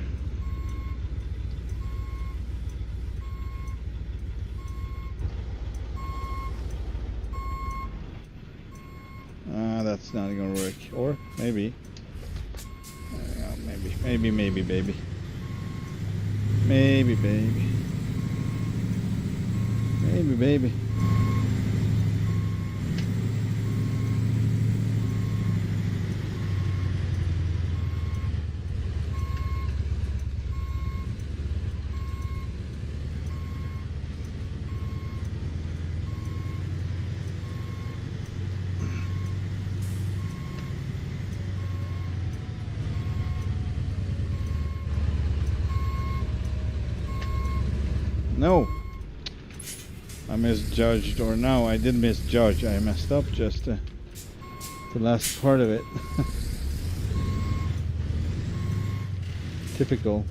That's not gonna work. Or maybe. Maybe, baby. Maybe, baby. Maybe, baby. No, I misjudged, or no, I did misjudge. I messed up just the last part of it. Typical.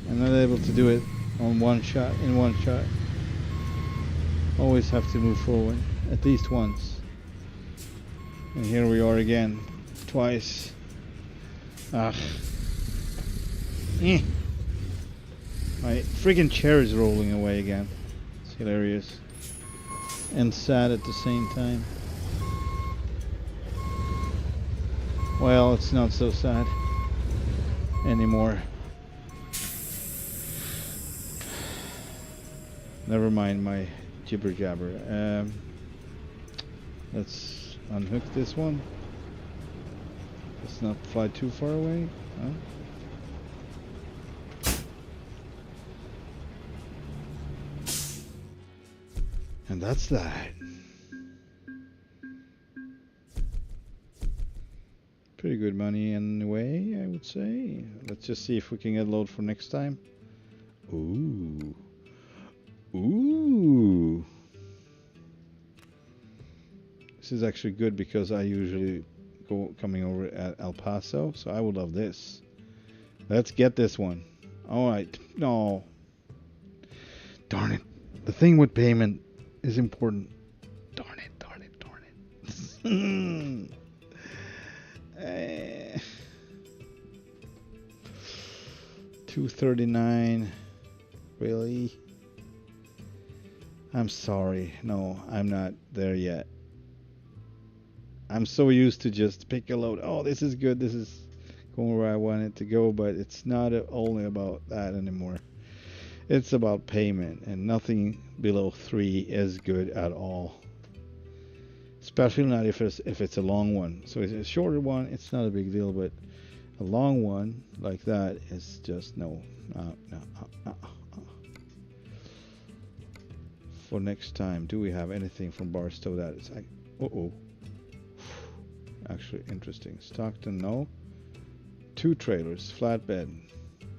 I'm not able to do it in one shot. Always have to move forward at least once. And here we are again, twice. Ah. My friggin' chair is rolling away again. It's hilarious. And sad at the same time. Well, it's not so sad anymore. Never mind my jibber jabber. Let's unhook this one. Let's not fly too far away. Huh? And that's that. Pretty pretty good money anyway, I would say. Let's just see if we can get a load for next time. Ooh. Ooh. This is actually good because I usually go coming over at El Paso, so I would love this. Let's get this one. All right. No. Darn it. The thing with payment is important. Darn it, darn it, darn it. 239. Really? I'm sorry. No, I'm not there yet. I'm so used to just pick a load. Oh, this is good. This is going where I want it to go, but it's not only about that anymore. It's about payment, and nothing below 3 is good at all. Especially not if it's a long one. So if it's a shorter one, it's not a big deal, but a long one like that is just no. For next time, do we have anything from Barstow that is like, actually interesting. Stockton, no. 2 trailers, flatbed.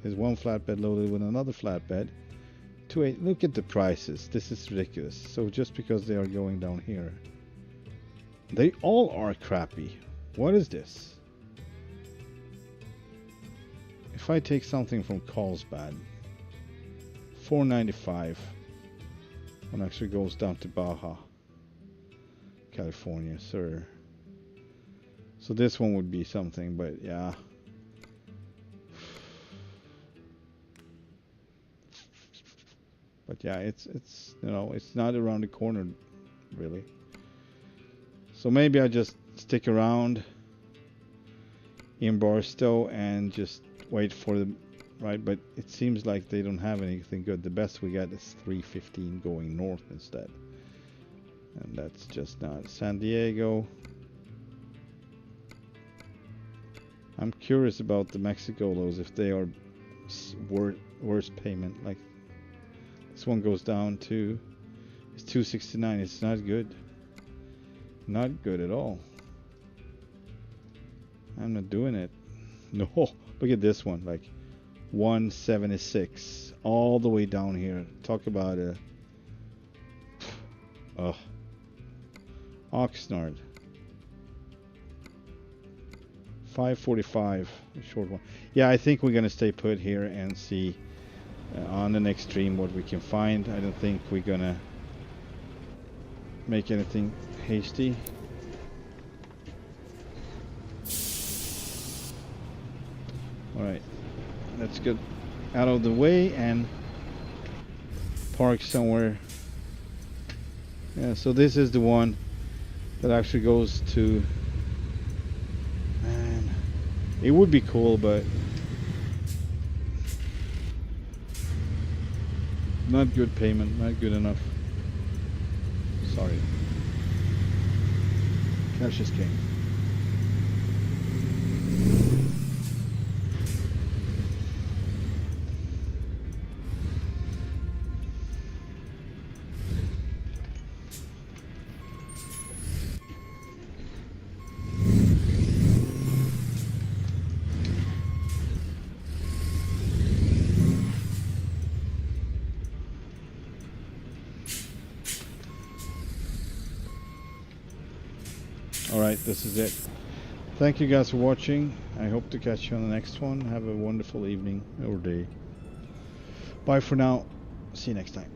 Is one flatbed loaded with another flatbed. 2.8. Look at the prices. This is ridiculous. So just because they are going down here, they all are crappy. What is this? If I take something from Carlsbad, $4.95. One actually goes down to Baja, California, sir. So this one would be something, but yeah. But yeah, it's you know, it's not around the corner really. So maybe I just stick around in Barstow and just wait for the right, but it seems like they don't have anything good. The best we got is 315 going north instead. And that's just not San Diego. I'm curious about the Mexico lows, if they are worse payment. Like this one goes down to, it's 269. It's not good. Not good at all. I'm not doing it. No, look at this one, like 176 all the way down here. Talk about a Oxnard. 545, a short one. Yeah, I think we're gonna stay put here and see on the next stream what we can find. I don't think we're gonna make anything hasty. Alright, let's get out of the way and park somewhere. Yeah, so this is the one that actually goes to, man, it would be cool, but not good payment, not good enough. Sorry. Cash is king. Alright, this is it. Thank you guys for watching. I hope to catch you on the next one. Have a wonderful evening or day. Bye for now. See you next time.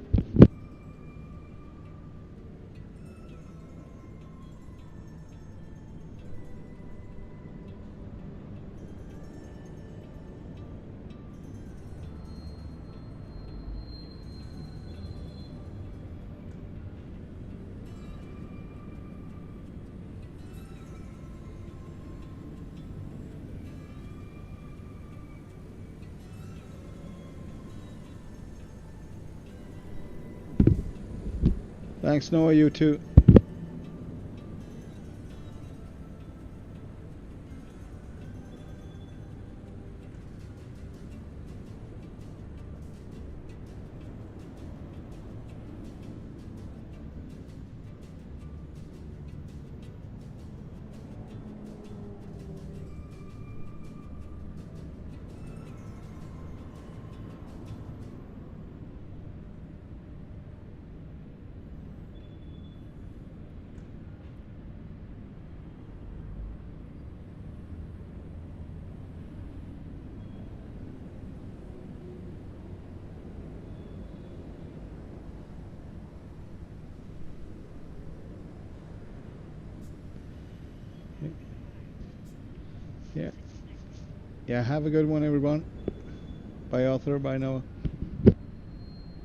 Thanks, Noah. You too. Yeah. Yeah, have a good one, everyone. Bye, Arthur. Bye, Noah.